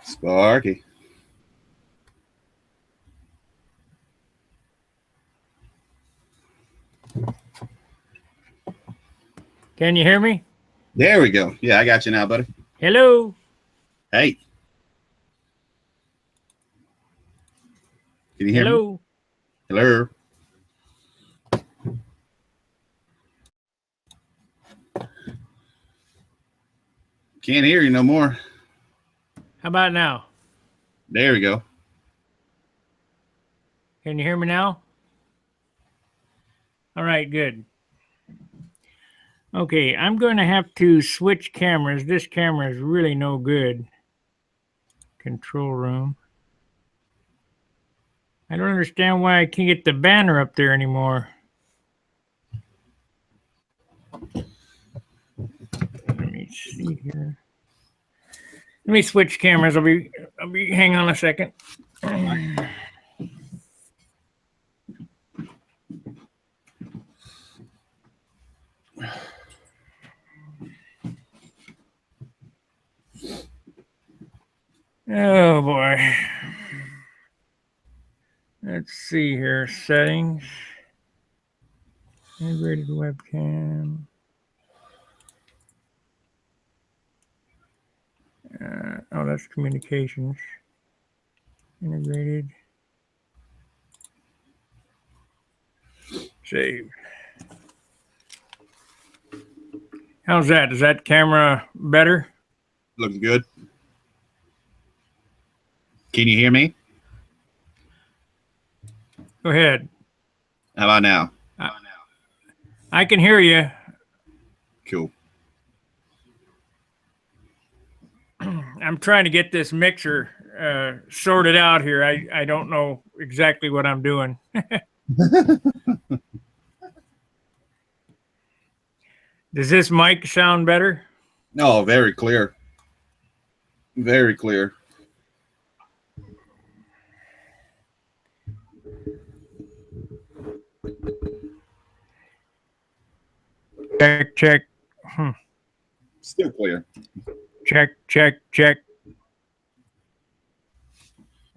Sparky. Can you hear me? There we go. Yeah, I got you now, buddy. Hello. Hey. Can you hear me? Hello. Hello. Can't hear you no more. How about now? There we go. Can you hear me now? All right, good. Okay, I'm going to have to switch cameras. This camera is really no good. Control room. I don't understand why I can't get the banner up there anymore. Let me see here. Let me switch cameras. Hang on a second. Oh boy. Let's see here. Settings. Integrated webcam. Oh, that's communications. Integrated. Save. How's that? Is that camera better? Looking good. Can you hear me? Go ahead. How about now? I can hear you. Cool. I'm trying to get this mixer sorted out here. I don't know exactly what I'm doing. Does this mic sound better? No, very clear. Very clear. Check. Still clear. Check.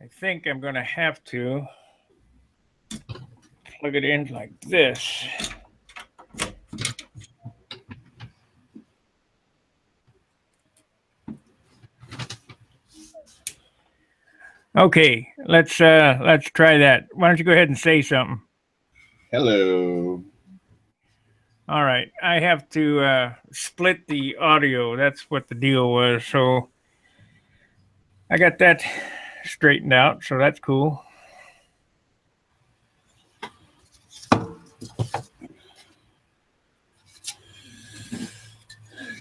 I think I'm going to have to plug it in like this. Okay, let's try that. Why don't you go ahead and say something? Hello. All right, I have to split the audio. That's what the deal was. So I got that straightened out. So that's cool.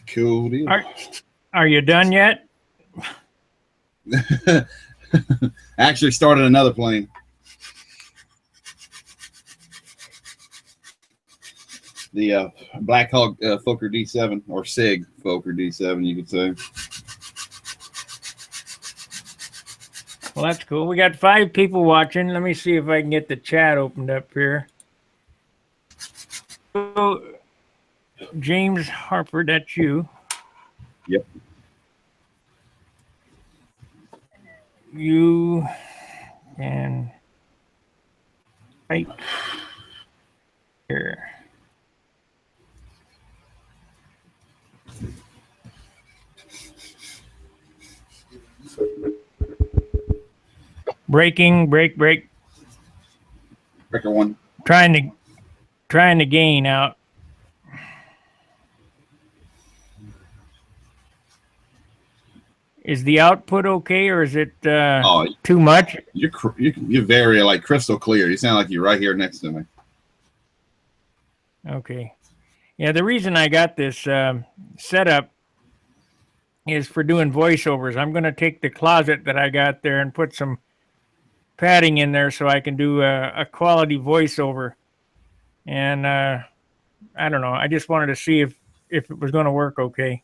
Cool deal. Are you done yet? Actually started another plane. The Black Hawk Fokker D7, or SIG Fokker D7, you could say. Well, that's cool. We got 5 people watching. Let me see if I can get the chat opened up here. So, James Harper, that's you. Yep. You can right here. Breaking, break. Breaker 1. Trying to gain out. Is the output okay, or is it too much? You're very like crystal clear. You sound like you're right here next to me. Okay. Yeah, the reason I got this setup is for doing voiceovers. I'm going to take the closet that I got there and put some padding in there so I can do a quality voiceover. And I don't know. I just wanted to see if it was going to work okay.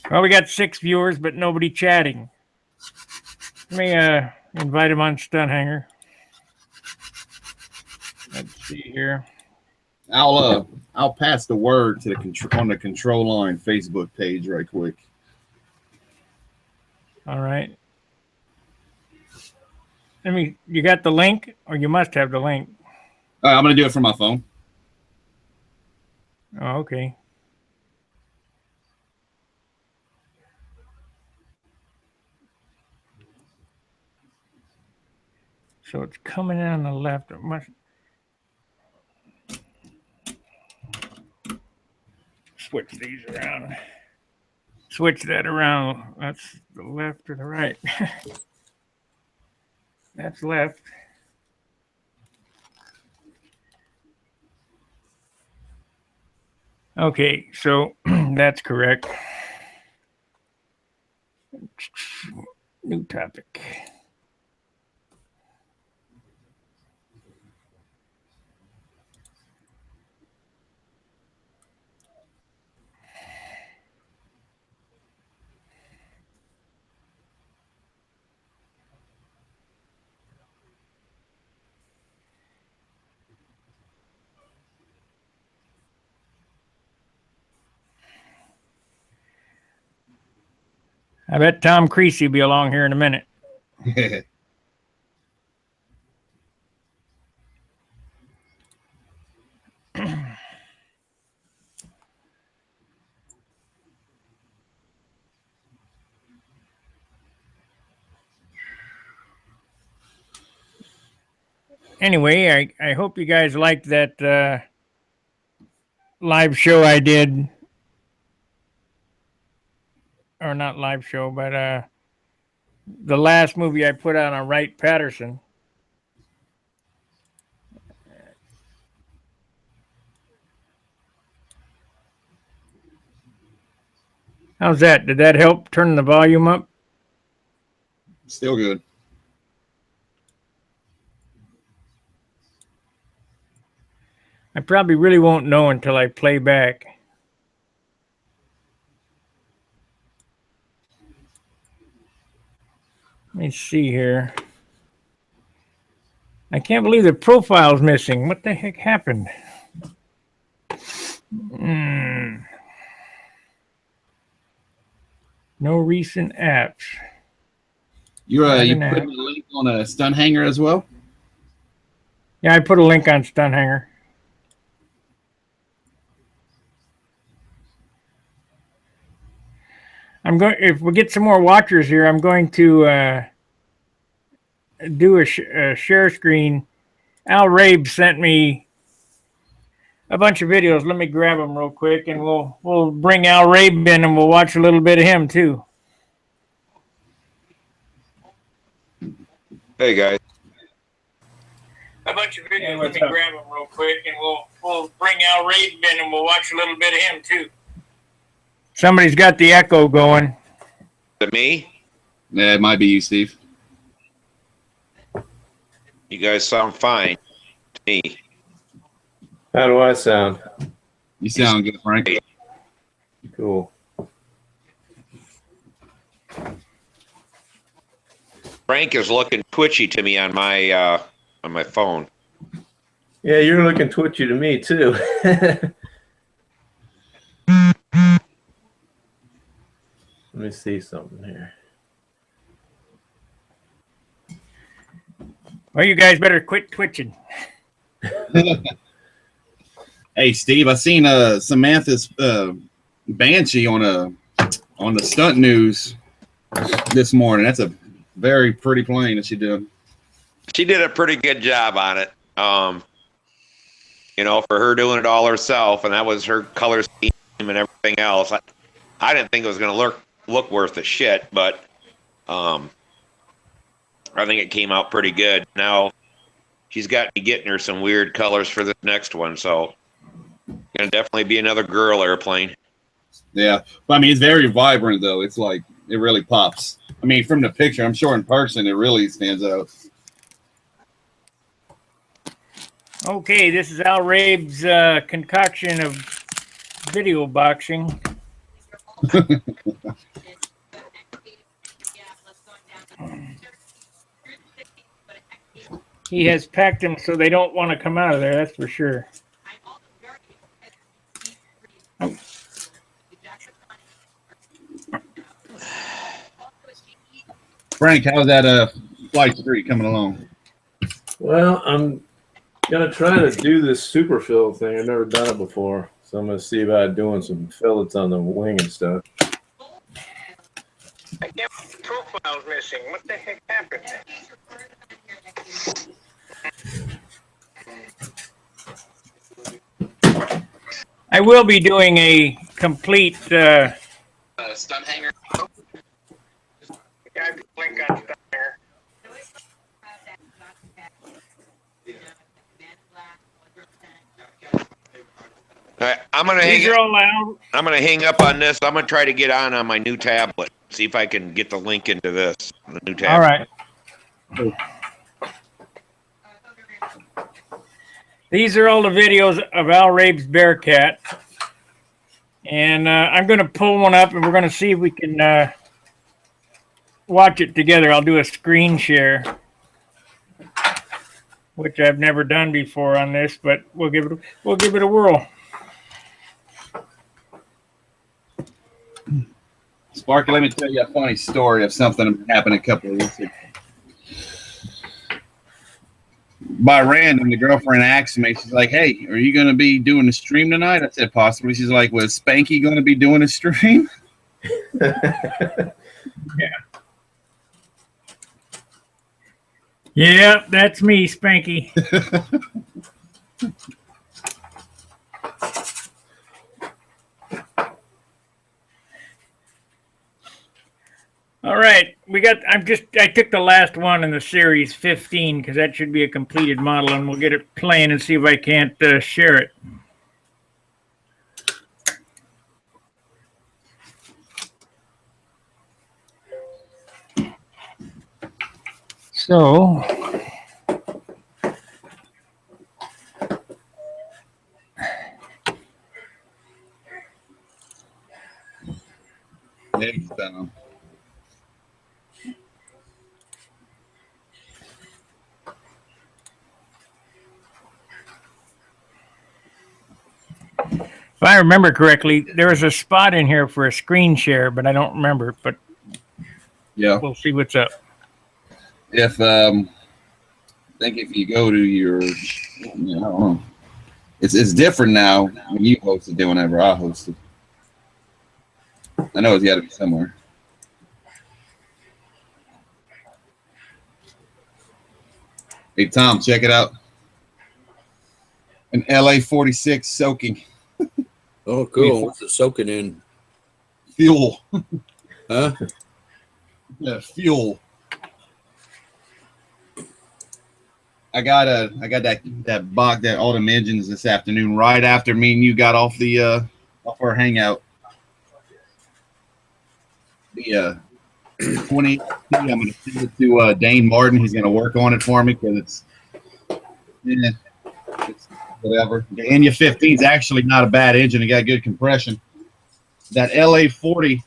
Well, we got 6 viewers, but nobody chatting. Let me invite him on Stunt Hanger. Let's see here. I'll pass the word to the control on the control line Facebook page right quick. All right. You got the link, or you must have the link. I'm gonna do it from my phone. Oh, okay. So it's coming in on the left. It must switch these around. Switch that around. That's the left or the right. That's left. Okay, so that's correct. New topic. I bet Tom Creasy will be along here in a minute. Anyway, I hope you guys liked that live show I did. Or not live show, but the last movie I put out on Wright Patterson. How's that? Did that help turn the volume up? Still good. I probably really won't know until I play back. Let me see here. I can't believe the profile's missing. What the heck happened? No recent apps. You putting a link on a Stunt Hanger as well? Yeah, I put a link on Stunt Hanger. If we get some more watchers here, I'm going to do a share screen. Al Rabe sent me a bunch of videos. Let me grab them real quick, and we'll bring Al Rabe in, and we'll watch a little bit of him too. Hey guys. A bunch of videos. Hey, let me grab them real quick, and we'll bring Al Rabe in, and we'll watch a little bit of him too. Somebody's got the echo going. Is it me? Yeah, it might be you, Steve. You guys sound fine to me. How do I sound? You sound good, Frank. Cool. Frank is looking twitchy to me on my phone. Yeah, you're looking twitchy to me too. Let me see something here. Well, you guys better quit twitching. Hey, Steve, I seen Samantha's Banshee on the Stunt News this morning. That's a very pretty plane that she did. She did a pretty good job on it. For her doing it all herself, and that was her color scheme and everything else. I didn't think it was going to look worth a shit, but I think it came out pretty good. Now she's got me getting her some weird colors for this next one, so gonna definitely be another girl airplane. Yeah, but I mean it's very vibrant though. It's like it really pops. I mean, from the picture, I'm sure in person it really stands out. Okay, this is Al Rabe's concoction of video boxing. He has packed them so they don't want to come out of there, that's for sure. Frank, how's that flight streak coming along? Well, I'm gonna try to do this super fill thing. I've never done it before, so I'm gonna see about doing some fillets on the wing and stuff. I can't. Profile's missing. What the heck happened? I will be doing a complete Stunt hanger. Yeah, link on stunt hanger. All right, I'm gonna these hang. are all out. I'm gonna hang up on this. I'm gonna try to get on my new tablet. See if I can get the link into this. The new tablet. All right. These are all the videos of Al Rabe's Bearcat. And I'm going to pull one up and we're going to see if we can watch it together. I'll do a screen share, which I've never done before on this, but we'll give it a whirl. Sparky, let me tell you a funny story of something that happened a couple of weeks ago. By random, the girlfriend asked me, she's like, "Hey, are you going to be doing the stream tonight?" I said, "Possibly." She's like, "Was Spanky going to be doing a stream?" Yeah, that's me, Spanky. All right, I took the last one in the series 15 because that should be a completed model, and we'll get it playing and see if I can't share it. So, Next time. if I remember correctly, there was a spot in here for a screen share, but I don't remember. But Yeah. we'll see what's up. If I think if you go to your, I don't know, it's different now when you host it than whenever I host it. I know it's got to be somewhere. Hey Tom, check it out. An LA 46 soaking Oh, cool. What's it soaking in? fuel. Huh? Yeah, fuel. I got that box, that all them engines this afternoon, right after me and you got off off our hangout. The 20, I'm gonna send it to Dane Martin. He's gonna work on it for me because it's whatever. The Enya 15 is actually not a bad engine. It got good compression. That LA 40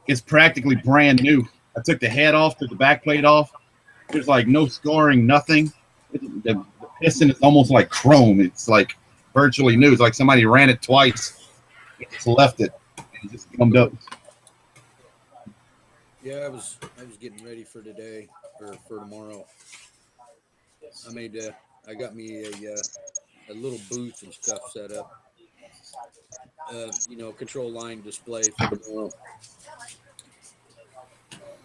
is practically brand new. I took the head off, took the back plate off. There's like no scoring, nothing. The piston is almost like chrome. It's like virtually new. It's like somebody ran it twice, just left it, and just gummed up. Yeah, I was getting ready for today or for tomorrow. I got me a little booth and stuff set up. Control line display for tomorrow.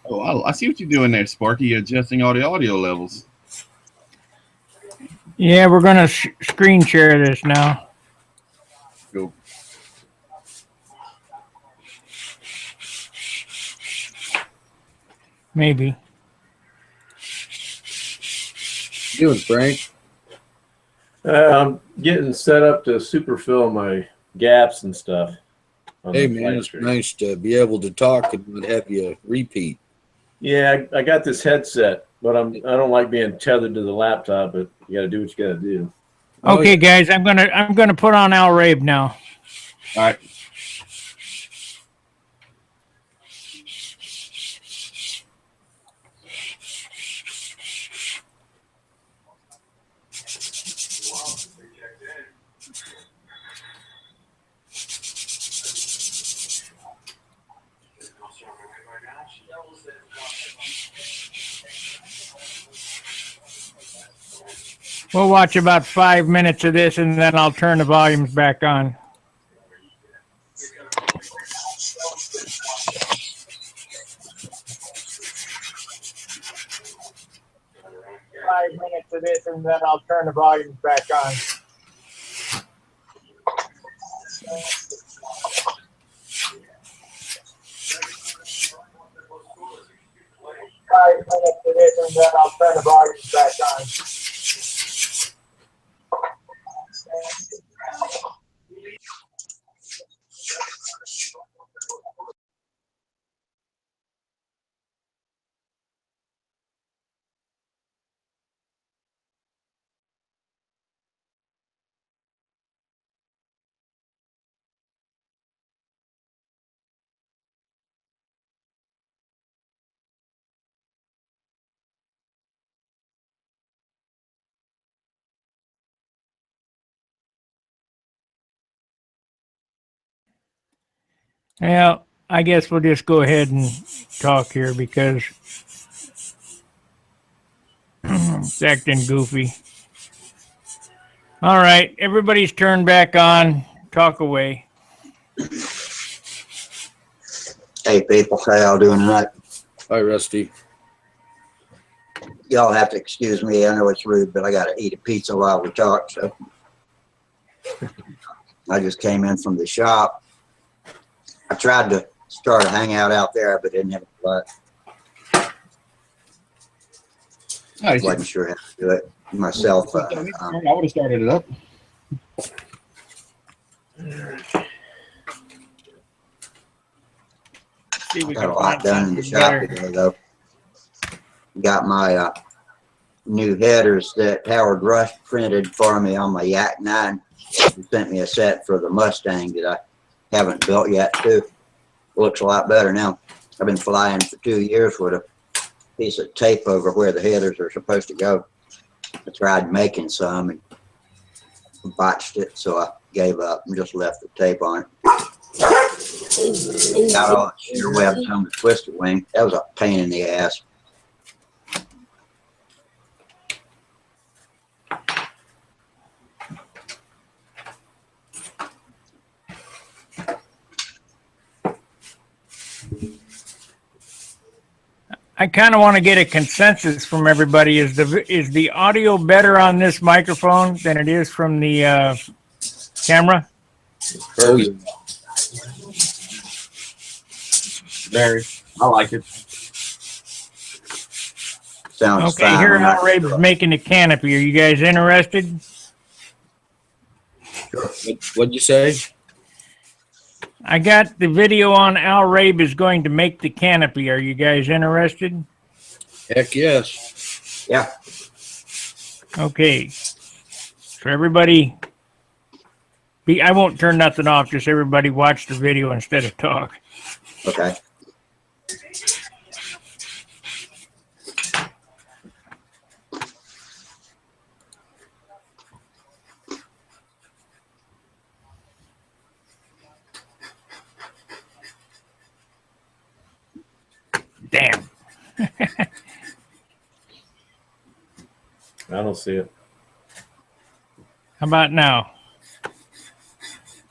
Oh, I see what you're doing there, Sparky. You're adjusting all the audio levels. Yeah, we're going to screen share this now. Cool. Maybe. Doing, Frank? I'm getting set up to super fill my gaps and stuff. Hey, man, it's nice to be able to talk and not have you repeat. Yeah, I got this headset, but I don't like being tethered to the laptop. But you got to do what you got to do. Okay, guys, I'm gonna put on Al Rabe now. All right. We'll watch about 5 minutes of this, and then I'll turn the volumes back on. Five minutes of this, and then I'll turn the volumes back on. 5 minutes of this, and then I'll turn the volumes back on. Well, I guess we'll just go ahead and talk here because it's acting goofy. All right, everybody's turned back on. Talk away. Hey people, how y'all doing tonight? Hi, Rusty. Y'all have to excuse me. I know it's rude, but I got to eat a pizza while we talk. So I just came in from the shop. I tried to start a hangout out there, but didn't have a plug. Nice. Wasn't sure how to do it myself. I would have started it up. Got a lot done in the shop today, though. Got my new headers that Howard Rush printed for me on my Yak 9. He sent me a set for the Mustang that I haven't built yet, too. Looks a lot better now. I've been flying for 2 years with a piece of tape over where the headers are supposed to go. I tried making some and botched it, so I gave up and just left the tape on it. Got all the shear webs on the twisted wing. That was a pain in the ass. I kind of want to get a consensus from everybody. Is the audio better on this microphone than it is from the camera? Oh, yeah. Very. I like it. Sounds Okay, fine. here I'm not Al Rabe's sure. making a canopy. Are you guys interested? What'd you say? I got the video on Al Rabe is going to make the canopy. Are you guys interested? Heck yes. Yeah. Okay. So everybody, I won't turn nothing off. Just everybody watch the video instead of talk. Okay. Damn. I don't see it. How about now?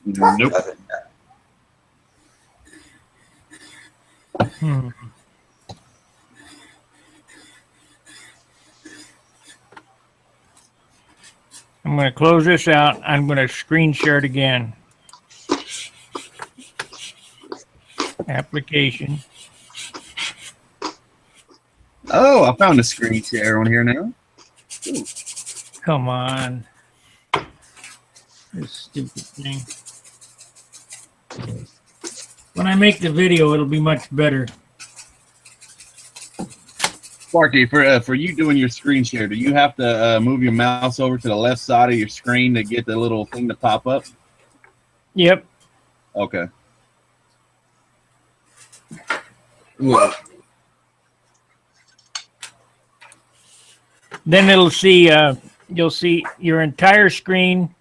Nope. Hmm. I'm going to close this out. I'm going to screen share it again. Application. Oh, I found a screen share on here now. Ooh. Come on. This stupid thing. When I make the video, it'll be much better. Sparky, for you doing your screen share, do you have to move your mouse over to the left side of your screen to get the little thing to pop up? Yep. Okay. Well, Then it'll see, you'll see your entire screen.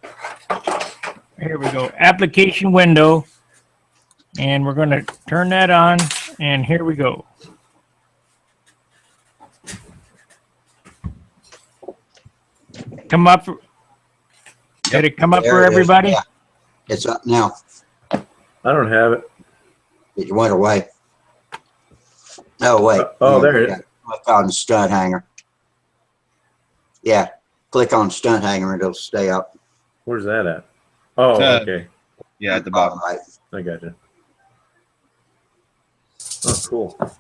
Here we go. Application window. And we're going to turn that on. And here we go. come up? Did it come up There for it is. everybody? Yeah. It's up now. I don't have it. It went away. No, wait. Oh, No, there it yeah. is. Click on stunt hanger. Yeah. Click on stunt hanger and it'll stay up. Where's that at? Oh, okay. Yeah, at the bottom. Right. I got you. Oh, cool.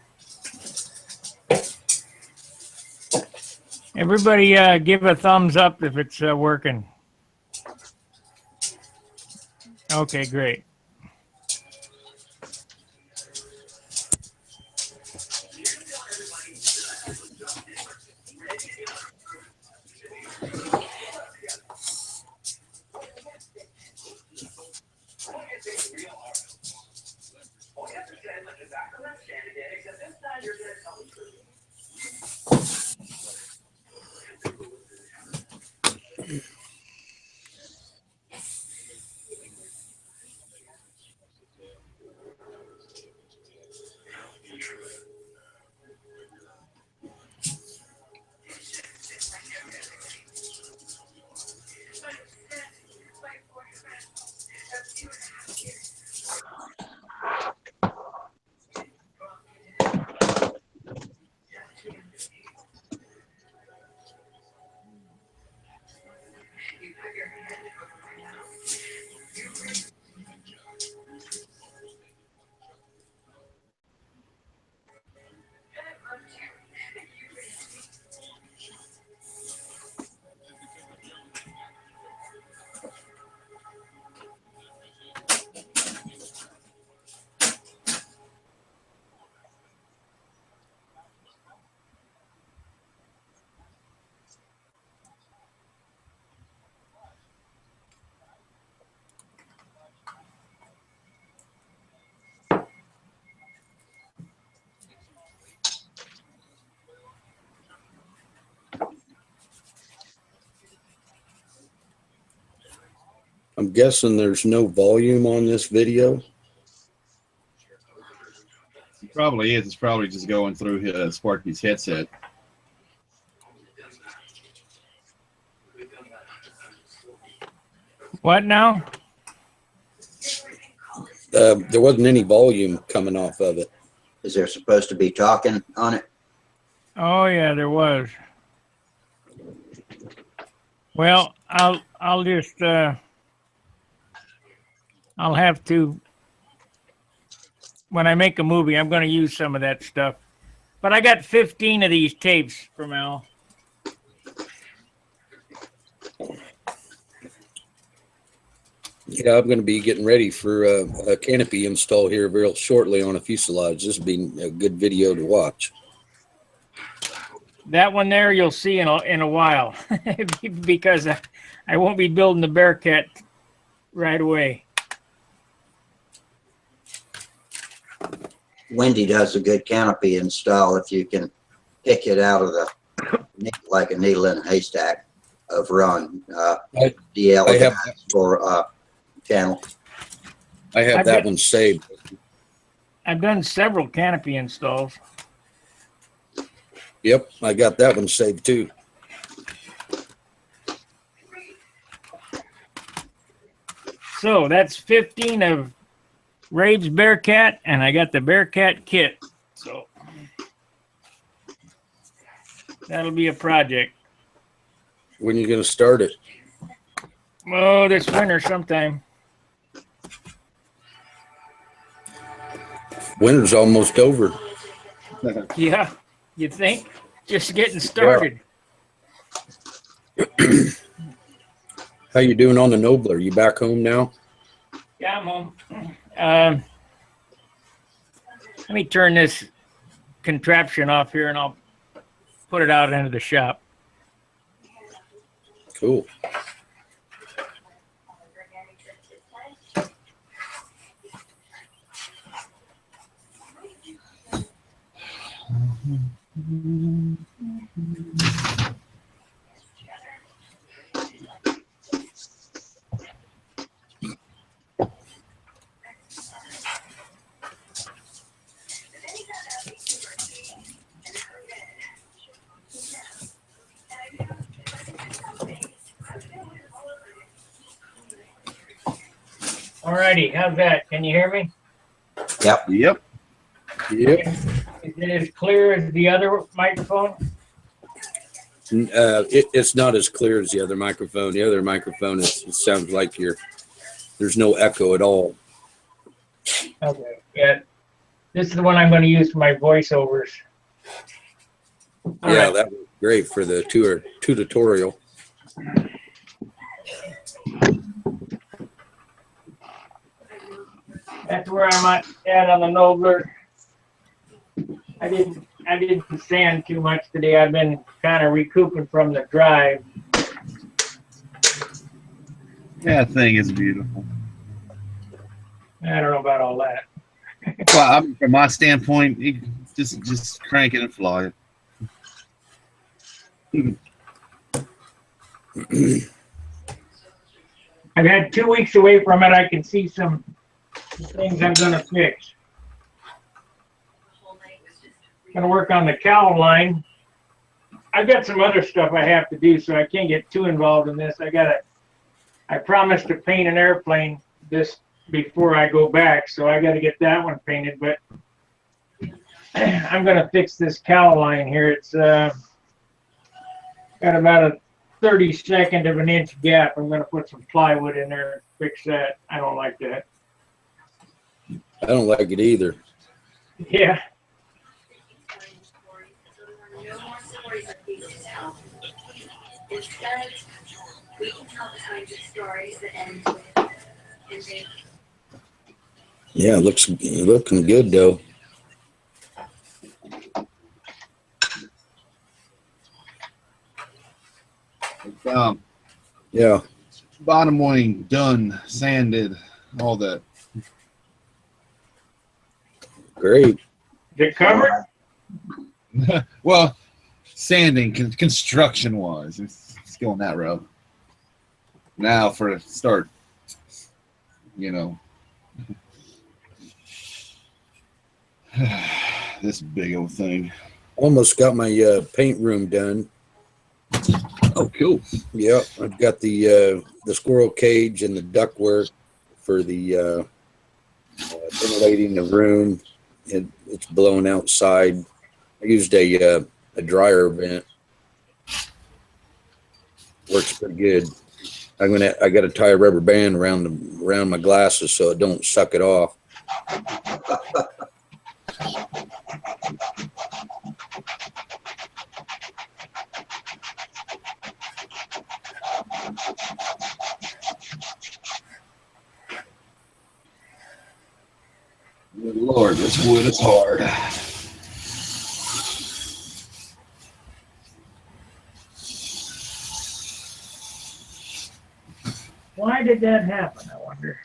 Everybody give a thumbs up if it's working. Okay, great. I'm guessing there's no volume on this video. It probably is. It's probably just going through his Sparky's headset. What now? There wasn't any volume coming off of it. Is there supposed to be talking on it? Oh yeah, there was. Well, I'll just I'll have to, when I make a movie, I'm going to use some of that stuff. But I got 15 of these tapes from Al. Yeah, I'm going to be getting ready for a canopy install here real shortly on a fuselage. This will be a good video to watch. That one there you'll see in a while because I won't be building the Bearcat right away. Wendy does a good canopy install if you can pick it out of the like a needle in a haystack over on DL I have for channel. I have that one saved. I've done several canopy installs. Yep, I got that one saved too. So that's 15 of Rave's Bearcat, and I got the Bearcat kit. So that'll be a project. When are you going to start it? Oh, this winter sometime. Winter's almost over. Yeah, you think? Just getting started. How you doing on the Nobler? You back home now? Yeah, I'm home. Let me turn this contraption off here and I'll put it out into the shop. Cool. All righty, how's that? Can you hear me? Yep. Yep. Is it as clear as the other microphone? It's not as clear as the other microphone. The other microphone, it sounds like there's no echo at all. Okay, yeah. This is the one I'm going to use for my voiceovers. All Yeah, right. that was great for the tutorial. That's where I'm at on the Nobler. I didn't sand too much today. I've been kind of recouping from the drive. That thing is beautiful. I don't know about all that. Well, I mean, from my standpoint, you just crank it and fly it. I've had 2 weeks away from it. I can see some things I'm going to fix. Going to work on the cowl line. I've got some other stuff I have to do, so I can't get too involved in this. I promised to paint an airplane this before I go back, so I got to get that one painted. But I'm going to fix this cowl line here. It's got about a 32nd of an inch gap. I'm going to put some plywood in there and fix that. I don't like that. I don't like it either. Yeah. Instead, we can tell the kinds of stories that end with ending. Yeah, looking good though. Yeah. Bottom wing done, sanded, all that. Great. Is it covered? Well, sanding, construction wise, it's going that route. Now for a start, this big old thing. Almost got my paint room done. Oh, cool. Yep, I've got the squirrel cage and the ductwork for the ventilating the room. It's blowing outside. I used a dryer vent. Works pretty good. I got to tie a rubber band around my glasses so it don't suck it off. Good Lord, this wood is hard. Why did that happen, I wonder?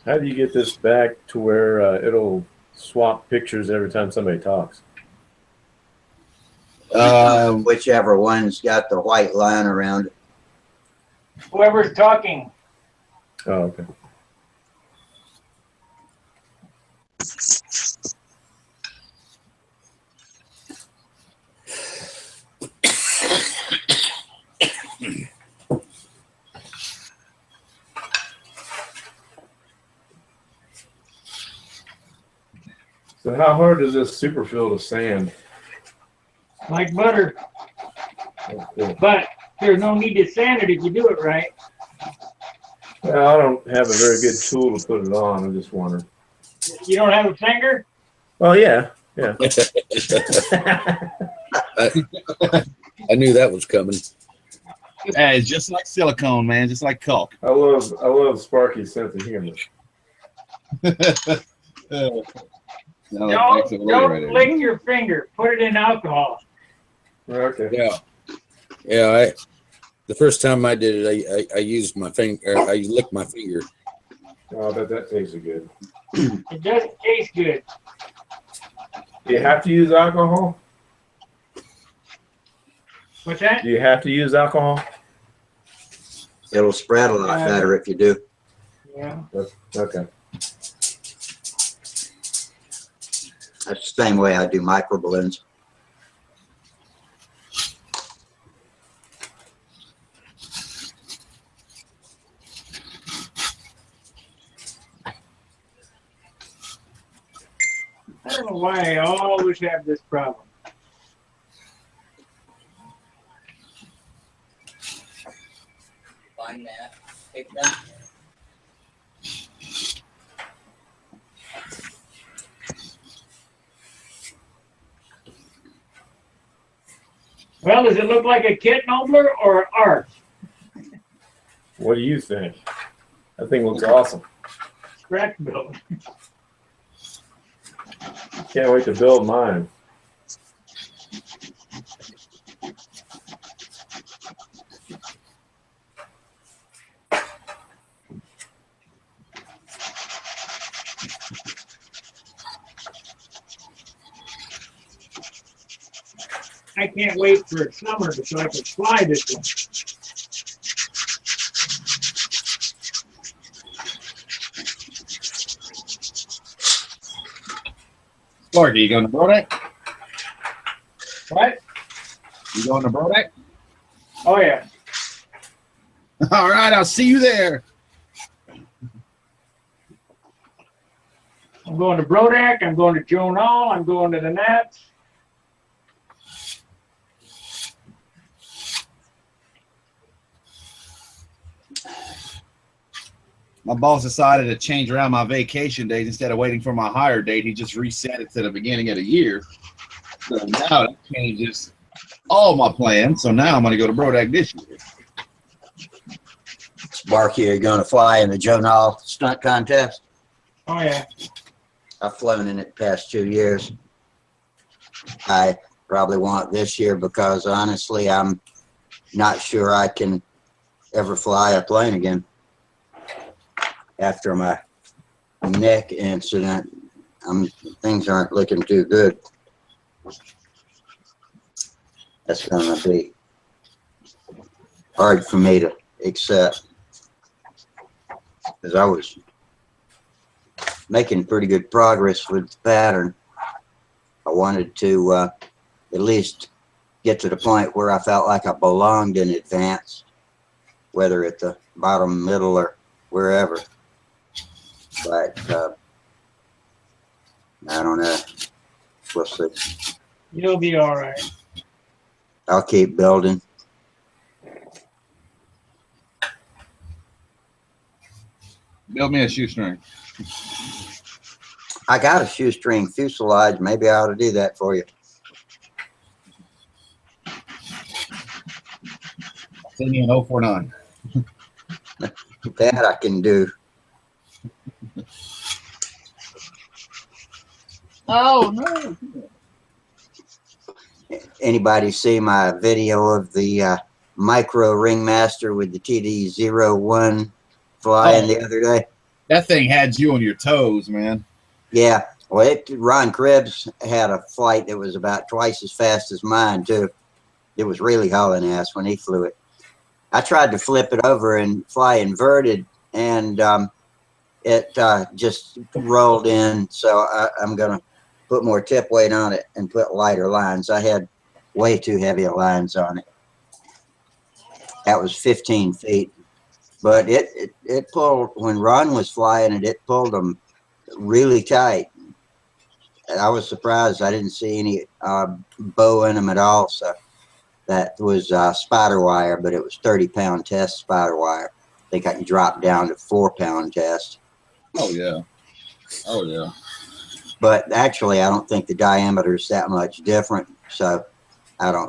How do you get this back to where it'll swap pictures every time somebody talks? Whichever one's got the white line around it. Whoever's talking. Oh, okay. So how hard is this superfill to sand? Like butter. Oh, cool. But there's no need to sand it if you do it right. Well, I don't have a very good tool to put it on. I just wonder. You don't have a finger? Well, yeah, yeah. I knew that was coming. Hey, it's just like silicone, man, just like caulk. I love Sparky's sense of humor. Don't lick your finger. Put it in alcohol. Okay. Yeah. Yeah. The first time I did it, I used my finger. I licked my finger. Oh, that tasted good. It doesn't taste good. Do you have to use alcohol? What's that? Do you have to use alcohol? It'll spread a lot better if you do. Yeah. Okay. That's the same way I do micro balloons. I don't know why I always have this problem. Find that. Take that. Well, does it look like a kit nobler or an art? What do you think? That thing looks awesome. Scratch build. Can't wait to build mine. I can't wait for summer so I can fly this one. Sparky, you going to Brodak? What? You going to Brodak? Oh, yeah. All right, I'll see you there. I'm going to Brodak. I'm going to Joan Hall. I'm going to the Nats. My boss decided to change around my vacation days instead of waiting for my hire date. He just reset it to the beginning of the year. So now that changes all my plans. So now I'm going to go to Brodak this year. Sparky, are you going to fly in the Joan Hall stunt contest? Oh, yeah. I've flown in it the past 2 years. I probably won't this year because honestly, I'm not sure I can ever fly a plane again. After my neck incident, things aren't looking too good. That's going to be hard for me to accept because I was making pretty good progress with the pattern. I wanted to at least get to the point where I felt like I belonged in advance, whether at the bottom, middle, or wherever. But I don't know. We'll see. You'll be all right. I'll keep building. Build me a shoestring. I got a shoestring fuselage. Maybe I ought to do that for you. Send me an 049. That I can do. Oh, no. Anybody see my video of the micro ringmaster with the TD-01 flying the other day? That thing had you on your toes, man. Yeah. Well, Ron Krebs had a flight that was about twice as fast as mine, too. It was really hauling ass when he flew it. I tried to flip it over and fly inverted, and it just rolled in. So I'm going to put more tip weight on it and put lighter lines. I had way too heavy lines on it. That was 15 feet. But it pulled, when Ron was flying it, it pulled them really tight. And I was surprised. I didn't see any bow in them at all. So that was spider wire, but it was 30-pound test spider wire. I think I can drop down to 4-pound test. Oh, yeah. Oh, yeah. But actually, I don't think the diameter is that much different. So I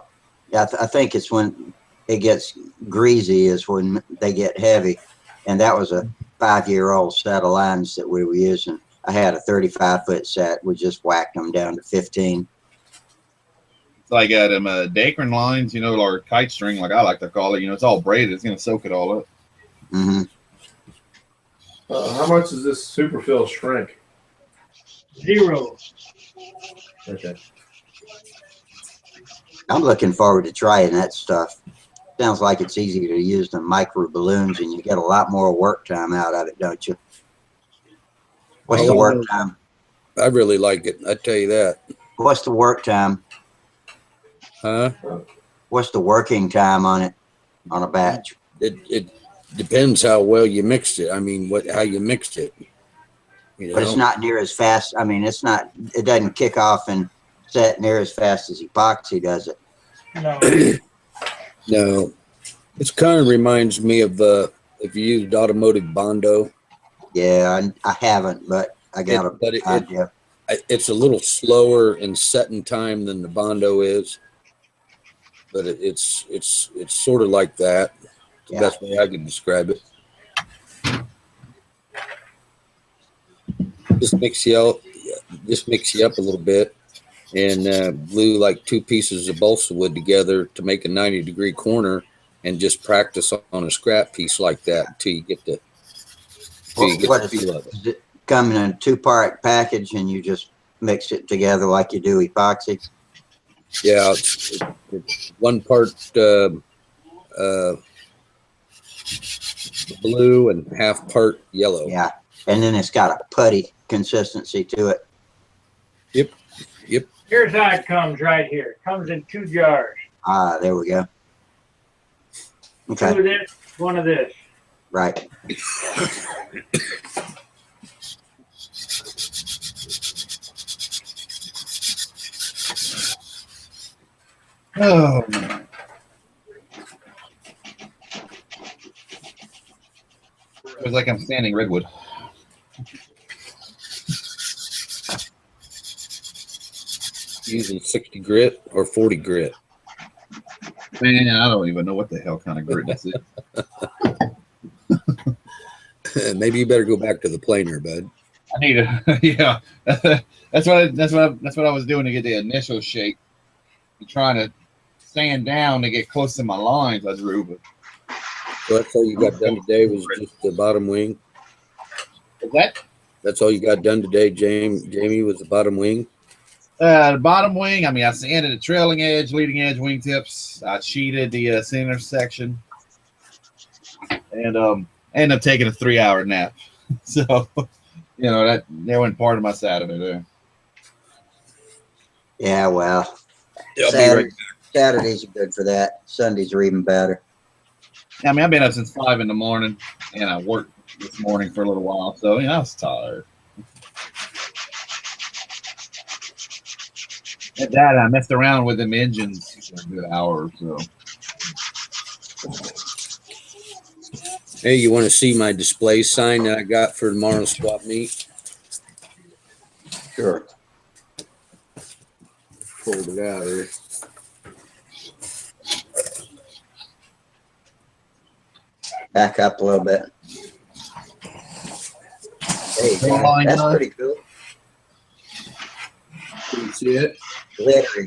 think it's when it gets greasy is when they get heavy. And that was a 5-year-old set of lines that we were using. I had a 35-foot set. We just whacked them down to 15. It's like them Dacron lines, or kite string, like I like to call it. It's all braided. It's going to soak it all up. Mm-hmm. How much does this superfill shrink? 0. Okay. I'm looking forward to trying that stuff. Sounds like it's easier to use than micro balloons, and you get a lot more work time out of it, don't you? What's the work time? I really like it. I tell you that. What's the work time? Huh? What's the working time on it, on a batch? It depends how well you mixed it. I mean, how you mixed it. But it's not near as fast. I mean, it doesn't kick off and set near as fast as epoxy, does it? No. No. It kind of reminds me of if you used automotive Bondo. Yeah, I haven't, but I got an idea. It's a little slower in setting time than the Bondo is, but it's sort of like that. It's the best way I can describe it. Just mix you up a little bit, and glue like 2 pieces of balsa wood together to make a 90-degree corner, and just practice on a scrap piece like that until you get the feel of it. Does it come in a 2-part package and you just mix it together like you do epoxy? Yeah, it's 1 part blue and 1/2 part yellow. Yeah, and then it's got a putty consistency to it. Yep. Here's how it comes right here. It comes in 2 jars. Ah, there we go. 2 Okay, of this, 1 of this. right. Oh, man. Feels like I'm standing redwood. Using 60 grit or 40 grit. Man, I don't even know what the hell kind of grit this is. Maybe you better go back to the planer, bud. I need to, yeah. That's what I was doing to get the initial shape. I'm trying to sand down to get close to my lines I drew, but So that's all you got done today was just the bottom wing. is that That's all you got done today, Jamie, was the bottom wing. the bottom wing? I mean, I sanded the trailing edge, leading edge wingtips. I sheeted the center section, and ended up taking a 3-hour nap. So, that went part of my Saturday there. Yeah, well, I'll be right back. Saturdays are good for that. Sundays are even better. I mean, I've been up since 5 in the morning, and I worked this morning for a little while, so I was tired. At that, I messed around with them engines for a good hour or so. Hey, you want to see my display sign that I got for tomorrow's swap meet? Sure. Pulled it out here. Back up a little bit. Hey, that's pretty cool. Can you see it? Glittery.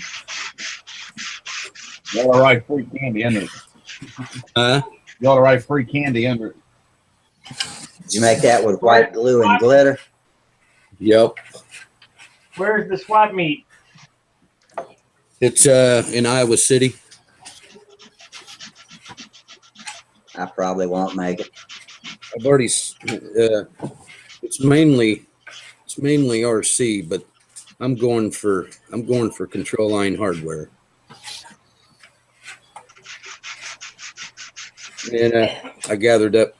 Y'all are right, free candy under it. Huh? Y'all are right, free candy under it. You make that with white glue and glitter? Yep. Where's the swap meet? It's in Iowa City. I probably won't make it. I've already. It's mainly RC, but I'm going for control line hardware. And I gathered up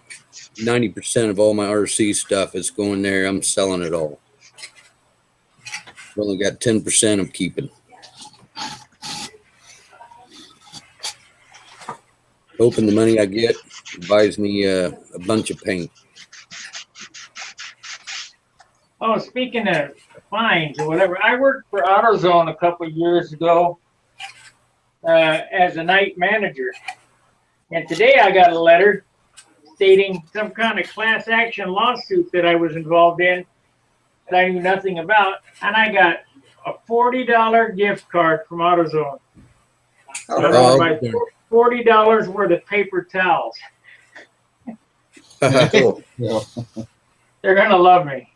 90% of all my RC stuff is going there. I'm selling it all. I've only got 10% I'm keeping. Hoping the money I get buys me a bunch of paint. Oh, speaking of fines or whatever, I worked for AutoZone a couple of years ago as a night manager. And today I got a letter stating some kind of class action lawsuit that I was involved in that I knew nothing about, and I got a $40 gift card from AutoZone. So I'm Oh, gonna buy $40 worth of paper towels. Cool. They're gonna love me.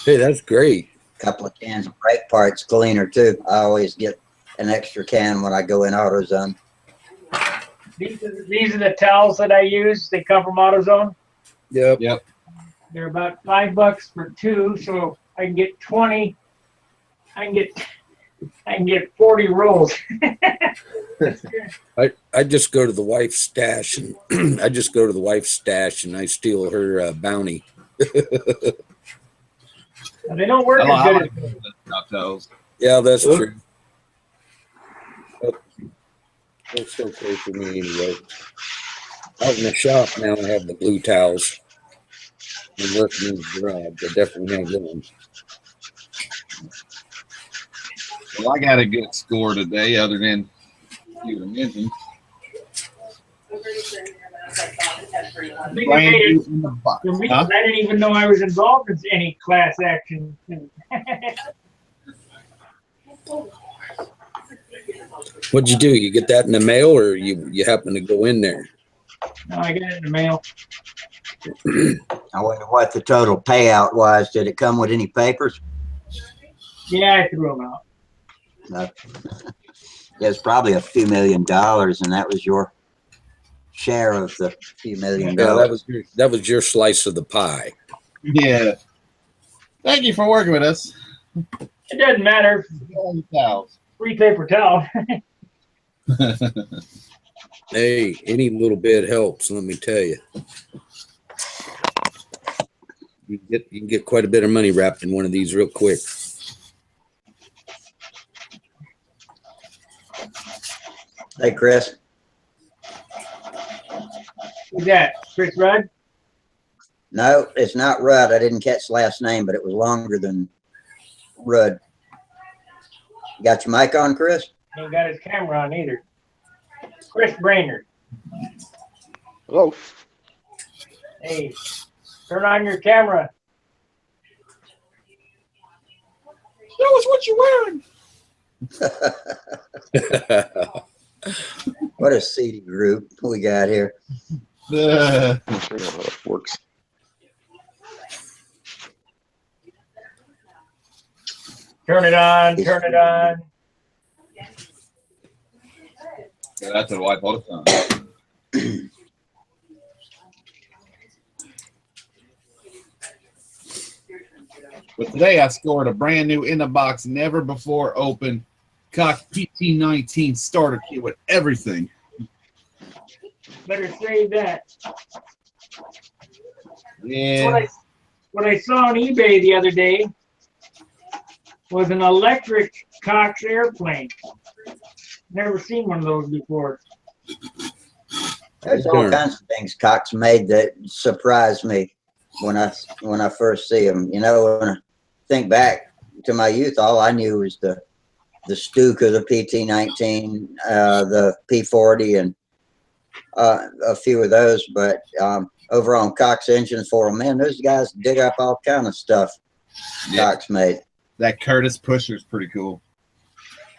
Hey, that's great. Couple of cans of brake parts cleaner too. I always get an extra can when I go in AutoZone. These are the towels that I use. They come from AutoZone. Yep. Yep. They're about $5 for two, so I can get 20. I can get 40 rolls. I just go to the wife's stash and I steal her bounty. They don't work I as like good as those. Yeah, that's Oop. true. That's okay for me anyway. Out in the shop now, I have the blue towels. I'm working in the garage. I definitely have them. Well, I got a good score today, other than you mentioned. I think I Brand made new it in the box. for me. Huh? I didn't even know I was involved in any class action. What'd you do? You get that in the mail, or you happen to go in there? No, I got it in the mail. I wonder what the total payout was. Did it come with any papers? Yeah, I threw them out. No. There's probably a few $1 million, and that was your share of the few $1 million. Yeah, that was your slice of the pie. Yeah. Thank you for working with us. It doesn't matter. Towels. Free paper towel. Hey, any little bit helps. Let me tell you. You can get quite a bit of money wrapped in one of these real quick. Hey, Chris. Who's that? Chris Rudd? No, it's not Rudd. I didn't catch the last name, but it was longer than Rudd. Got your mic on, Chris? He ain't got his camera on either. Chris Brainerd. Hello. Hey, turn on your camera. Show us what you're wearing. What a seedy group we got here. I'm not sure how it works. Turn it on. Turn it on. Yeah, that's a wipe all the time. But today I scored a brand new in the box, never before open Cox PT19 starter kit with everything. Better save that. Yeah. What I saw on eBay the other day was an electric Cox airplane. Never seen one of those before. There's all kinds of things Cox made that surprised me when I first see them. You know, when I think back to my youth, all I knew was the Stuka, the PT19, the P40, and a few of those. But over on Cox Engines for them, man, those guys dig up all kind of stuff Cox made. That Curtis pusher is pretty cool.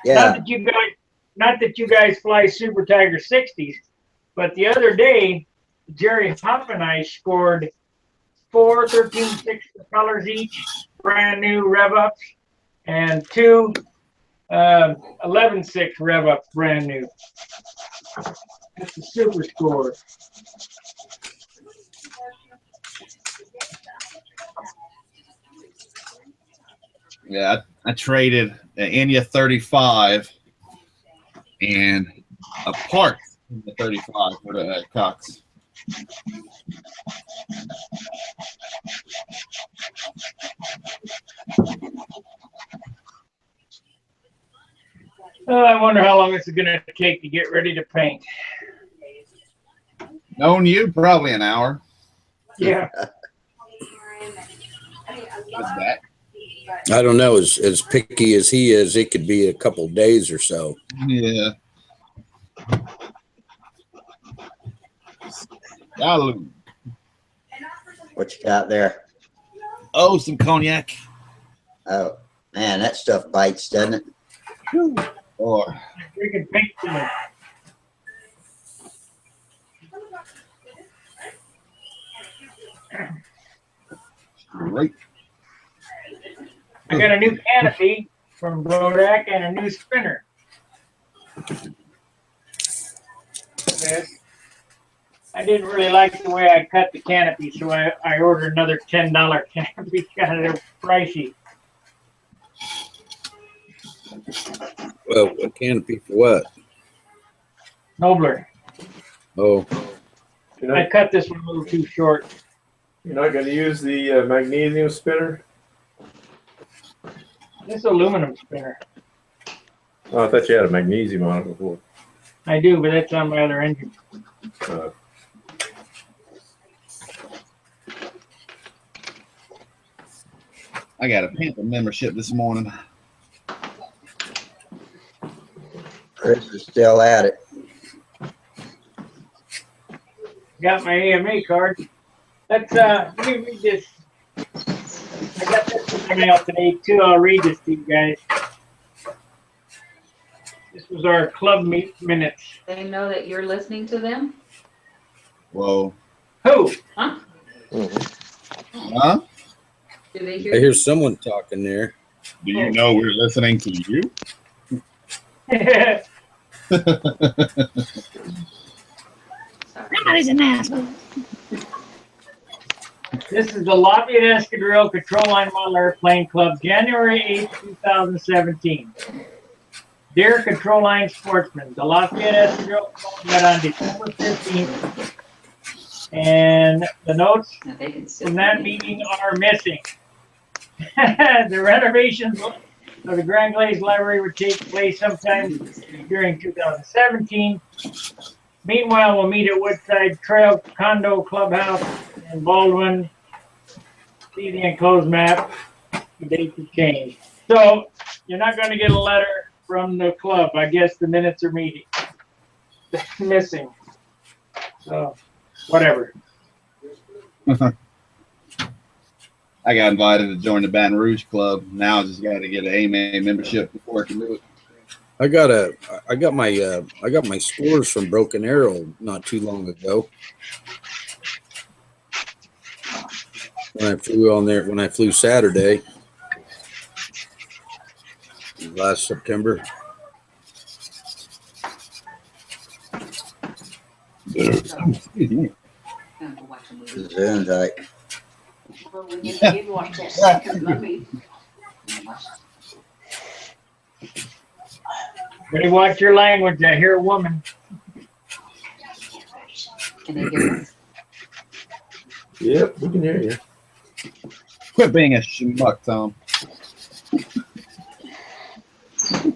Yeah. Not that you guys fly Super Tiger 60s, but the other day, Jerry Huff and I scored 4 13.6 colors each, brand new rev ups, and 2 11.6 rev ups, brand new. That's the super score. Yeah, I traded an Enya 35 and a part in the 35 for the Cox. I wonder how long this is going to take to get ready to paint. Knowing you, probably an hour. Yeah. What's that? I don't know. As picky as he is, it could be a couple days or so. Yeah. What you got there? Oh, some cognac. Oh, man, that stuff bites, doesn't it? Or Drinking pink tonight. right. I got a new canopy from Bodak and a new spinner. Yes. I didn't really like the way I cut the canopy, so I ordered another $10 canopy. They're pricey. Well, a canopy for what? Nobler. Oh, You're I not, cut this one a little too short. you're not going to use the magnesium spinner? This aluminum spinner. Oh, I thought you had a magnesium on it before. I do, but that's on my other engine. I got a Panther membership this morning. Chris is still at it. Got my AMA card. Let's let me read this. I got this in the mail today too. I'll read this to you guys. This was our club minutes. They know that you're listening to them? Whoa. Who? Huh? Huh? Do they I hear hear you? someone talking there. Do you know we're listening to you? Sorry. This is the Lafayette Escadrille Control Line Model Airplane Club, January 8, 2017. Dear Control Line sportsmen, the Lafayette Escadrille Club met on December 15th, and the notes Now they can sit from that with me. meeting are missing. The renovations of the Grand Glazed Library would take place sometime during 2017. Meanwhile, we'll meet at Woodside Trail Condo Clubhouse in Baldwin. See the enclosed map. The dates have changed. So you're not going to get a letter from the club. I guess the minutes are meeting. Missing. So whatever. I got invited to join the Baton Rouge Club. Now I just got to get an AMA membership before I can do it. I got my scores from Broken Arrow not too long ago. When I flew Saturday last September. Excuse me. I'm gonna watch a movie. Zoom's like, Well, when you did watch that second movie. Better watch your language. I hear a woman. Can they hear us? Yep, we can hear you. Quit being a schmuck, Tom. I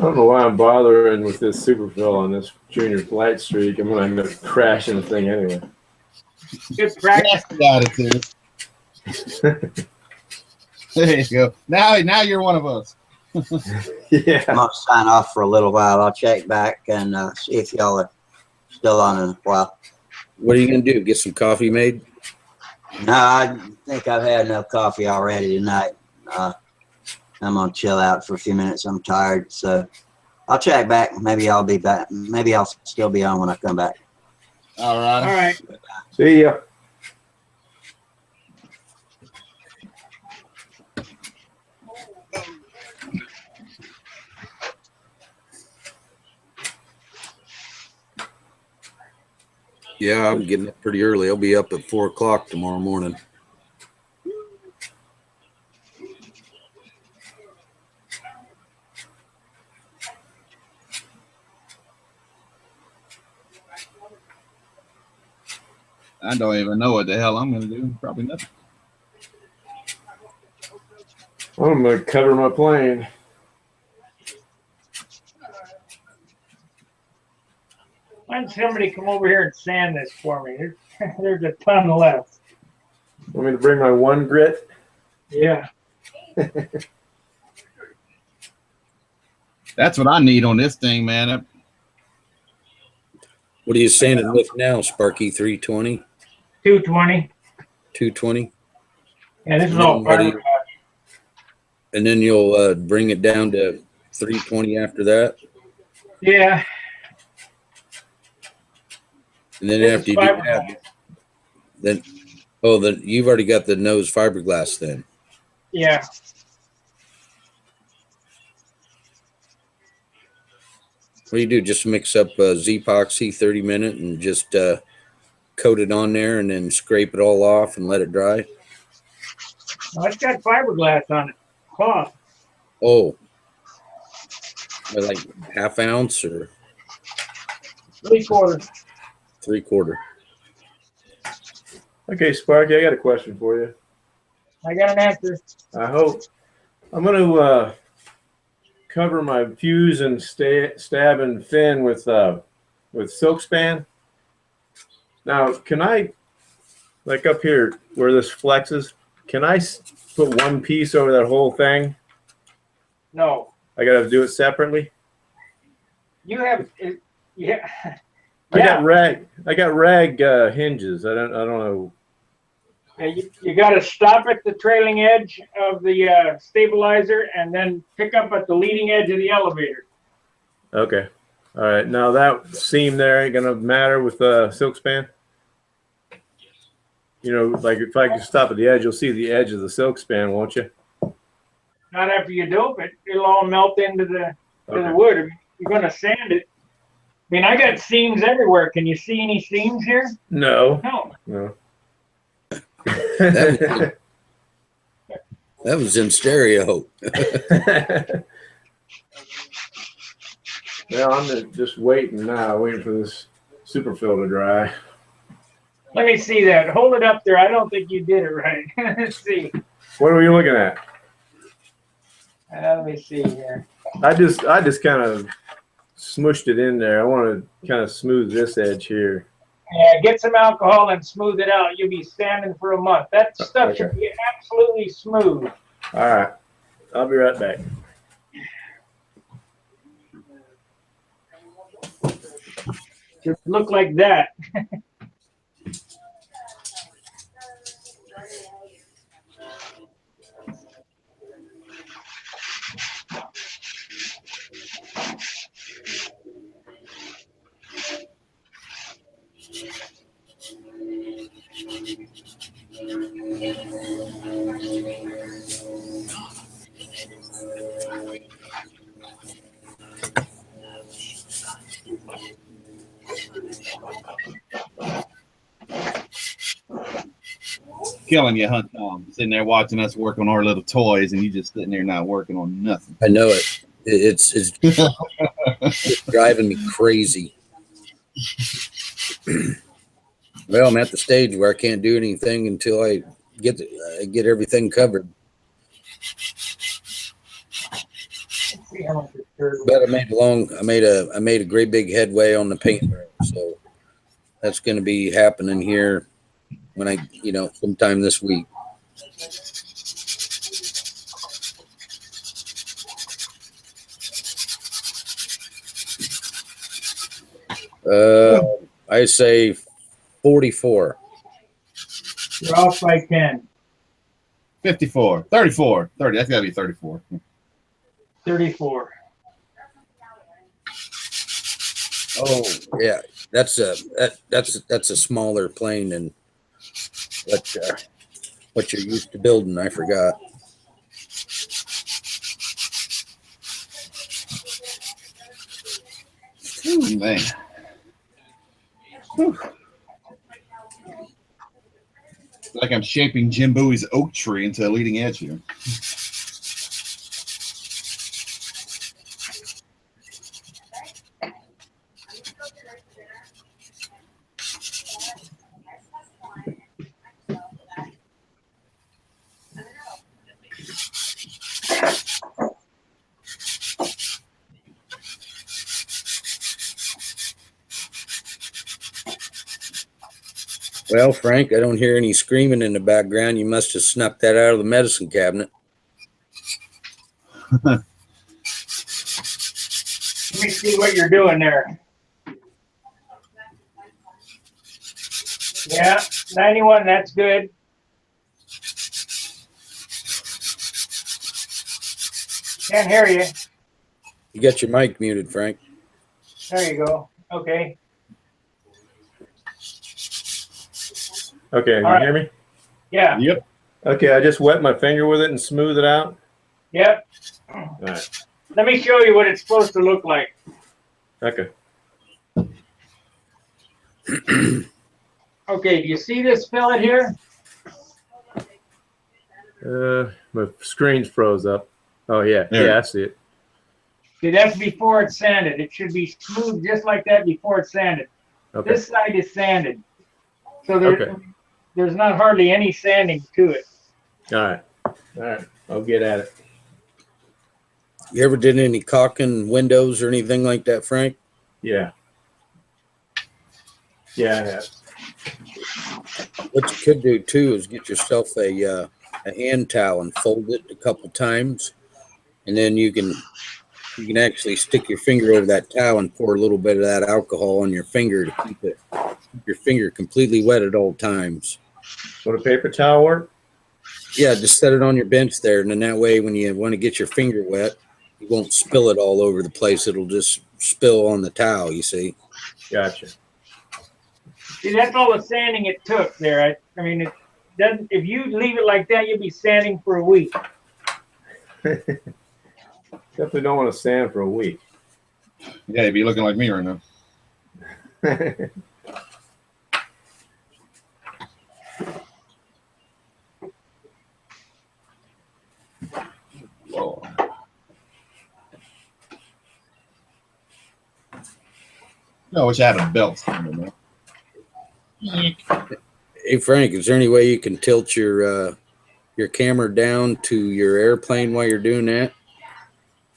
don't know why I'm bothering with this superfill on this junior flight streak. I'm going to end up crashing the thing anyway. Good practice. That's the attitude. There you go. Now you're one of us. Yeah. I'm gonna sign off for a little while. I'll check back and see if y'all are still on in a while. What are you gonna do? Get some coffee made? No, I think I've had enough coffee already tonight. I'm gonna chill out for a few minutes. I'm tired, so I'll check back. Maybe I'll be back. Maybe I'll still be on when I come back. All All right. right. See ya. Yeah, I'm getting up pretty early. I'll be up at 4 o'clock tomorrow morning. I don't even know what the hell I'm going to do. Probably nothing. I'm going to cover my plane. Why don't somebody come over here and sand this for me? There's a ton left. Want me to bring my one grit? Yeah. That's what I need on this thing, man. What are you sanding with now, Sparky? 320? 220. 220? Yeah, this is And all then what do you- fiberglass. And then you'll bring it down to 320 after that. Yeah, And then this after is you do fiberglass. that, then you've already got the nose fiberglass then. Yeah. What do you do? Just mix up Z-Epoxy 30 minute and just coat it on there and then scrape it all off and let it dry? Oh, it's got fiberglass on it. Cloth. Oh, like half ounce or 3/4. 3/4? Okay, Sparky, I got a question for you. I got an answer. I hope. I'm going to cover my fuse and stab and fin with silk span. Now, can I, like up here where this flexes, can I put one piece over that whole thing? No. I got to do it separately. You have yeah. I got rag hinges. I don't know. Yeah, you got to stop at the trailing edge of the stabilizer and then pick up at the leading edge of the elevator. Okay. All right. Now that seam there ain't gonna matter with silk span. You know, like if I can stop at the edge, you'll see the edge of the silk span, won't you? Not after you dope it. It'll all melt into the wood. I mean, you're going to sand it. I mean, I got seams everywhere. Can you see any seams here? No. No. That was in stereo. Well, I'm just waiting now, waiting for this superfill to dry. Let me see that. Hold it up there. I don't think you did it right. Let's see. What are you looking at? Let me see here. I just kind of smushed it in there. I want to kind of smooth this edge here. Yeah, get some alcohol and smooth it out. You'll be sanding for a month. That stuff should be absolutely smooth. All right. I'll be right back. Should look like that. Killing you, Hunt Tom. Sitting there watching us work on our little toys, and you just sitting there not working on nothing. I know it. It's driving me crazy. Well, I'm at the stage where I can't do anything until I get everything covered. But I made a great big headway on the paint room, so that's going to be happening here when sometime this week. I say 44. You're off by 10. 54. 34. 30. That's got to be 34. 34. Oh yeah, that's a smaller plane than what you're used to building. I forgot. Ooh, man. Whew. Like I'm shaping Jim Bowie's oak tree into a leading edge here. Well, Frank, I don't hear any screaming in the background. You must have snuck that out of the medicine cabinet. Let me see what you're doing there. Yeah, 91, that's good. Can't hear you. You got your mic muted, Frank. There you go. Okay. Okay, you right. hear me? Yeah. Yep. Okay, I just wet my finger with it and smooth it out. Yep. All right. Let me show you what it's supposed to look like. Okay. Okay, do you see this fillet here? My screen's froze up. Oh yeah, There. yeah, I see it. See, that's before it's sanded. It should be smooth just like that before it's sanded. Okay. This side is sanded. So there's not hardly any sanding to it. All right. All right. I'll get at it. You ever did any caulking windows or anything like that, Frank? Yeah. Yeah, I have. What you could do too is get yourself a hand towel and fold it a couple times, and then you can actually stick your finger over that towel and pour a little bit of that alcohol on your finger to keep your finger completely wet at all times. Would a paper towel work? Yeah, just set it on your bench there, and then that way when you want to get your finger wet, you won't spill it all over the place. It'll just spill on the towel, you see. Gotcha. See, that's all the sanding it took there. I mean, it doesn't. If you leave it like that, you'll be sanding for a week. Definitely don't want to sand for a week. Yeah, you'd be looking like me right now. Whoa. No, I wish I had a belt. Hey Frank, is there any way you can tilt your camera down to your airplane while you're doing that?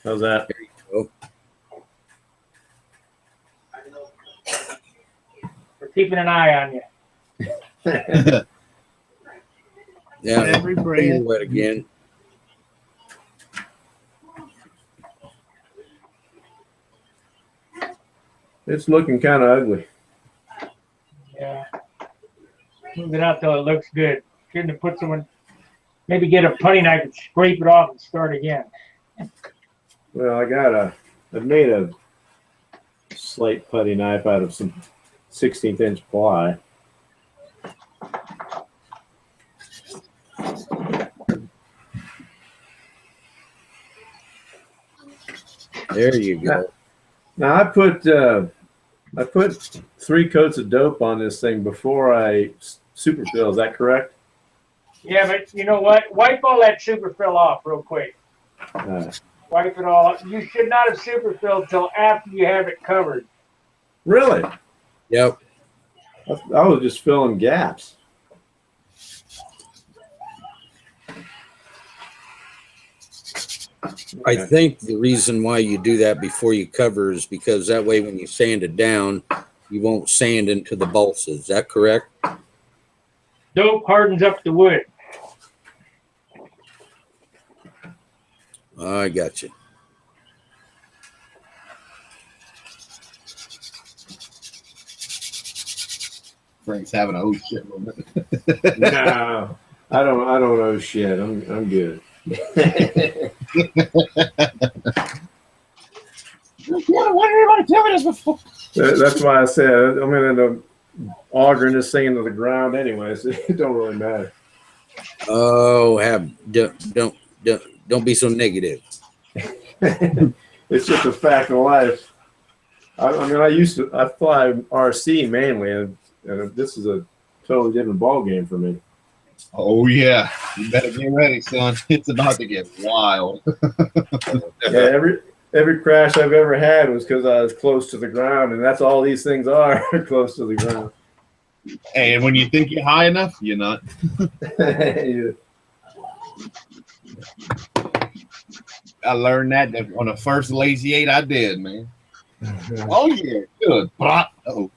How's that? There you We're keeping an eye on you. go. Yeah, Every finger brand. wet again. It's looking kind of ugly. Yeah. Move it out till it looks good. Shouldn't have put someone. Maybe get a putty knife and scrape it off and start again. Well, I've made a slate putty knife out of some 16th inch ply. There you go. Now I put 3 coats of dope on this thing before I superfill. Is that correct? Yeah, but you know what? Wipe all that superfill off real quick. Wipe it all off. You should not have superfilled till after you have it covered. Really? Yep. I was just filling gaps. I think the reason why you do that before you cover is because that way when you sand it down, you won't sand into the balsas. Is that correct? Dope hardens up the wood. I got you. Frank's having a oh shit moment. No, I don't know shit. I'm good. Why did everybody tell me this before? That's why I said I'm gonna end up augering this thing into the ground anyway, so it don't really matter. Oh, don't be so negative. It's just a fact of life. I mean, I fly RC mainly, and this is a totally different ball game for me. Oh yeah, you better get ready, son. It's about to get wild. Yeah, every crash I've ever had was because I was close to the ground, and that's all these things are, close to the ground. Hey, and when you think you're high enough, you're not. Yeah. I learned that on the first lazy 8 I did, man. Oh yeah, good. Oh.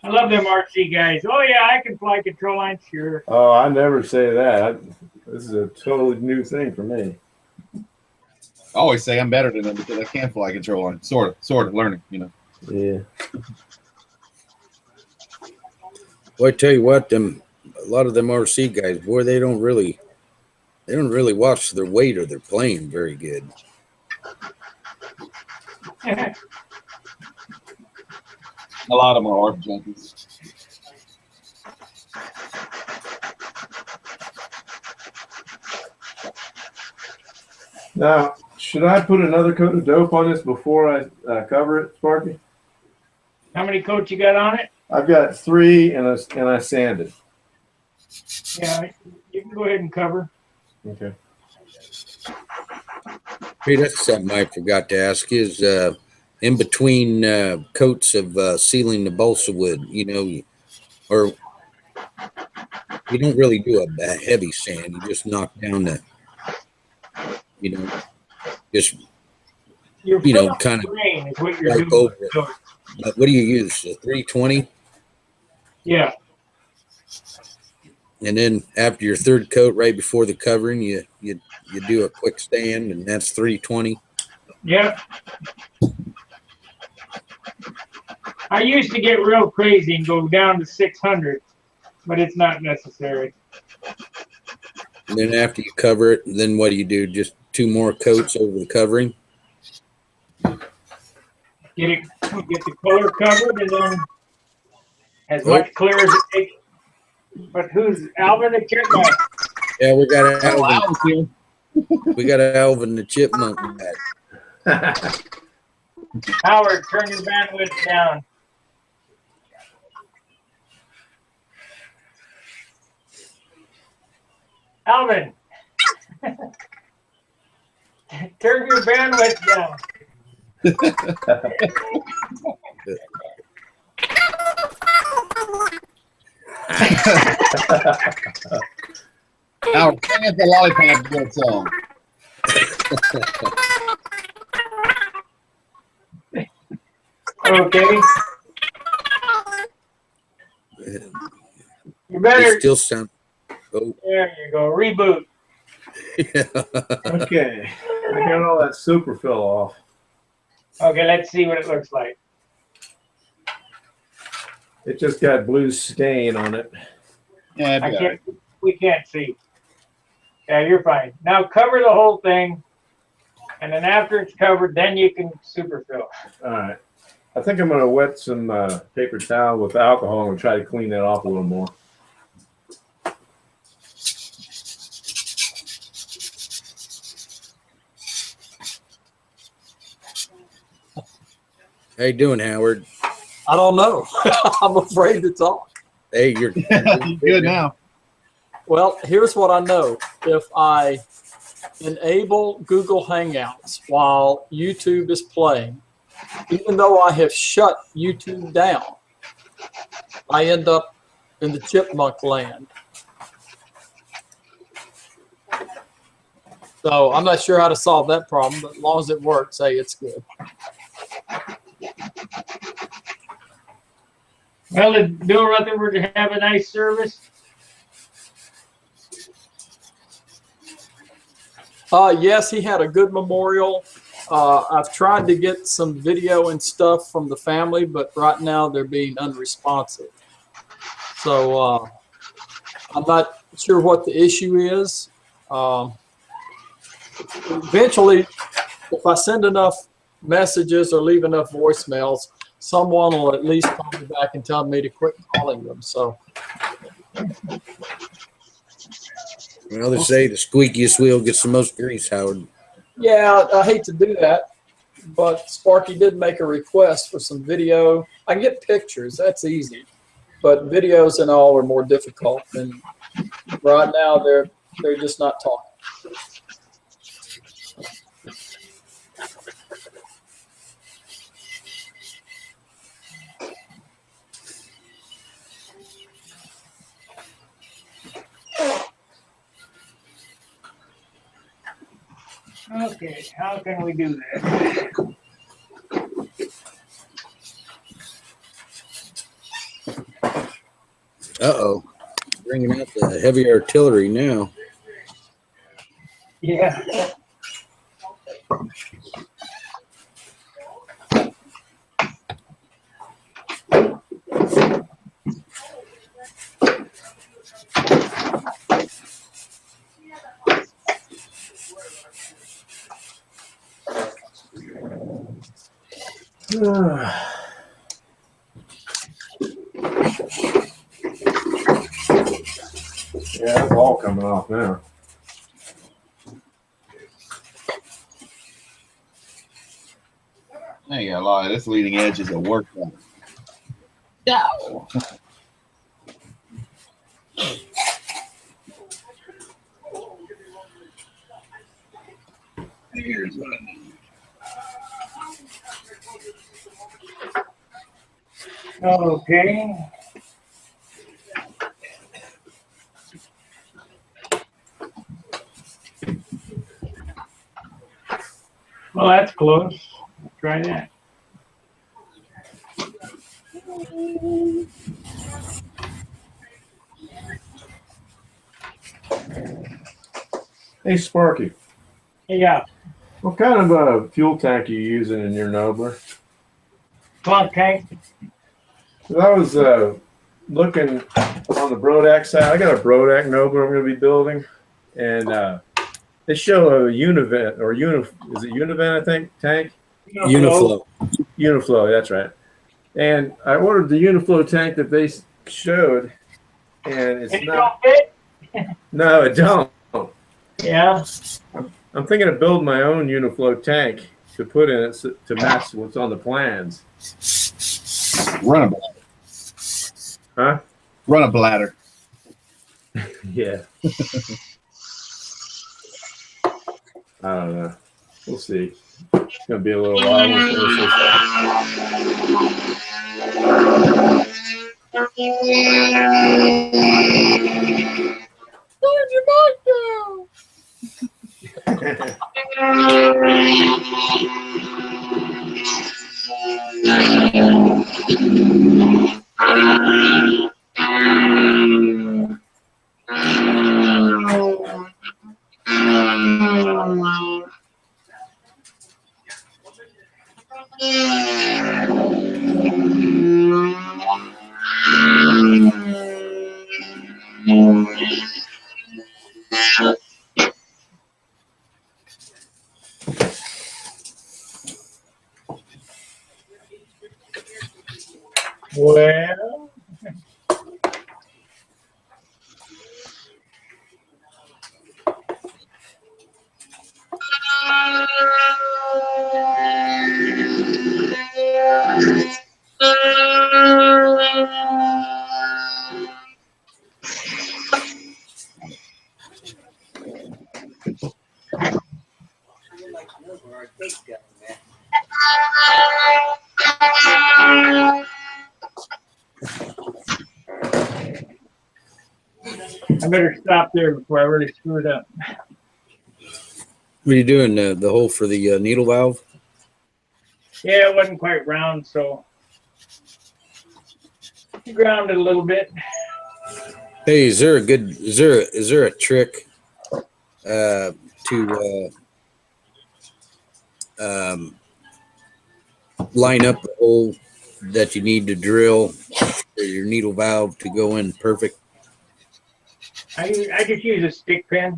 I love them RC guys. Oh yeah, I can fly control line, sure. Oh, I never say that. This is a totally new thing for me. I always say I'm better than them because I can fly control line. Sort of learning, you know. Yeah. Well, I tell you what, a lot of them RC guys, boy, they don't really They don't really watch their weight or they're playing very good. A lot of them are art junkies. Now, should I put another coat of dope on this before I cover it, Sparky? How many coats you got on it? I've got 3 and I sanded. Yeah, you can go ahead and cover. Okay. Hey, that's something I forgot to ask is in between coats of sealing the balsa wood, or you don't really do a heavy sand. You just knock down the, just, You're kind of grain is what you're wipe doing. over it. But what do you use? A 320? Yeah. And then after your third coat, right before the covering, you do a quick stand, and that's 320. Yeah. I used to get real crazy and go down to 600, but it's not necessary. And then after you cover it, then what do you do? Just 2 more coats over the covering? Get the color covered, and then as much clear as it takes. But who's Alvin the Chipmunk? Yeah, we got Alvin. Alvin's here. We got Alvin the Chipmunk back. Howard, turn your bandwidth down. Alvin, turn your bandwidth down. Howard, sing us the Lollipop Girl song. Okay. You better. They still sound. Oh. There you go. Reboot. Yeah. Okay. I got all that super fill off. Okay, let's see what it looks like. It just got blue stain on it. Yeah, We can't see. Yeah, you're fine. Now cover the whole thing, and then after it's covered, then you can superfill. All right. I think I'm going to wet some paper towel with alcohol and try to clean that off a little more. How you doing, Howard? I don't know. I'm afraid to talk. Hey, you're good now. Well, here's what I know. If I enable Google Hangouts while YouTube is playing, even though I have shut YouTube down, I end up in the chipmunk land. So I'm not sure how to solve that problem, but as long as it works, hey, it's good. Well, did Bill Rutherford have a nice service? Yes, he had a good memorial. I've tried to get some video and stuff from the family, but right now they're being unresponsive. So I'm not sure what the issue is. Eventually, if I send enough messages or leave enough voicemails, someone will at least call me back and tell me to quit calling them. So. Well, they say the squeakiest wheel gets the most grease, Howard. Yeah, I hate to do that, but Sparky did make a request for some video. I can get pictures, that's easy, but videos and all are more difficult. And right now, they're just not talking. Okay, how can we do that? Uh-oh. Bringing out the heavy artillery now. Yeah. Yeah, that's all coming off now. I ain't gonna lie, this leading edge is a workout. No. Here's what I need. Okay. Well, that's close. Let's try that. Hey, Sparky, Yeah, what kind of a fuel tank are you using in your Nobler? plunk tank. I was looking on the Brodak side. I got a Brodak Nobler I'm going to be building, and they show a Univent or is it Univent, I think, tank? Uniflow. Uniflow, that's right. And I ordered the Uniflow tank that they showed, and it's not. Don't fit? No, it don't. Yeah. I'm thinking of building my own Uniflow tank to put in it to match what's on the plans. Run a bladder. Huh? Run a bladder. Yeah. I don't know. We'll see. It's gonna be a little while. We'll finish this. Where's your mic down? Well, I better stop there before I really screw it up. What are you doing? The hole for the needle valve? Yeah, it wasn't quite round, so ground it a little bit. Hey, is there a trick to line up the hole that you need to drill for your needle valve to go in perfect? I just use a stick pin.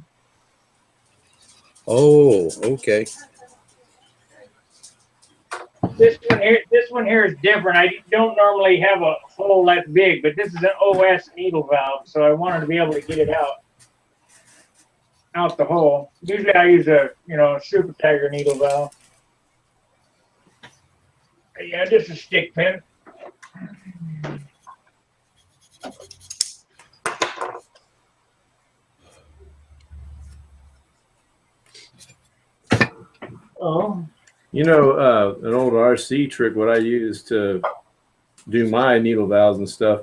Oh, okay. This one here is different. I don't normally have a hole that big, but this is an OS needle valve, so I wanted to be able to get it out the hole. Usually I use a Super Tiger needle valve. But yeah, just a stick pin. Oh. You know, an old RC trick, what I use to do my needle valves and stuff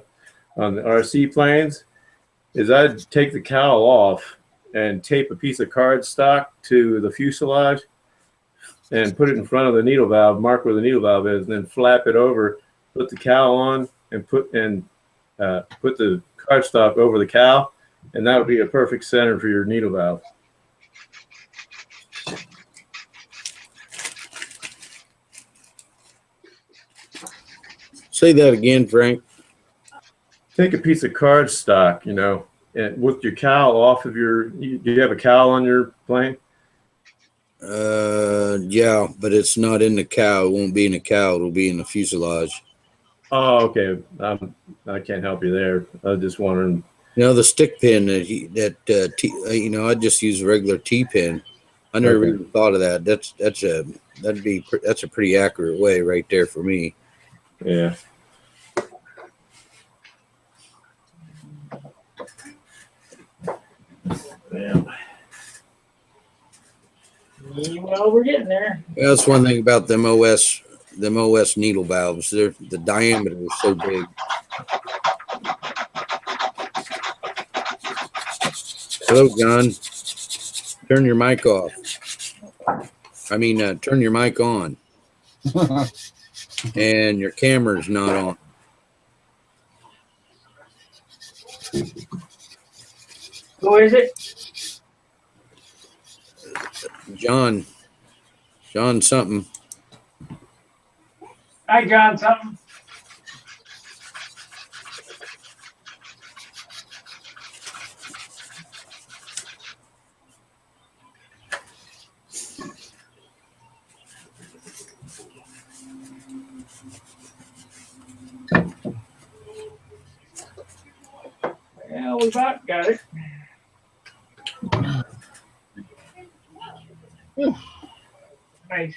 on the RC planes is I'd take the cowl off and tape a piece of cardstock to the fuselage and put it in front of the needle valve, mark where the needle valve is, and then flap it over, put the cowl on, and put the cardstock over the cowl, and that would be a perfect center for your needle valve. Say that again, Frank. Take a piece of cardstock, and with your cowl off of do you have a cowl on your plane? Yeah, but it's not in the cow. It won't be in the cow. It'll be in the fuselage. Oh, okay. I can't help you there. I was just wondering. The stick pin I just use a regular T pin. I never Okay. even thought of that. That's a pretty accurate way right there for me. Yeah. Yeah. Well, we're getting there. That's one thing about them OS needle valves. The diameter is so big. Hello, John. Turn your mic off. I mean, turn your mic on. And your camera's not on. Who is it? John something. Hi, John. Something. Well, we about got it. Nice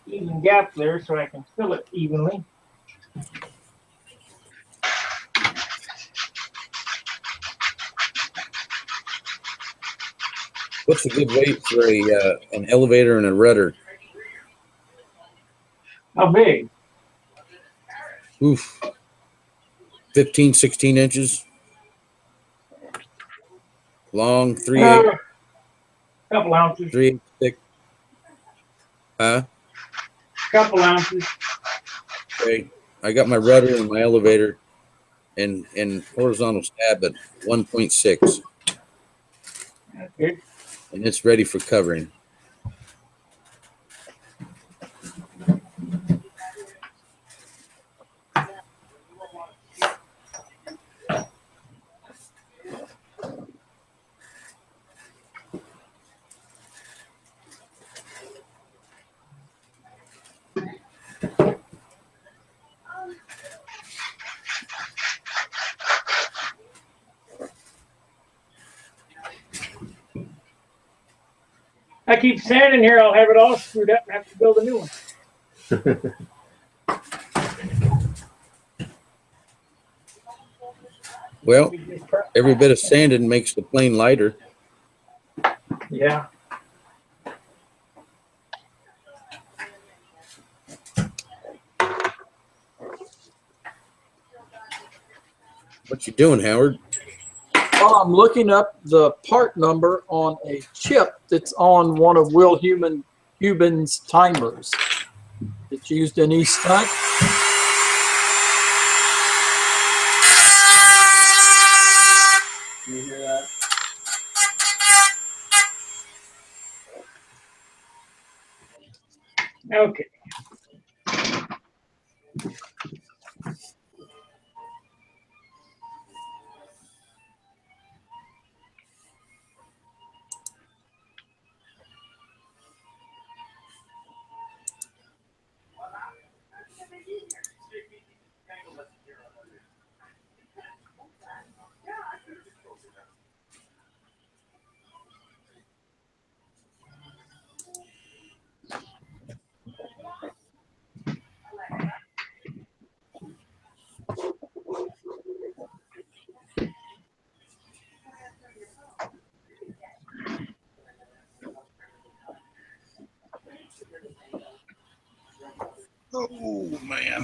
even gap there so I can fill it evenly. What's a good weight for an elevator and a rudder? How big? Oof. 15, 16 inches. Long, 3/8. Couple ounces. 3/8 thick. Huh? Couple ounces. Okay. I got my rudder and my elevator and horizontal stab at 1.6. That's good. And it's ready for covering. I keep standing here, I'll have it all screwed up and have to build a new one. Well, every bit of sanding makes the plane lighter. Yeah. What you doing, Howard? Well, I'm looking up the part number on a chip that's on one of Will Hubin's timers. It's used in Stunt. You hear that? Okay. Oh man.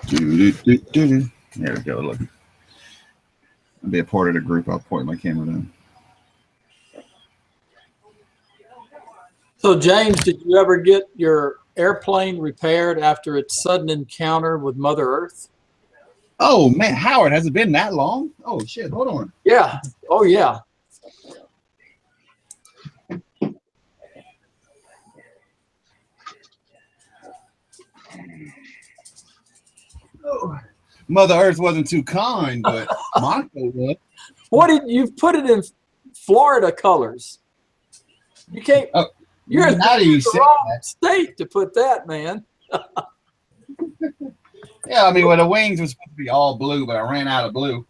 There we go. Look. I'll be a part of the group. I'll point my camera down. So, James, did you ever get your airplane repaired after its sudden encounter with Mother Earth? Oh man, Howard, has it been that long? Oh shit, hold on. Yeah. Oh, yeah. Oh. Mother Earth wasn't too kind, but Monaco was. What did you put it in Florida colors? You can't. Oh, You're in now that you the say wrong that. state to put that, man. Yeah, I mean, well, the wings was supposed to be all blue, but I ran out of blue.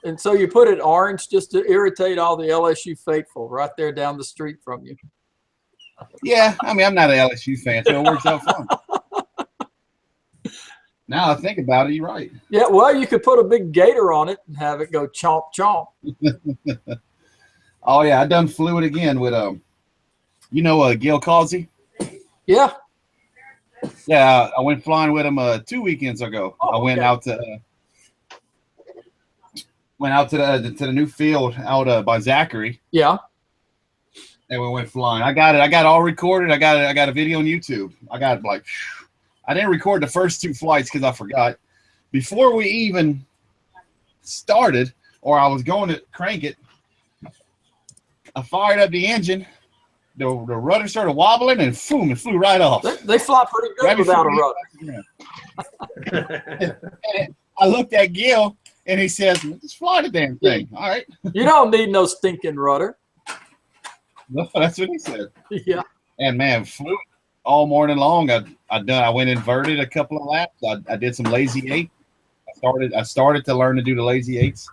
And so you put it orange just to irritate all the LSU faithful right there down the street from you. Yeah, I mean, I'm not an LSU fan, so it works out fine. Now I think about it, you're right. Yeah, well, you could put a big gator on it and have it go chomp chomp. Oh yeah, I done flew it again with Gil Causey. Yeah. Yeah, I went flying with him 2 weekends ago. Oh, I went okay. out to the new field out by Zachary, Yeah. and we went flying. I got it all recorded. I got a video on YouTube. I didn't record the first 2 flights because I forgot. Before we even started, or I was going to crank it, I fired up the engine. The rudder started wobbling, and boom, it flew right off. They fly pretty good Right without a before rudder. I looked at Gil, and he says, "Just fly the damn thing." All right. You don't need no stinking rudder. No, that's what he said. Yeah. And man, flew all morning long. I went inverted a couple of laps. I did some lazy 8. I started to learn to do the lazy 8s.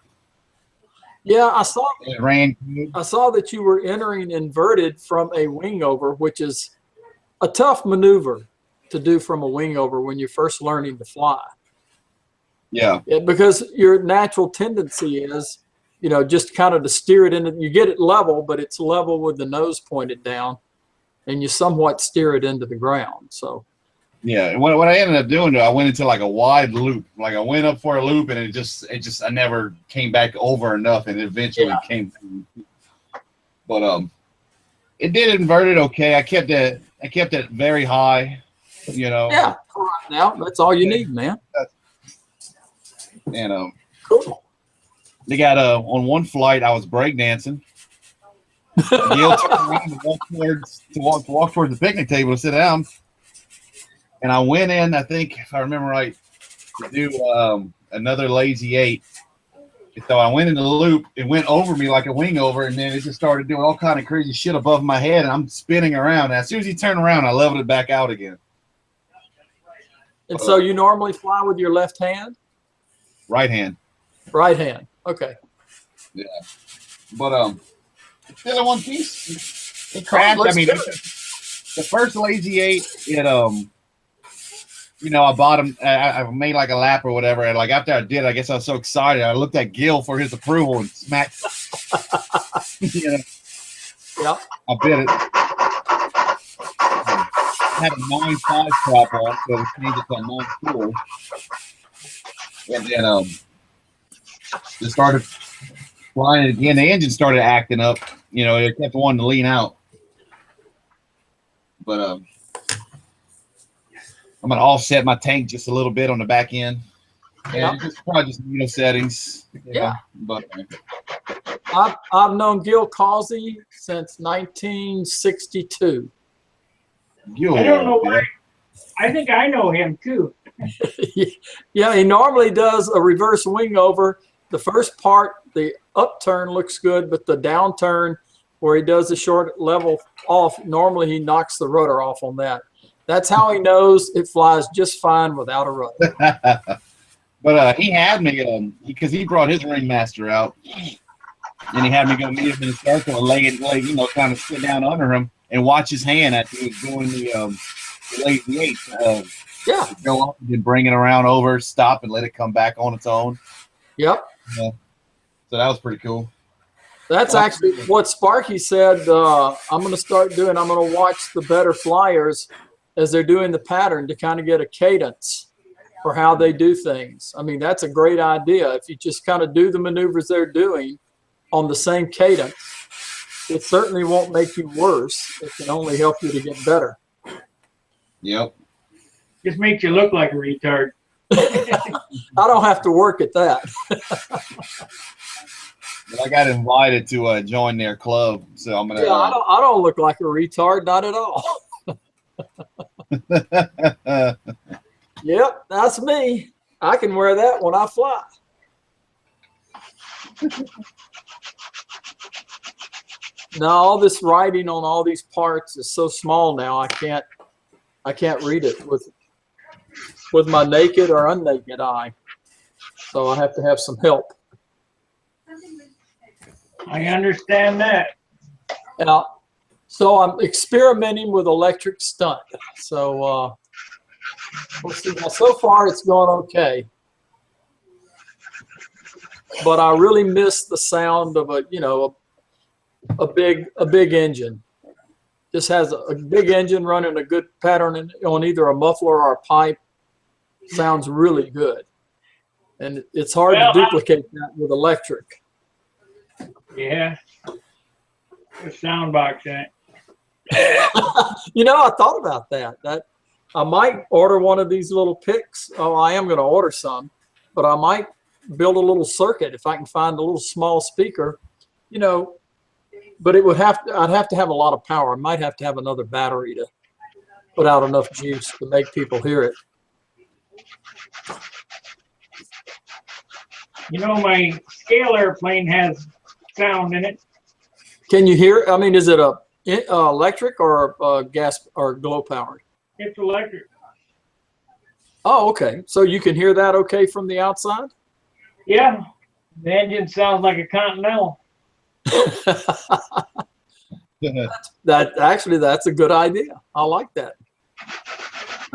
Yeah, I saw. It ran good. I saw that you were entering inverted from a wing over, which is a tough maneuver to do from a wing over when you're first learning to fly. Yeah. Because your natural tendency is, just kind of to steer it into. You get it level, but it's level with the nose pointed down, and you somewhat steer it into the ground. So. Yeah, and what I ended up doing, I went into like a wide loop. Like I went up for a loop, and it just I never came back over enough, and it eventually came through. But it did inverted okay. I kept it very high, Yeah, all right now that's all you need, man. And Cool. they got on one flight I was breakdancing. Gail turned around to walk towards the picnic table to sit down. And I went in, I think, if I remember right, to do another lazy 8. So I went in the loop. It went over me like a wing over, and then it just started doing all kind of crazy shit above my head, and I'm spinning around. And as soon as he turned around, I leveled it back out again. And so you normally fly with your left hand? Right hand. Right hand. Okay. Yeah. But still in one piece. It crashed. I mean, the first lazy 8, it I bought him. I made like a lap or whatever, and like after I did, I guess I was so excited. I looked at Gil for his approval and smacked. Yeah. I bit it. I had a 9.5 prop on, so we changed it to a 9.4. And then it started flying again. The engine started acting up. It kept wanting to lean out. But I'm gonna offset my tank just a little bit on the back end. And just probably just settings. Yeah. But I've known Gil Causey since 1962. Gil, I don't know why. I think I know him too. Yeah, he normally does a reverse wing over. The first part, the upturn looks good, but the downturn where he does the short level off, normally he knocks the rudder off on that. That's how he knows it flies just fine without a rudder. But he had me because he brought his ringmaster out, and he had me go meet him in the circle and lay kind of sit down under him and watch his hand after he was doing the lazy 8. Yeah. Go up and then bring it around over, stop, and let it come back on its own. Yep. So that was pretty cool. That's actually what Sparky said. I'm going to start doing. I'm going to watch the better flyers as they're doing the pattern to kind of get a cadence for how they do things. I mean, that's a great idea. If you just kind of do the maneuvers they're doing on the same cadence, it certainly won't make you worse. It can only help you to get better. Yep. Just makes you look like a retard. I don't have to work at that. But I got invited to join their club, so I'm gonna. Yeah, I don't look like a retard, not at all. Yep, that's me. I can wear that when I fly. Now all this writing on all these parts is so small now. I can't read it with my naked or unnaked eye. So I have to have some help. I understand that. Now, so I'm experimenting with electric stunt. So we'll see. Now, so far it's going okay, but I really miss the sound of a big engine. This has a big engine running a good pattern on either a muffler or a pipe. Sounds really good, and it's hard to duplicate that with electric. Yeah. The sound box in it. I thought about that. I might order one of these little picks. Oh, I am going to order some, but I might build a little circuit if I can find a little small speaker, but it would I'd have to have a lot of power. I might have to have another battery to put out enough juice to make people hear it. My scale airplane has sound in it. Can you hear it? I mean, is it a electric or gas or glow powered? It's electric. Oh, okay. So you can hear that okay from the outside? Yeah. The engine sounds like a Continental. That's a good idea. I like that.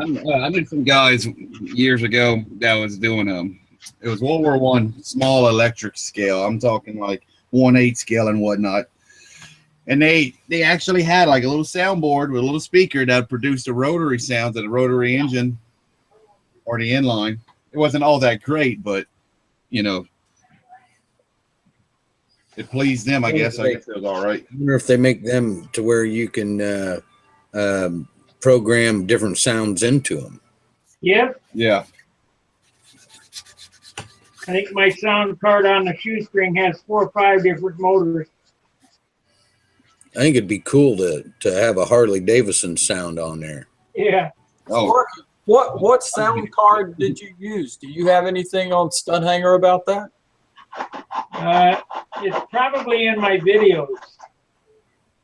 I knew some guys years ago that was doing it was World War I small electric scale. I'm talking like 1/8 scale and whatnot. And they actually had like a little soundboard with a little speaker that produced the rotary sounds of the rotary engine or the inline. It wasn't all that great, but it pleased them, I guess. I guess it was all right. I wonder if they make them to where you can program different sounds into them. Yep. Yeah. I think my sound card on the shoestring has 4 or 5 different motors. I think it'd be cool to have a Harley Davidson sound on there. Yeah. Oh. What sound card did you use? Do you have anything on Stunt Hanger about that? It's probably in my videos.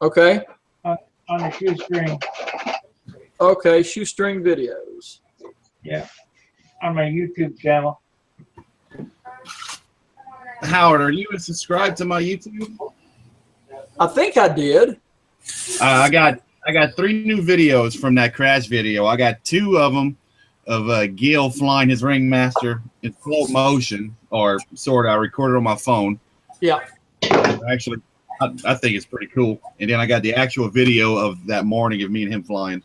Okay. On the shoestring. Okay, shoestring videos. Yeah. On my YouTube channel. Howard, are you subscribed to my YouTube? I think I did. I got 3 new videos from that crash video. I got 2 of them of Gil flying his Ringmaster in full motion, or sort of. I recorded on my phone. Yeah. Actually, I think it's pretty cool. And then I got the actual video of that morning of me and him flying.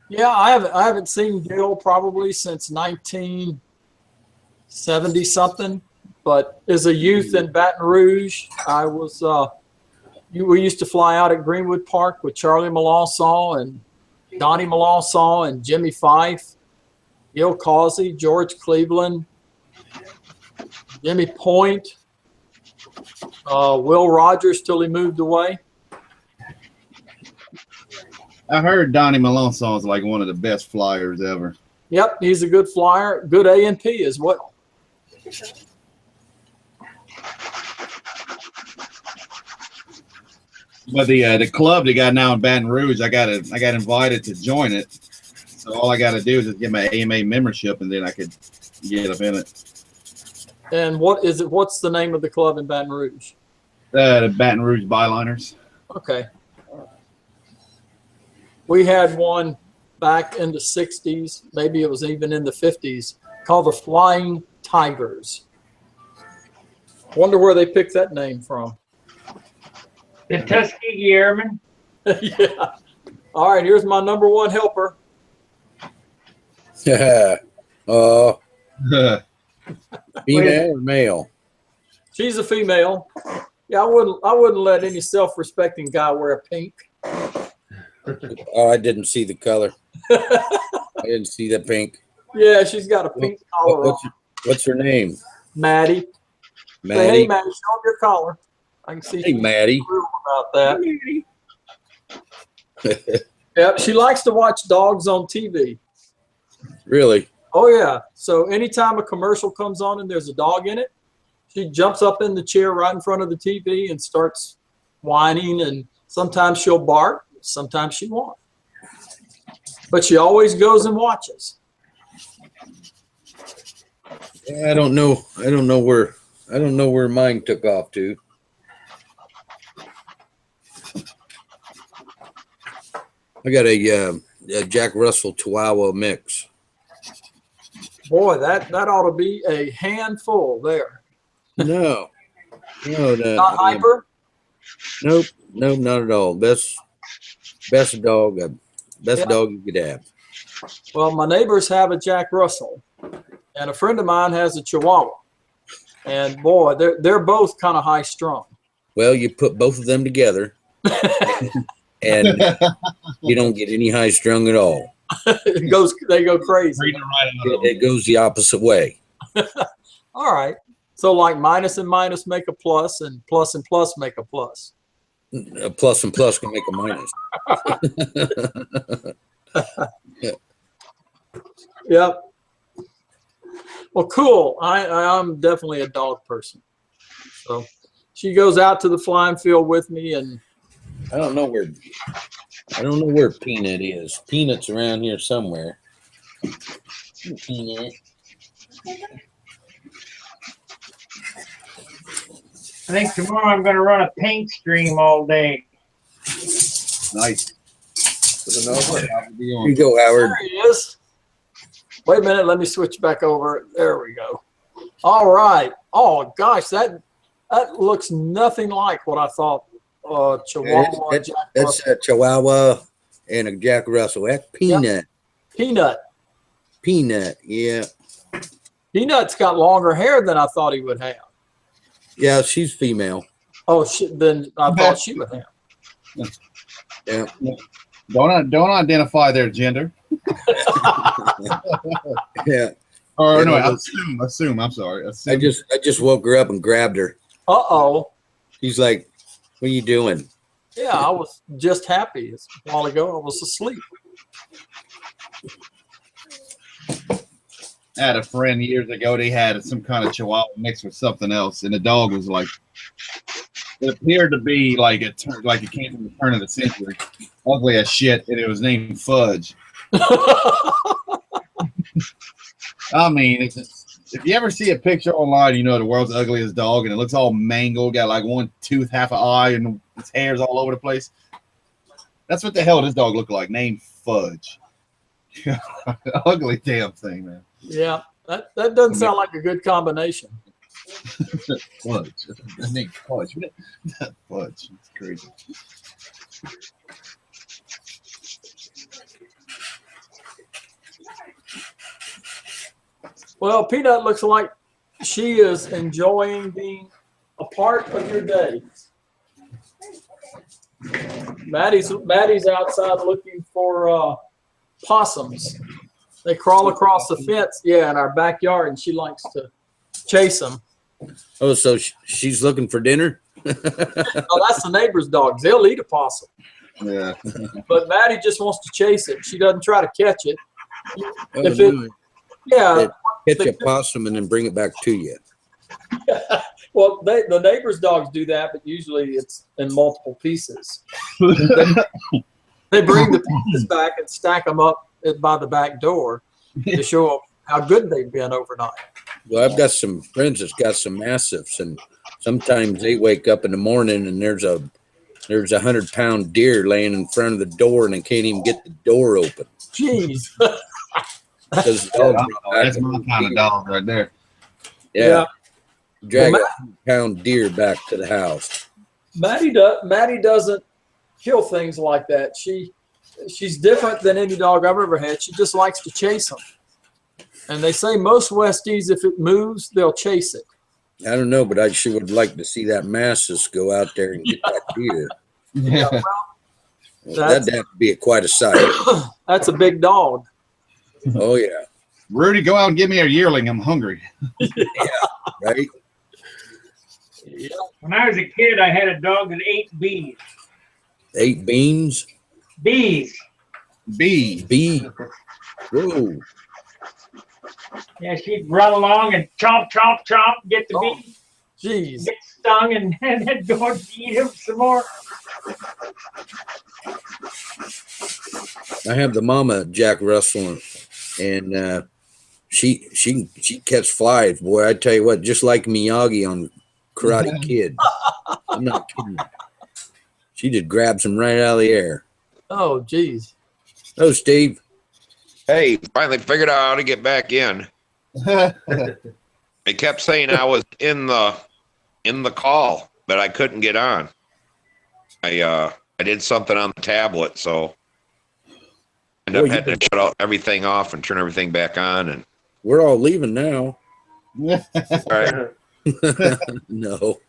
Yeah, I haven't seen Gil probably since 1970 something. But as a youth in Baton Rouge, I was we used to fly out at Greenwood Park with Charlie Melanson and Donnie Melanson and Jimmy Fife, Gil Causey, George Cleveland, Jimmy Point, Will Rogers till he moved away. I heard Donnie Melanson is like one of the best flyers ever. Yep, he's a good flyer, good A&P as well. But the club they got now in Baton Rouge, I got invited to join it. So all I got to do is just get my AMA membership, and then I could get up in it. And what is it? What's the name of the club in Baton Rouge? The Baton Rouge Byliners. Okay. We had one back in the 60s, maybe it was even in the 50s, called the Flying Tigers. Wonder where they picked that name from. The Tuskegee Airmen. Yeah. All right, here's my number 1 helper. Yeah. Female or male? She's a female. Yeah, I wouldn't let any self-respecting guy wear pink. Oh, I didn't see the color. I didn't see the pink. Yeah, she's got a pink collar on. What's her name? Maddie. Maddie. Say, hey, Maddie, show 'em your collar. I can see. Hey, Maddie. About that. Yeah, she likes to watch dogs on TV. Really? Oh yeah. So anytime a commercial comes on and there's a dog in it, she jumps up in the chair right in front of the TV and starts whining. And sometimes she'll bark, sometimes she won't. But she always goes and watches. Yeah, I don't know. I don't know where mine took off to. I got a Jack Russell Chihuahua mix. Boy, that ought to be a handful there. No, Not hyper? Nope, not at all. Best dog, dog you could have. Well, my neighbors have a Jack Russell, and a friend of mine has a Chihuahua. And boy, they're both kind of high strung. Well, you put both of them together, and you don't get any high strung at all. They go crazy. It goes the opposite way. All right. So like minus and minus make a plus, and plus make a plus. A plus and plus can make a minus. Yep. Well, cool. I'm definitely a dog person. So she goes out to the flying field with me, and I don't know where Peanut is. Peanut's around here somewhere. Peanut. I think tomorrow I'm going to run a paint stream all day. Nice. Here you go, Howard. there he is. Wait a minute. Let me switch back over. There we go. All right. Oh gosh, that looks nothing like what I thought. Chihuahua. That's a Chihuahua and a Jack Russell. That's Peanut. Yep. Peanut. Yeah. Peanut's got longer hair than I thought he would have. Yeah, she's female. Oh, then I thought she would have. Yeah. Don't identify their gender. Yeah. Or no, assume. I'm sorry. Assume. I just woke her up and grabbed her. Uh-oh. She's like, "What are you doing?" Yeah, I was just happy. A while ago, I was asleep. I had a friend years ago. They had some kind of Chihuahua mixed with something else, and the dog was like, it appeared to be like it came from the turn of the century, ugly as shit, and it was named Fudge. I mean, if you ever see a picture online, you know the world's ugliest dog, and it looks all mangled, got like one tooth, half an eye, and its hair's all over the place. That's what the hell this dog looked like, named Fudge. Ugly damn thing, man. Yeah, that doesn't sound like a good combination. Fudge. His name Fudge. Fudge. It's crazy. Well, Peanut looks like she is enjoying being a part of your day. Maddie's outside looking for possums. They crawl across the fence, in our backyard, and she likes to chase them. Oh, so she's looking for dinner? Oh, that's the neighbor's dogs. They'll eat a possum. Yeah. But Maddie just wants to chase it. She doesn't try to catch it. Catch a possum and then bring it back to you. Well, the neighbor's dogs do that, but usually it's in multiple pieces. They bring the pieces back and stack them up by the back door to show them how good they've been overnight. Well, I've got some friends that's got some mastiffs, and sometimes they wake up in the morning and there's a 100-pound deer laying in front of the door, and they can't even get the door open. Jeez. That's my kind of dog right there. Yeah. Drag a 100-pound deer back to the house. Maddie doesn't kill things like that. She's different than any dog I've ever had. She just likes to chase them. And they say most Westies, if it moves, they'll chase it. I don't know, but I sure would like to see that Massus go out there and get that deer. Yeah. That'd have to be quite a sight. That's a big dog. Oh, yeah. Rudy, go out and give me a yearling. I'm hungry. Yeah, right? Yeah. When I was a kid, I had a dog that ate bees. 8 beans? Bees. Bee. Whoa. Yeah, she'd run along and chomp, chomp, chomp, get the Oh, beef, jeez. get stung, and then go and eat him some more. I have the mama Jack Russell, and she catch flies. Boy, I tell you what, just like Miyagi on Karate Kid. I'm not kidding. She just grabs him right out of the air. Oh, jeez. Oh, Steve. Hey, finally figured out how to get back in. It kept saying I was in the call, but I couldn't get on. I did something on the tablet, so I ended up having to shut everything off and turn everything back on. And we're all leaving now. all right. No.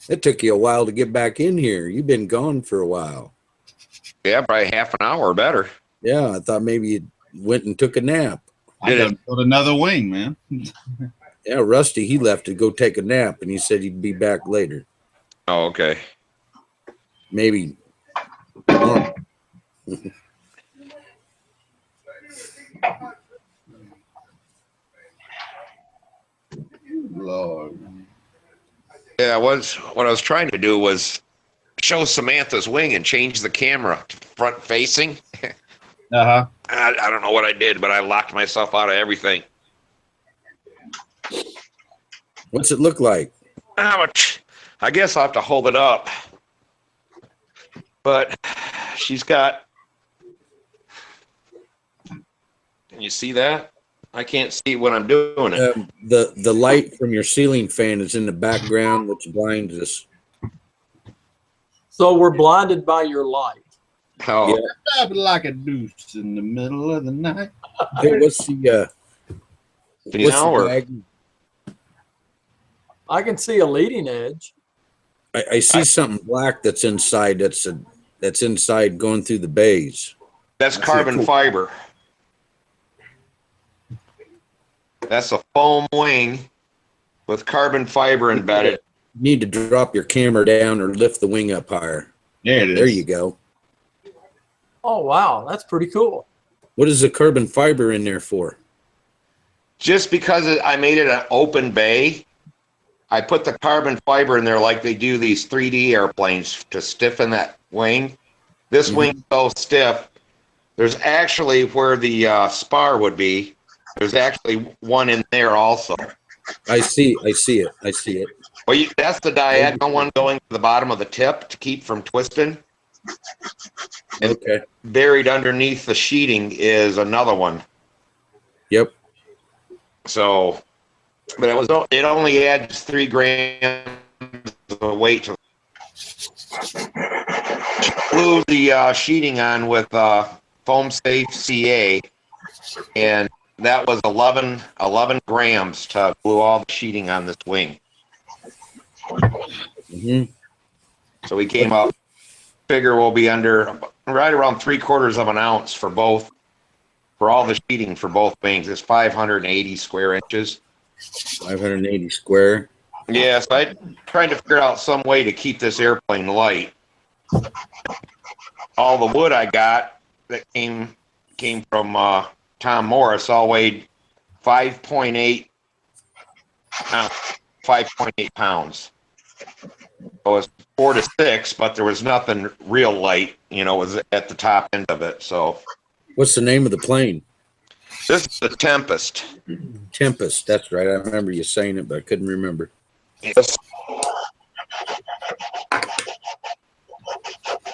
It took you a while to get back in here. You've been gone for a while. Yeah, probably half an hour or better. Yeah, I thought maybe you went and took a nap. I gotta build another wing, man. Yeah, Rusty, he left to go take a nap, and he said he'd be back later. Oh, okay. Maybe tomorrow. Lord. Yeah, what I was trying to do was show Samantha's wing and change the camera to front facing. Uh-huh. I don't know what I did, but I locked myself out of everything. What's it look like? I guess I'll have to hold it up. But she's got. Can you see that? I can't see when I'm doing it. The light from your ceiling fan is in the background, which blinds us. So we're blinded by your light. Oh, yeah. Like a deuce in the middle of the night. Hey, what's the I can see a leading edge. I see something black that's inside. That's inside going through the bays. That's carbon fiber. That's a foam wing with carbon fiber embedded. You need to drop your camera down or lift the wing up higher. There it is. There you go. Oh, wow. That's pretty cool. What is the carbon fiber in there for? Just because I made it an open bay, I put the carbon fiber in there like they do these 3D airplanes to stiffen that wing. This wing's so stiff. There's actually where the spar would be. There's actually one in there also. I see it. Well, that's the diagonal one going to the bottom of the tip to keep from twisting. And okay. Buried underneath the sheeting is another one. Yep. So, but it only adds 3 grams of weight to. Glue the sheeting on with foam safe CA, and that was 11 grams to glue all the sheeting on this wing. So we came up, figure we'll be under right around 3/4 of an ounce for all the sheeting for both wings. It's 580 square inches. 580 square. Yes, I tried to figure out some way to keep this airplane light. All the wood I got that came from Tom Morris all weighed 5.8 pounds. It was 4 to 6, but there was nothing real light, it was at the top end of it. So what's the name of the plane? This is the Tempest. Tempest, that's right. I remember you saying it, but I couldn't remember. Yes.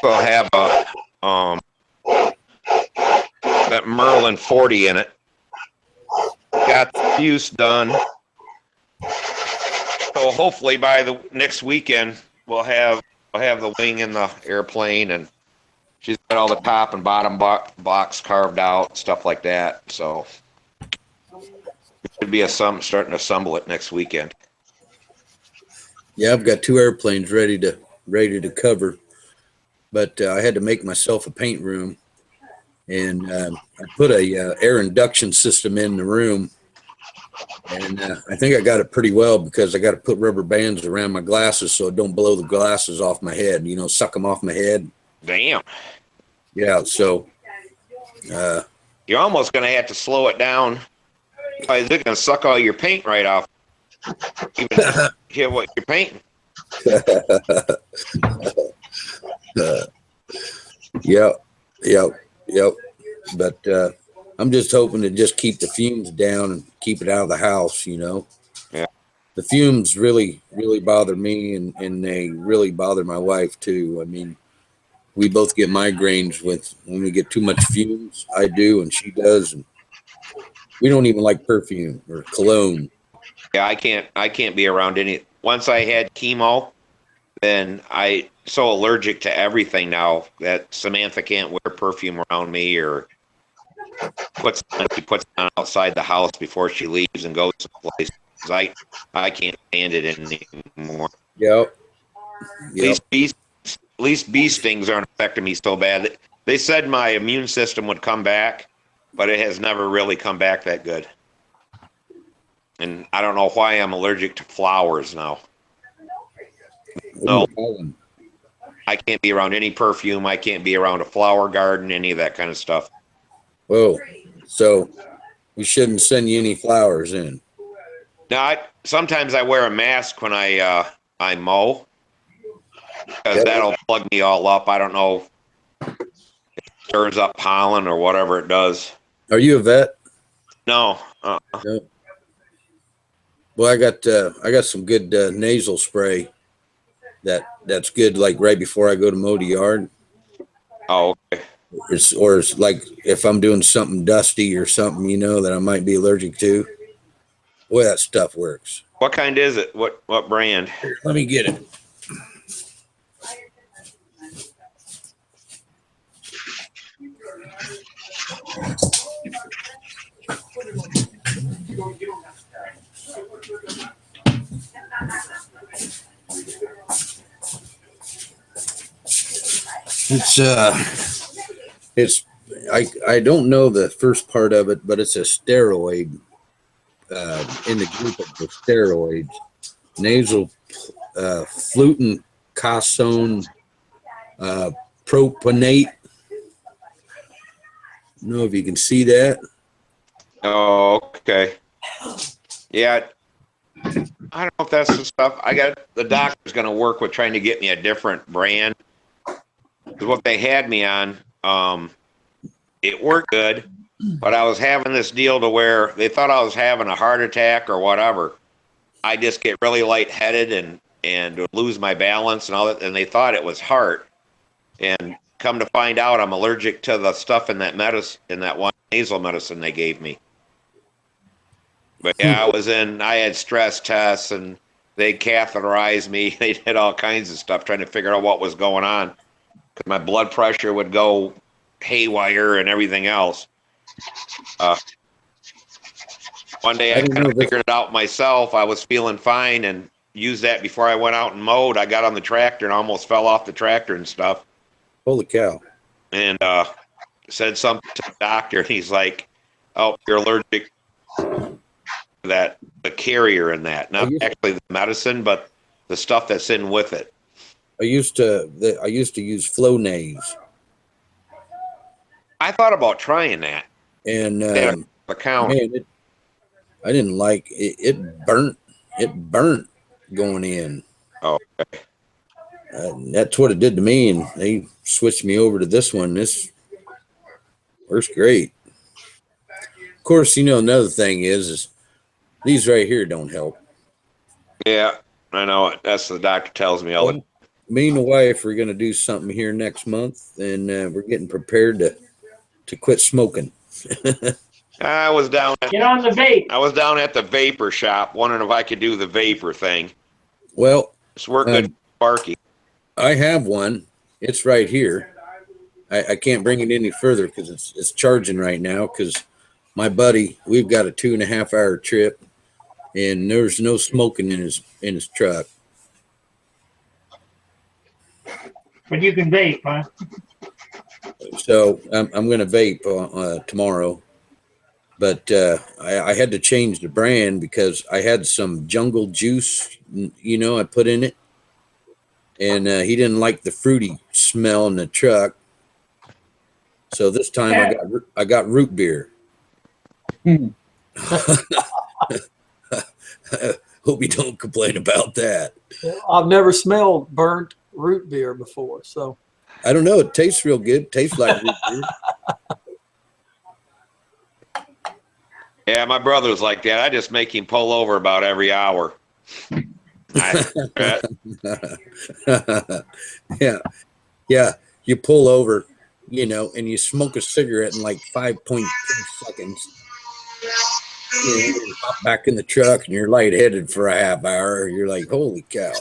We'll have that Merlin 40 in it. Got the fuse done. So hopefully by the next weekend we'll have the wing in the airplane, and she's got all the top and bottom box carved out, stuff like that. So it should be starting to assemble it next weekend. Yeah, I've got 2 airplanes ready to cover, but I had to make myself a paint room, and I put a air induction system in the room, and I think I got it pretty well because I got to put rubber bands around my glasses so it don't blow the glasses off my head. Suck them off my head. Damn. Yeah, so you're almost going to have to slow it down Is it gonna suck all your paint right off? Even just hear what you're painting. Yep. But I'm just hoping to just keep the fumes down and keep it out of the house, you know. Yeah. The fumes really bother me, and they really bother my wife too. I mean, we both get migraines when we get too much fumes. I do, and she does, and we don't even like perfume or cologne. Yeah, I can't be around any. Once I had chemo, then I so allergic to everything now that Samantha can't wear perfume around me or she puts it on outside the house before she leaves and goes someplace. I can't stand it anymore. Yep. At least bee stings aren't affecting me so bad. They said my immune system would come back, but it has never really come back that good. And I don't know why I'm allergic to flowers now. No, I can't be around any perfume. I can't be around a flower garden, any of that kind of stuff. Whoa. So we shouldn't send you any flowers in. Now, sometimes I wear a mask when I mow because that'll plug me all up. I don't know if it stirs up pollen or whatever it does. Are you a vet? No. No. Well, I got some good nasal spray that's good, like right before I go to mow the yard. Oh, okay. Or it's like if I'm doing something dusty or something, you know, that I might be allergic to. Boy, that stuff works. What kind is it? What brand? Let me get it. I don't know the first part of it, but it's a steroid in the group of the steroids. Nasal fluticasone propionate. I don't know if you can see that. Oh, okay. Yeah. I don't know if that's the stuff. The doctor's going to work with trying to get me a different brand. Because what they had me on, it worked good, but I was having this deal to where they thought I was having a heart attack or whatever. I just get really lightheaded and would lose my balance and all that, and they thought it was heart. And come to find out, I'm allergic to the stuff in that medicine, in that one nasal medicine they gave me. But yeah, I had stress tests and they catheterized me. They did all kinds of stuff trying to figure out what was going on because my blood pressure would go haywire and everything else. One day I kind of figured it out myself. I was feeling fine and used that before I went out and mowed. I got on the tractor and almost fell off the tractor and stuff. Holy cow. And said something to the doctor and he's like, oh, you're allergic to that, the carrier in that, not actually the medicine, but the stuff that's in with it. I used to use Flonase. I thought about trying that. And the counter. Man, I didn't like it. It burnt. It burnt going in. Oh, okay. That's what it did to me, and they switched me over to this one. This works great. Of course, you know, another thing is these right here don't help. Yeah, I know it. That's what the doctor tells me all the time. Me and the wife are going to do something here next month, and we're getting prepared to quit smoking. I was down at, Get on the vape. I was down at the vapor shop wondering if I could do the vapor thing. Well, it's working good, Sparky. I have one. It's right here. I can't bring it any further because it's charging right now because my buddy, we've got a 2.5 hour trip and there's no smoking in his truck. But you can vape, huh? So I'm going to vape tomorrow. But I had to change the brand because I had some jungle juice, you know, I put in it. And he didn't like the fruity smell in the truck. So this time I got root beer. Hope you don't complain about that. I've never smelled burnt root beer before, so I don't know. It tastes real good. Tastes like root beer. Yeah, my brother's like that. I just make him pull over about every hour. Yeah. You pull over, and you smoke a cigarette in like 5.2 seconds. You hop back in the truck and you're lightheaded for a half hour. You're like, holy cow.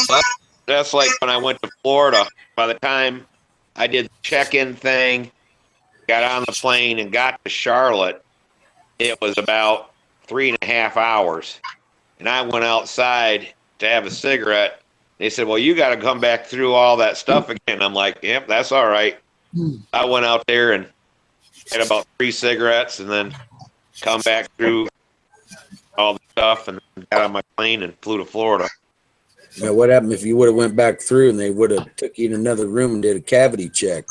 Well, that's like when I went to Florida. By the time I did the check-in thing, got on the plane and got to Charlotte, it was about 3.5 hours. And I went outside to have a cigarette. They said, well, you got to come back through all that stuff again. I'm like, yep, that's all right. I went out there and had about 3 cigarettes and then come back through all the stuff and got on my plane and flew to Florida. Now, what happened if you would have went back through and they would have took you in another room and did a cavity check?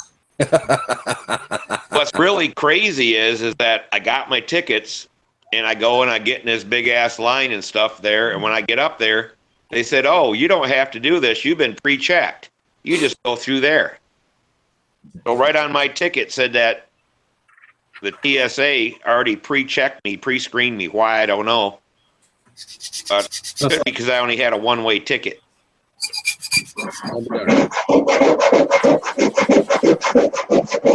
What's really crazy is that I got my tickets and I go and I get in this big ass line and stuff there. And when I get up there, they said, oh, you don't have to do this. You've been pre-checked. You just go through there. So right on my ticket said that the TSA already pre-checked me, pre-screened me. Why, I don't know. But because I only had a one-way ticket.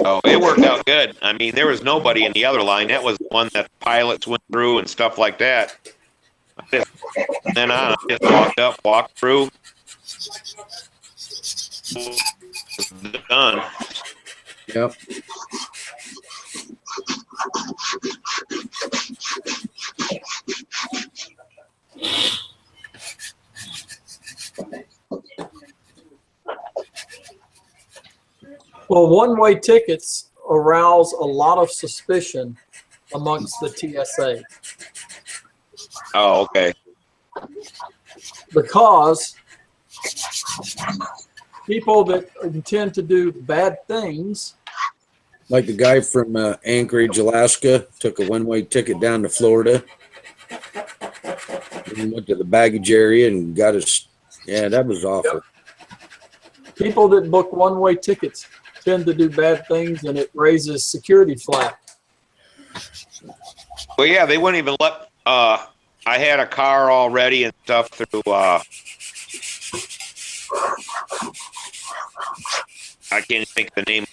Oh, it worked out good. I mean, there was nobody in the other line. That was the one that the pilots went through and stuff like that. I just walked up, walked through. Done. Yep. Well, one-way tickets arouse a lot of suspicion amongst the TSA. Oh, okay. Because people that intend to do bad things. Like the guy from Anchorage, Alaska, took a one-way ticket down to Florida. And went to the baggage area and got his. Yeah, that was awful. Yep. People that book one-way tickets tend to do bad things, and it raises security flag. Well, yeah, they wouldn't even let. I had a car already and stuff through. I can't think of the name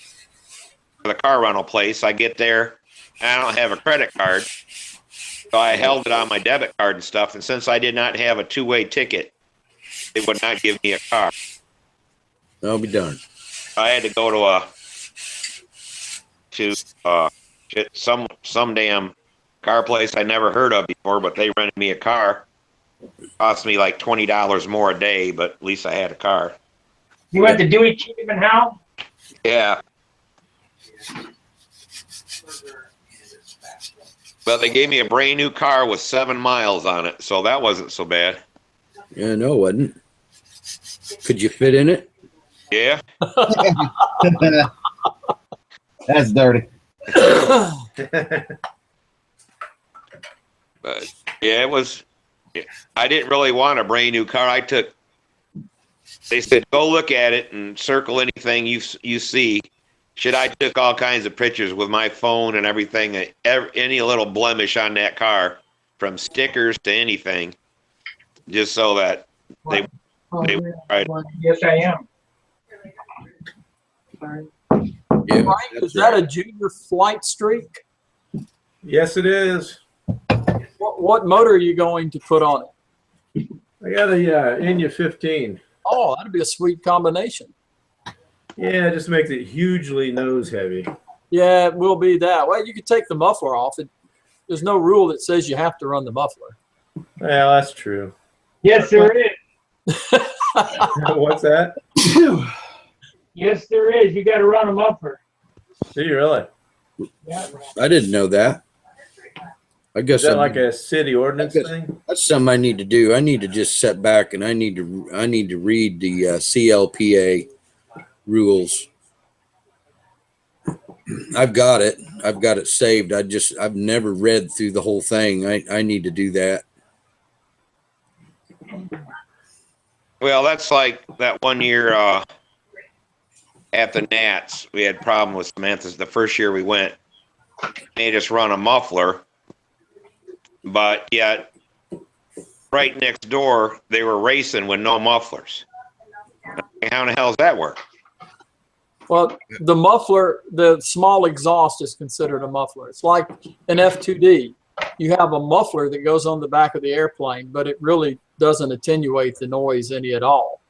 of the car rental place. I get there, and I don't have a credit card, so I held it on my debit card and stuff. And since I did not have a two-way ticket, they would not give me a car. I'll be darned. I had to go to some damn car place I never heard of before, but they rented me a car. It cost me like $20 more a day, but at least I had a car. You went to Dewey Cheatham and Howe? Yeah. But they gave me a brand new car with 7 miles on it, so that wasn't so bad. Yeah, no, it wasn't. Could you fit in it? Yeah. That's dirty. But yeah, it was. I didn't really want a brand new car. They said, go look at it and circle anything you see. Shit, I took all kinds of pictures with my phone and everything. Any little blemish on that car, from stickers to anything, just so that they right. Yes, I am. Yeah, Frank, is that a junior flight streak? Yes, it is. What motor are you going to put on it? I got a Enya 15. Oh, that'd be a sweet combination. Yeah, it just makes it hugely nose heavy. Yeah, it will be that. Well, you could take the muffler off. There's no rule that says you have to run the muffler. Well, that's true. Yes, there is. What's that? Yes, there is. You got to run them up for. Do you really? Yeah. I didn't know that. I guess Is that like a city ordinance thing? That's something I need to do. I need to just sit back and I need to read the CLPA rules. I've got it. I've got it saved. I've never read through the whole thing. I need to do that. Well, that's like that one year at the Nats. We had a problem with Samantha's. The first year we went, made us run a muffler, but yet right next door they were racing with no mufflers. How in the hell does that work? Well, the muffler, the small exhaust is considered a muffler. It's like an F2D. You have a muffler that goes on the back of the airplane, but it really doesn't attenuate the noise any at all.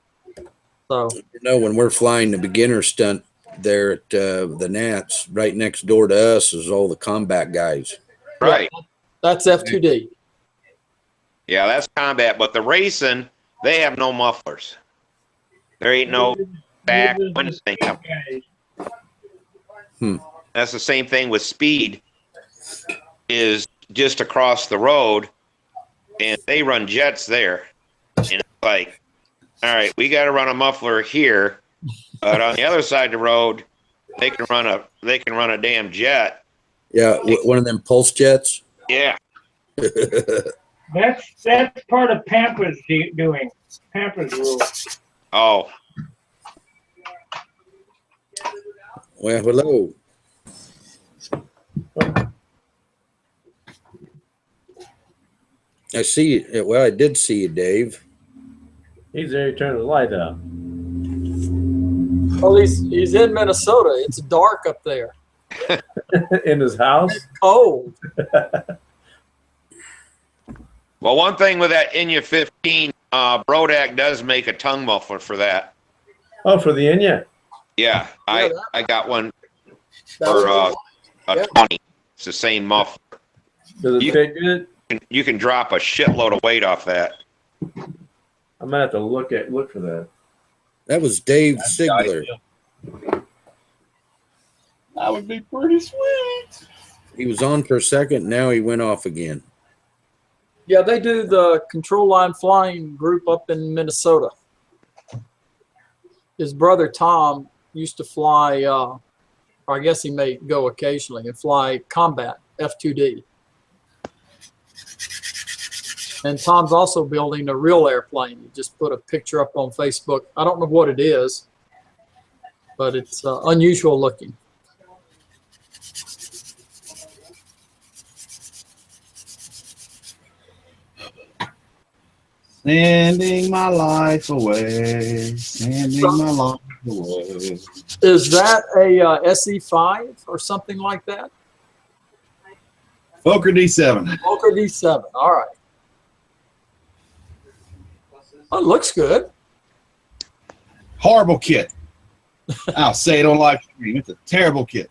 So, When we're flying the beginner stunt there at the Nats, right next door to us is all the combat guys. Right. That's F2D. Yeah, that's combat. But the racing, they have no mufflers. There ain't no back anything. That's the same thing with speed. Is just across the road, and they run jets there. And it's like, all right, we got to run a muffler here, but on the other side of the road, they can run a damn jet. Yeah, one of them pulse jets. Yeah. That's part of Pampa's doing. Pampa's rule. Oh. Well, hello. I see you. Well, I did see you, Dave. He's there to turn the light out. Well, he's in Minnesota. It's dark up there. In his house? It's cold. Well, one thing with that Inya 15, Brodak does make a tongue muffler for that. Oh, for the Inya? Yeah, I got one for a 20. It's the same muffler. Does it fit good? You can drop a shitload of weight off that. I'm gonna have to look for that. That was Dave Sigler. That would be pretty sweet. He was on for a second. Now he went off again. Yeah, they do the control line flying group up in Minnesota. His brother Tom used to fly, or I guess he may go occasionally and fly combat F2D. And Tom's also building a real airplane. He just put a picture up on Facebook. I don't know what it is, but it's unusual looking. Sending my life away. Sending my life away. Is that a SE5 or something like that? Fokker D7. Fokker D7. All right. Oh, it looks good. Horrible kit. I'll say it on live stream. It's a terrible kit.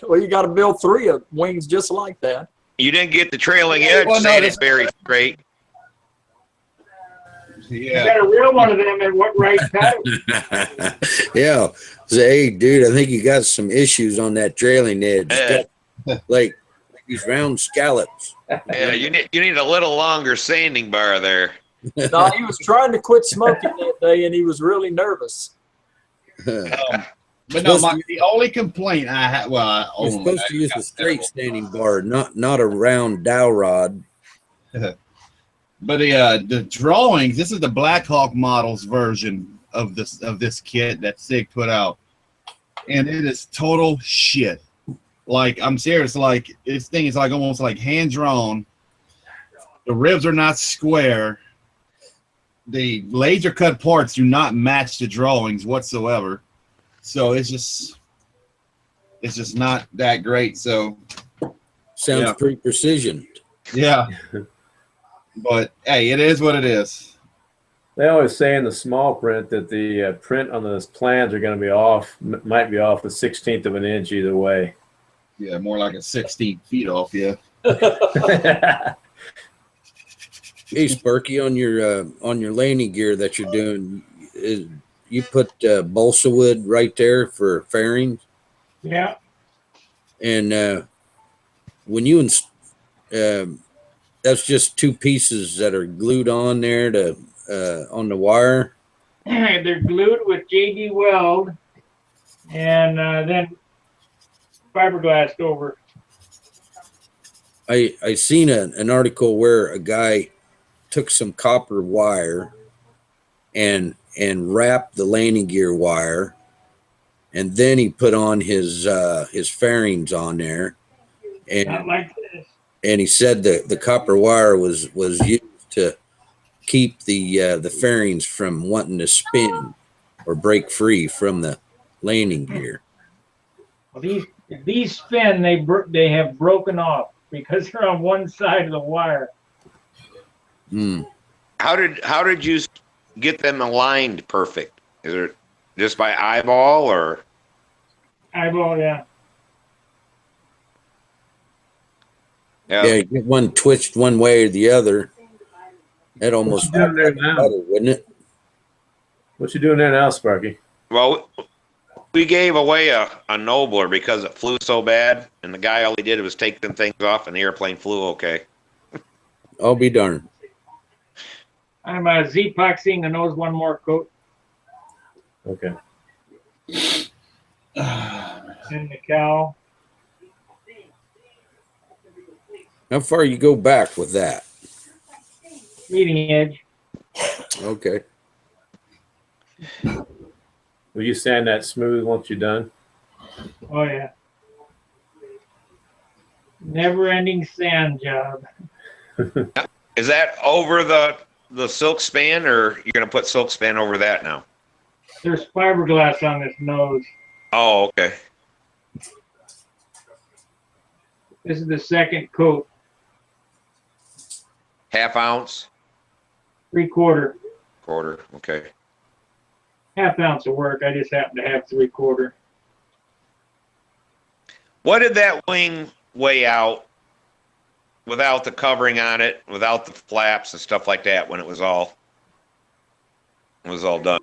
Well, you got to build 3 of wings just like that. You didn't get the trailing edge saying it's very straight. Yeah. You got a real one of them at what right time? Yeah. Say, hey, dude, I think you got some issues on that trailing edge. It's got, like these round scallops. Yeah, you need a little longer sanding bar there. No, he was trying to quit smoking that day, and he was really nervous. But no, the only complaint I had, you're supposed to use a straight standing bar, not a round dowel rod. But the drawings, this is the Black Hawk models version of this kit that SIG put out, and it is total shit. Like, I'm serious. Like, this thing is like almost like hand drawn. The ribs are not square. The laser cut parts do not match the drawings whatsoever. So it's just not that great. So sounds pretty precision. Yeah. But hey, it is what it is. They always say in the small print that the print on those plans are going to be off, might be off a 1/16 of an inch either way. Yeah, more like a 16 feet off. Yeah. Hey, Sparky, on your landing gear that you're doing, you put balsa wood right there for fairings. Yeah. And when you that's just 2 pieces that are glued on there to on the wire. They're glued with JD Weld, and then fiberglassed over. I seen an article where a guy took some copper wire and wrapped the landing gear wire, and then he put on his fairings on there, Not and like this. he said that the copper wire was used to keep the fairings from wanting to spin or break free from the landing gear. Well, these spin, they have broken off because they're on one side of the wire. Hmm. How did you get them aligned perfect? Is it just by eyeball or? Eyeball, yeah. Yeah, you get one twitched one way or the other. That almost What you doing there now? better, wouldn't it? What you doing there now, Sparky? Well, we gave away a Nobler because it flew so bad, and the guy, all he did was take them things off, and the airplane flew okay. I'll be darned. I'm Z-epoxying the nose one more coat Okay. in the cowl. How far you go back with that? Leading edge. Okay. Will you sand that smooth once you're done? Oh, yeah. Never-ending sand job. Is that over the silk span, or you're gonna put silk span over that now? There's fiberglass on this nose. Oh, okay. This is the second coat. Half ounce, 3/4. quarter. Okay. Half ounce of work. I just happen to have 3/4. What did that wing weigh out without the covering on it, without the flaps and stuff like that when it was all done?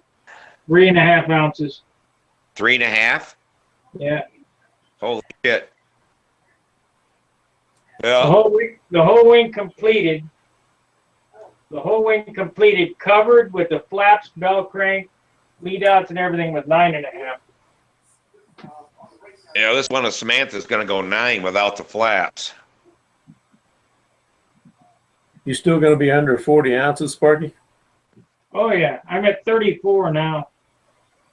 3.5 ounces. 3.5? Yeah. Holy shit. The Well, whole wing completed. The whole wing completed, covered with the flaps, bell crank, lead outs, and everything was 9.5. this one of Samantha's gonna go 9 without the flaps. You still going to be under 40 ounces, Sparky? Oh yeah, I'm at 34 now.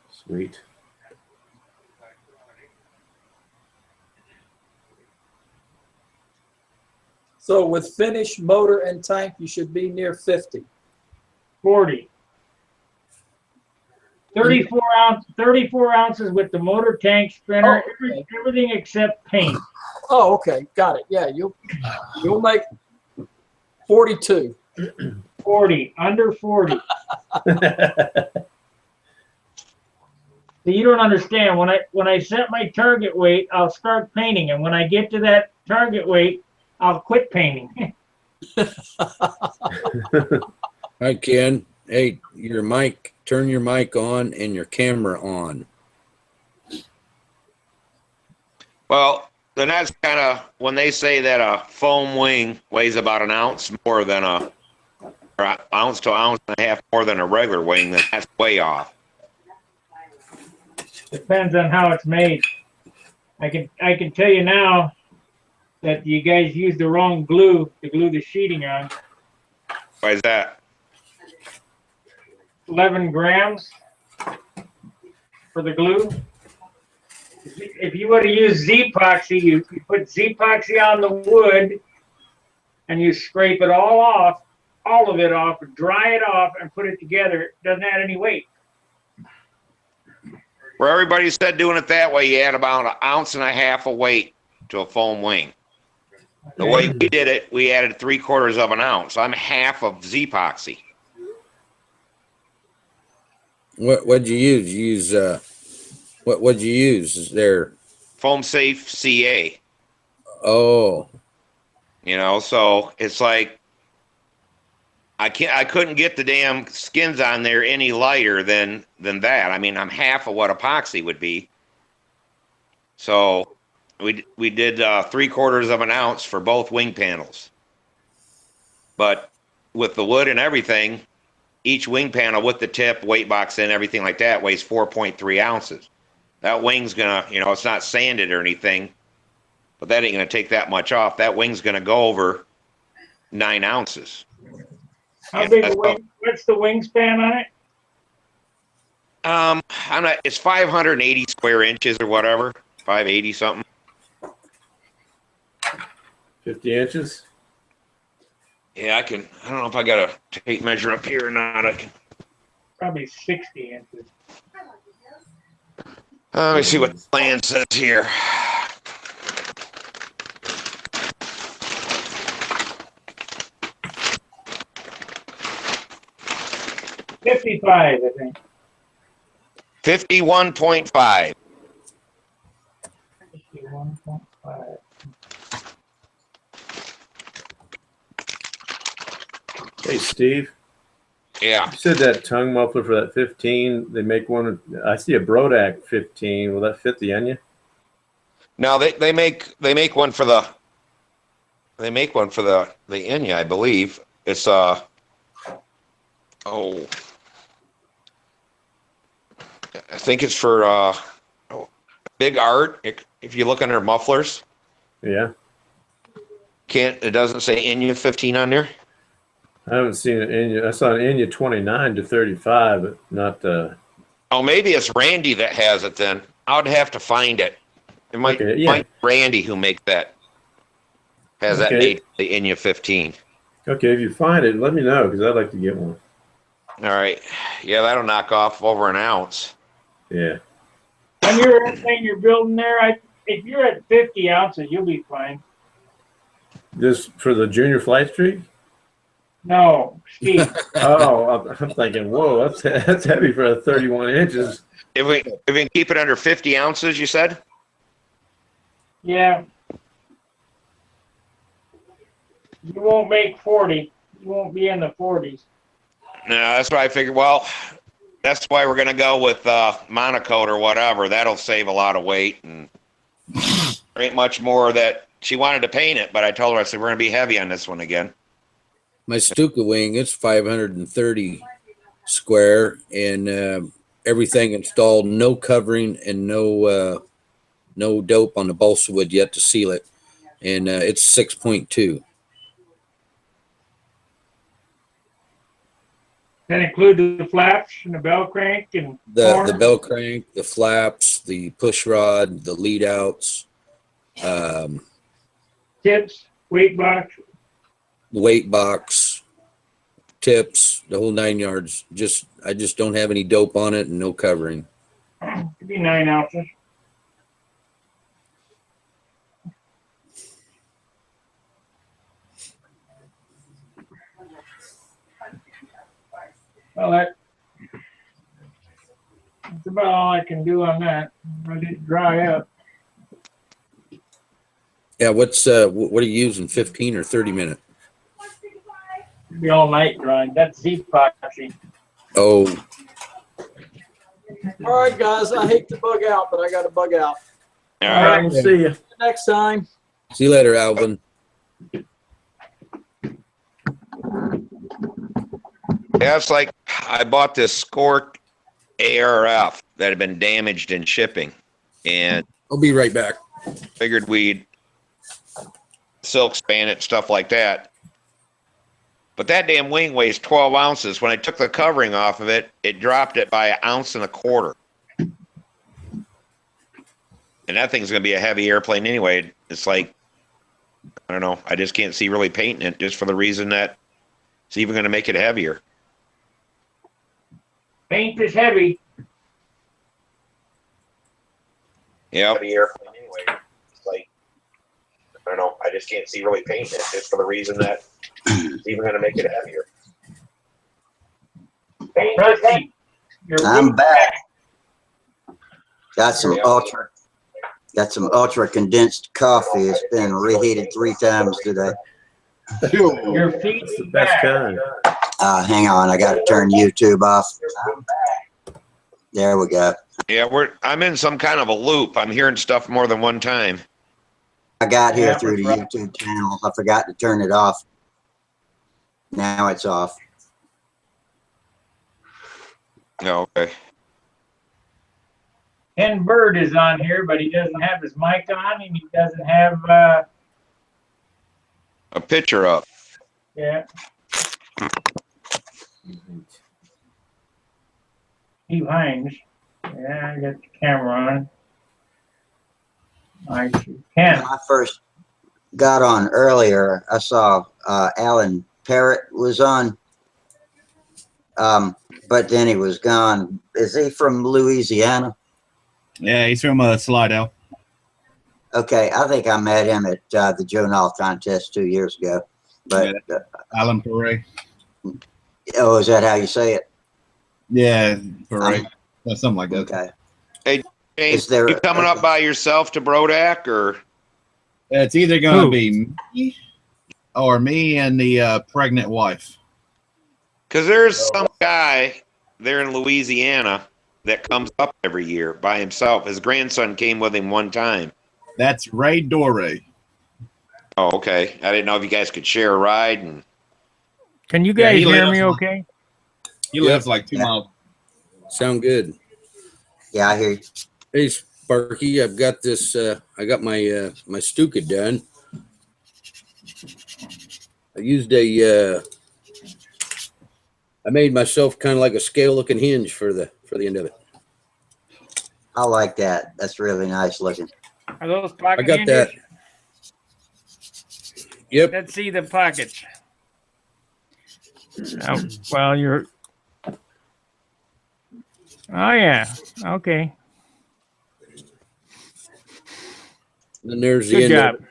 Sweet. So with finished motor and tank, you should be near 50. 40. 34 ounces with the motor, tank, spinner, Oh, okay. everything except paint. Oh, okay, got it. Yeah, you'll make 42. 40, under 40. So you don't understand. When I set my target weight, I'll start painting, and when I get to that target weight, I'll quit painting. Hi, Ken. Hey, turn your mic on and your camera on. Well, then that's kind of when they say that a foam wing weighs about an ounce more than or an ounce to ounce and a half more than a regular wing, then that's way off. Depends on how it's made. I can tell you now that you guys used the wrong glue to glue the sheeting on. Why is that? 11 grams for the glue. If you would have used Z-epoxy, you put Z-epoxy on the wood and you scrape it all off, all of it off, dry it off, and put it together. It doesn't add any weight. Where everybody said doing it that way, you add about an ounce and a half of weight to a foam wing. The way we did it, we added 3/4 of an ounce. I'm half of Z-epoxy. What'd you use? You use what'd you use there? Foam Safe CA. Oh, So it's like I couldn't get the damn skins on there any lighter than that. I mean, I'm half of what epoxy would be. So we did 3/4 of an ounce for both wing panels. But with the wood and everything, each wing panel with the tip, weight box, and everything like that weighs 4.3 ounces. That wing's gonna, it's not sanded or anything. but that ain't going to take that much off. That wing's going to go over 9 ounces. How Yeah, big that's a wing? What's the wingspan on it? I'm not. It's 580 square inches or whatever, 580 something. 50 inches. Yeah, I can. I don't know if I got a tape measure up here or not. I can. Probably 60 inches. Let me see what the plan says here. $55, I think. 51.5. 51.5. Hey, Steve. Yeah. You said that tongue muffler for that 15. They make one. I see a Brodak 15. Will that fit the Enya? No, they make one for the Enya, I believe. It's I think it's for Big Art. If you look under mufflers, Yeah. it doesn't say Enya 15 on there? I haven't seen an Enya. I saw an Enya 29 to 35, but not. Oh, maybe it's Randy that has it then. I would have to find it. It might, Okay, yeah. might be Randy who makes that. Has that Okay. made the Enya 15. Okay, if you find it, let me know because I'd like to get one. All right. Yeah, that'll knock off over an ounce. Yeah. On your airplane you're building there, if you're at 50 ounces, you'll be fine. Just for the junior flight streak? No, Steve. Oh, I'm thinking, whoa, that's heavy for a 31 inches. If we can keep it under 50 ounces, you said? Yeah. You won't make 40. You won't be in the 40s. No, that's what I figured. Well, that's why we're going to go with monocoat or whatever. That'll save a lot of weight. And there ain't much more that she wanted to paint it, but I told her, I said, we're going to be heavy on this one again. My Stuka wing, it's 530 square and everything installed, no covering and no dope on the balsa wood yet to seal it. And it's 6.2. That include the flaps and the bell crank and The bell crank, the flaps, the push rod, the lead outs, tips, weight box. the weight box, tips, the whole 9 yards. I just don't have any dope on it and no covering. Could be 9 ounces. Well, that's about all I can do on that. Let it dry up. Yeah, what are you using, 15 or 30 minute? It'll be all night drying. That's epoxy. Oh, All right, guys. I hate to bug out, but I got to bug out. All All right, we'll see you. Next time. see you later, Alvin. Yeah, it's like I bought this Scork ARF that had been damaged in shipping, and I'll be right back. figured we'd silk span it and stuff like that. But that damn wing weighs 12 ounces. When I took the covering off of it, it dropped it by 1.25 ounces. And that thing's going to be a heavy airplane anyway. It's like, I don't know. I just can't see really painting it just for the reason that it's even going to make it heavier. Paint is heavy. Yeah. Heavy airplane anyway. It's like, I don't know. I just can't see really painting it just for the reason that it's even going to make it heavier. Paint is heavy. I'm back. Got some ultra condensed coffee. It's been reheated 3 times today. Your feet That's the best kind. Hang on, I got to turn YouTube off. There we go. Yeah, I'm in some kind of a loop. I'm hearing stuff more than one time. I got here through the YouTube channel. I forgot to turn it off. Now it's off. Oh, okay. Ken Bird is on here, but he doesn't have his mic on, and he doesn't have, A picture up. yeah. Steve Hines. Yeah, I got the camera on. I see Ken. When I first got on earlier, I saw Alan Parrott was on, but then he was gone. Is he from Louisiana? Yeah, he's from Slidell. Okay, I think I met him at the Joe Nall contest 2 years ago. But Alan Perret. oh, is that how you say it? Yeah, Perret. Something like that. Okay. Hey, James, Is there you coming up by yourself to Brodak, or? It's either going Who? to be me or me and the pregnant wife. Because there's some guy there in Louisiana that comes up every year by himself. His grandson came with him one time. That's Ray Doré. Oh, okay. I didn't know if you guys could share a ride. And Can you Yeah, guys he hear lives- me okay? He lives like 2 Yeah. miles. Sound good. Yeah, I hear you. Hey, Sparky, I've got this. I got my my Stuka done. I used a. I made myself kind of like a scale-looking hinge for the end of it. I like that. That's really nice looking. Are those pocket I got hinges? that. Yep. Let's see the pockets. Oh, well, you're. Oh yeah. Okay. And there's the Good end job. of it.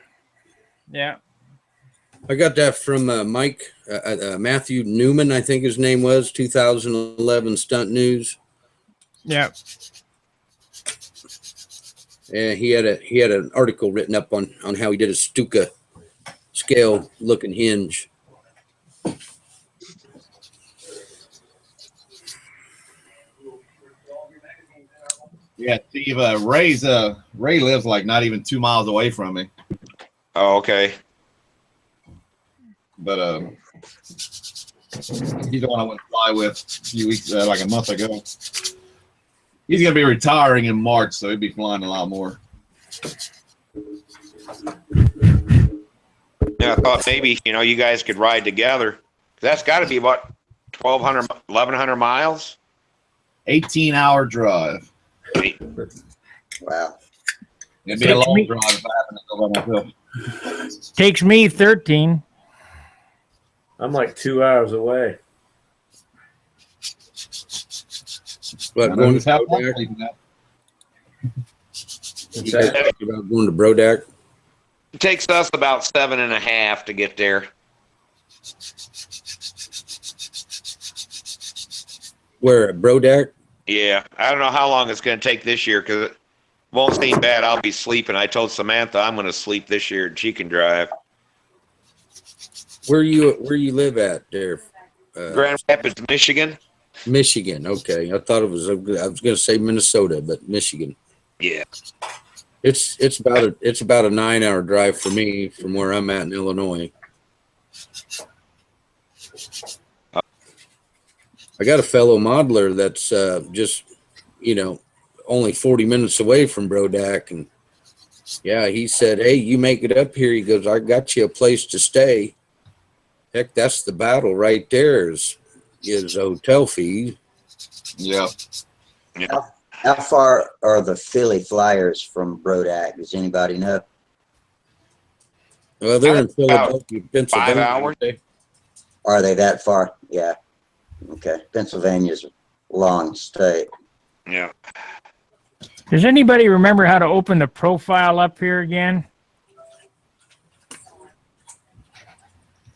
Yeah. I got that from Mike Matthew Newman, I think his name was, 2011 Stunt News. Yeah. And he had an article written up on how he did a Stuka scale looking hinge. Yeah, Steve. Ray lives like not even 2 miles away from me. oh, okay. But he's the one I went to fly with a few weeks, like a month ago. He's gonna be retiring in March, so he'll be flying a lot more. Yeah, I thought maybe you guys could ride together. That's got to be about 1,200, 1,100 miles. 18-hour drive. Wow. It'd be a long Me- drive if I happened to go by myself. Takes me 13. I'm like 2 hours away. But I know going just to how long Brodak, leaving that. you guys talked about going to Brodak. It takes us about 7.5 to get there. Where at Brodak? Yeah, I don't know how long it's going to take this year because it won't seem bad. I'll be sleeping. I told Samantha I'm going to sleep this year and she can drive. Where you live at there? Grand Rapids, Michigan. Michigan. Okay, I thought it was. I was going to say Minnesota, but Michigan. Yeah. It's about a 9-hour drive for me from where I'm at in Illinois. I got a fellow modeler that's just only 40 minutes away from Brodak, and yeah, he said, "Hey, you make it up here." He goes, "I got you a place to stay." Heck, that's the battle right there. Is a hotel fee. Yeah. Yeah. How far are the Philly Flyers from Brodak? Does anybody know? Well, they're in About Philadelphia, Pennsylvania. 5 hours. aren't they? Are they that far? Yeah. Okay. Pennsylvania's a long state. Yeah. Does anybody remember how to open the profile up here again?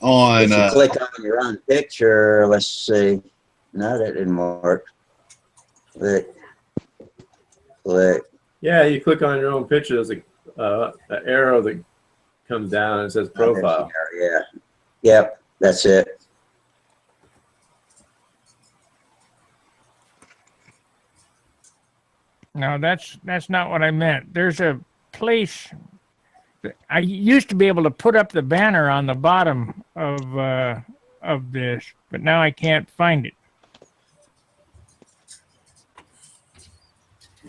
On If you click on your own picture, let's see. No, that didn't work. Click. Yeah, you click on your own picture. There's an arrow that comes down and it says profile. Yeah. Yep. That's it. No, that's not what I meant. There's a place. I used to be able to put up the banner on the bottom of this, but now I can't find it.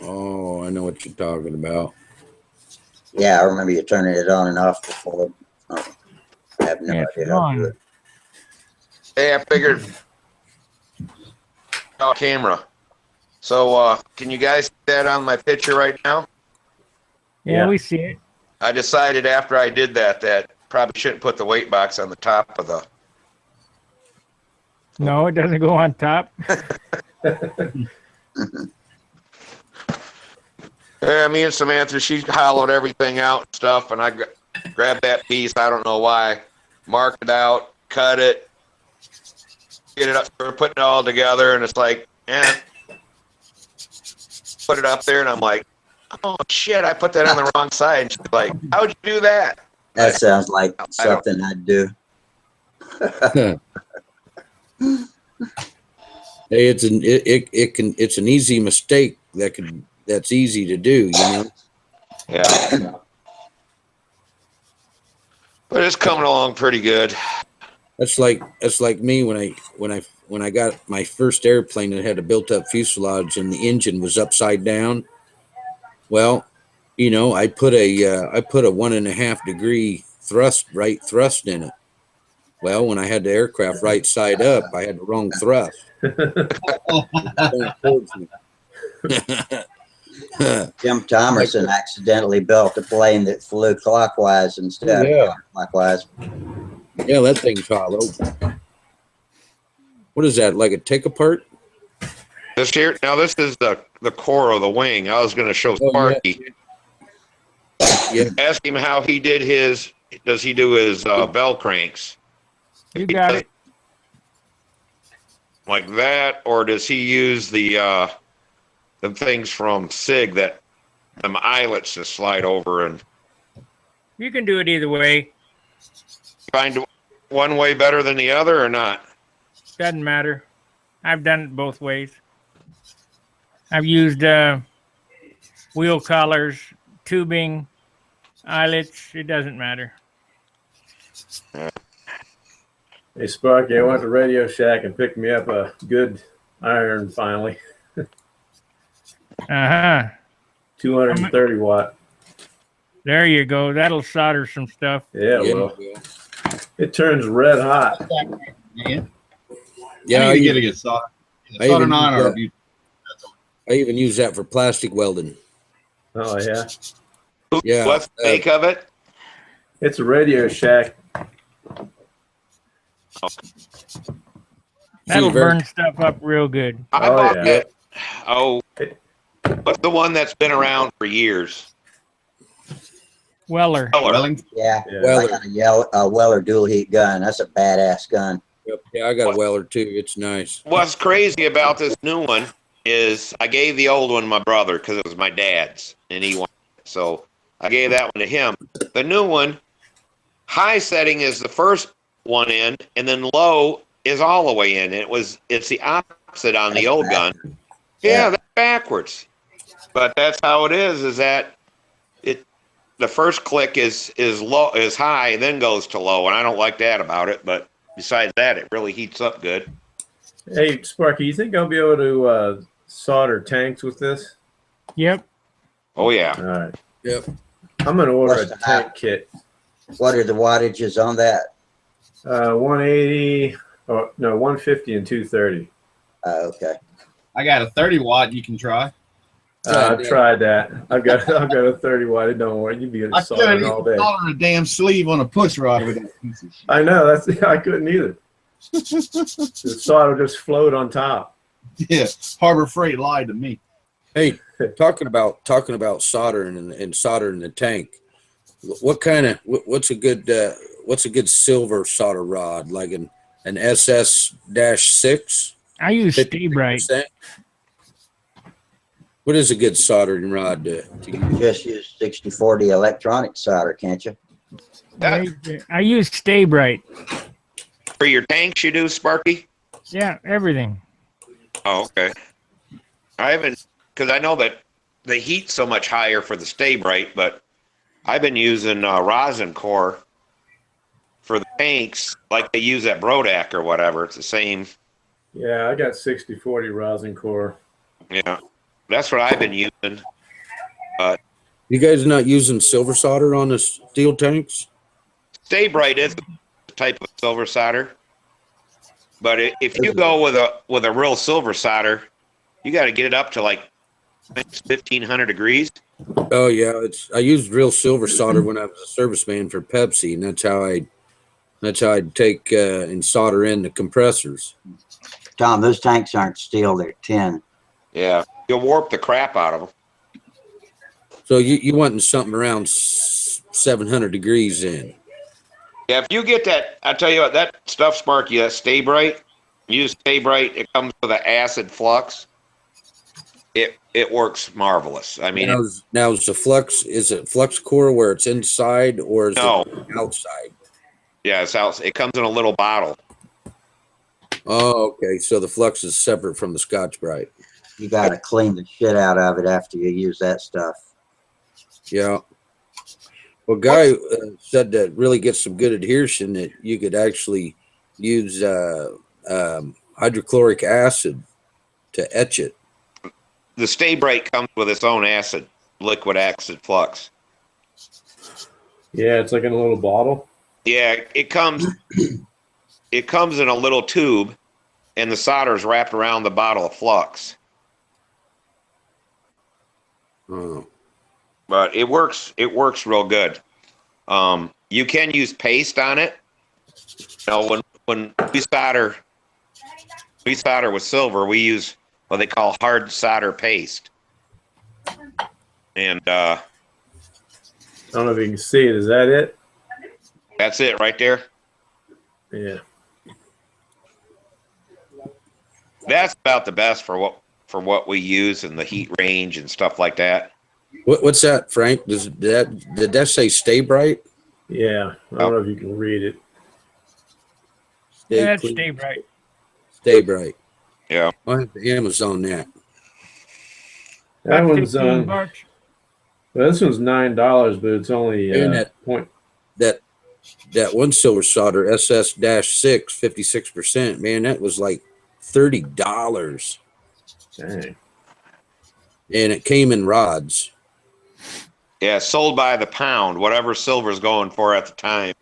Oh, I know what you're talking about. Yeah, I remember you turning it on and off before. I have no Yeah, idea it's how to do on. it. Hey, I figured camera. So can you guys see that on my picture right now? Yeah, we see it. I decided after I did that probably shouldn't put the weight box on the top of the. No, it doesn't go on top. Yeah, me and Samantha, she hollowed everything out and stuff, and I grabbed that piece. I don't know why. Marked it out, cut it, get it up. We're putting it all together, and it's like, put it up there, and I'm like, oh shit, I put that on the wrong side. And she's like, how'd you do that? That sounds like something I'd do. Hey, it's an easy mistake that's easy to do, you know. Yeah. But it's coming along pretty good. That's like me when I got my first airplane that had a built-up fuselage and the engine was upside down. Well, you know, I put a 1.5 degree thrust in it. Well, when I had the aircraft right side up, I had the wrong thrust. Jim Thomerson accidentally built a plane that flew clockwise instead of counterclockwise. Yeah, that thing's hollow. What is that, like a take apart? This here, now this is the core of the wing. I was going to show Sparky. Yeah. Ask him how he did his. Does he do his bell cranks? You got it. Like that, or does he use the things from SIG that them eyelets just slide over and You can do it either way. find one way better than the other or not? Doesn't matter. I've done it both ways. I've used wheel collars, tubing, eyelets. It doesn't matter. Hey, Sparky, I went to Radio Shack and picked me up a good iron finally. 230 watt. There you go. That'll solder some stuff. Yeah, well, it turns red hot. Yeah. Yeah, I need to get a good solder. Solder nine or I even use that for plastic welding. Oh yeah. Yeah. What's the make of it? It's a Radio Shack. That'll burn stuff up real good. I bought that. Oh, what's the one that's been around for years? Weller. Yeah. I got a Weller dual heat gun. That's a badass gun. Yep. Yeah, I got a Weller too. It's nice. What's crazy about this new one is I gave the old one to my brother because it was my dad's and he wanted it. So I gave that one to him. The new one, high setting is the first one in, and then low is all the way in. It's the opposite on the old gun. Yeah, that's backwards. But that's how it is. Is that it? The first click is high, and then goes to low, and I don't like that about it. But besides that, it really heats up good. Hey, Sparky, you think I'll be able to solder tanks with this? Yep. Oh yeah. All right. Yep. I'm gonna order a tank kit. What are the wattages on that? 180. Oh no, 150 and 230. Okay. I got a 30 watt you can try. I've tried that. I've got a 30 watt. It don't work. You'd be I soldering couldn't all even day. solder a damn sleeve on a push rod with that piece of shit. I know. I couldn't either. The solder just flowed on top. Yeah, Harbor Freight lied to me. Hey, talking about soldering and soldering the tank. What's a good silver solder rod, like an SS-6? I use Stay Bright. What is a good soldering rod to use? Just use 6040 electronic solder, can't you? I use Stay Bright. For your tanks, you do, Sparky? Yeah, everything. Oh, okay. I haven't, because I know that the heat's so much higher for the Stay Bright, but I've been using rosin core for the tanks, like they use at Brodak or whatever. It's the same. Yeah, I got 6040 rosin core. Yeah. That's what I've been using. You guys not using silver solder on the steel tanks? Stay Bright is a type of silver solder, but if you go with a real silver solder, you got to get it up to like 1,500 degrees. Oh yeah, I used real silver solder when I was a serviceman for Pepsi, and that's how I'd take and solder in the compressors. Tom, those tanks aren't steel; they're tin. Yeah, you'll warp the crap out of them. So you wanting something around 700 degrees in? Yeah, if you get that, I tell you what, that stuff, Sparky, that Stay Bright, use Stay Bright. It comes with an acid flux. It works marvelous. I mean, now is the flux, is it flux core where it's inside or is no, it outside? Yeah, it's out. It comes in a little bottle. Oh, okay. So the flux is separate from the Scotch Brite. You got to clean the shit out of it after you use that stuff. Yeah. Well, Guy said that really gets some good adhesion, that you could actually use hydrochloric acid to etch it. The Stay Bright comes with its own acid, liquid acid flux. Yeah, it's like in a little bottle. Yeah, it comes in a little tube, and the solder is wrapped around the bottle of flux. Oh. But it works real good. You can use paste on it. You know, when we solder with silver, we use what they call hard solder paste. And I don't know if you can see it. Is that it? That's it right there. Yeah. That's about the best for what we use in the heat range and stuff like that. What's that, Frank? Did that say Stay Bright? Yeah. I don't know if you can read it. Yeah, Stay Bright. Stay Bright. Yeah. I'll have to Amazon that. That About one's $15. well, this one's $9, but it's only And point. that one silver solder SS-6 56%. Man, that was like $30. Dang. And it came in rods. Yeah, sold by the pound, whatever silver's going for at the time.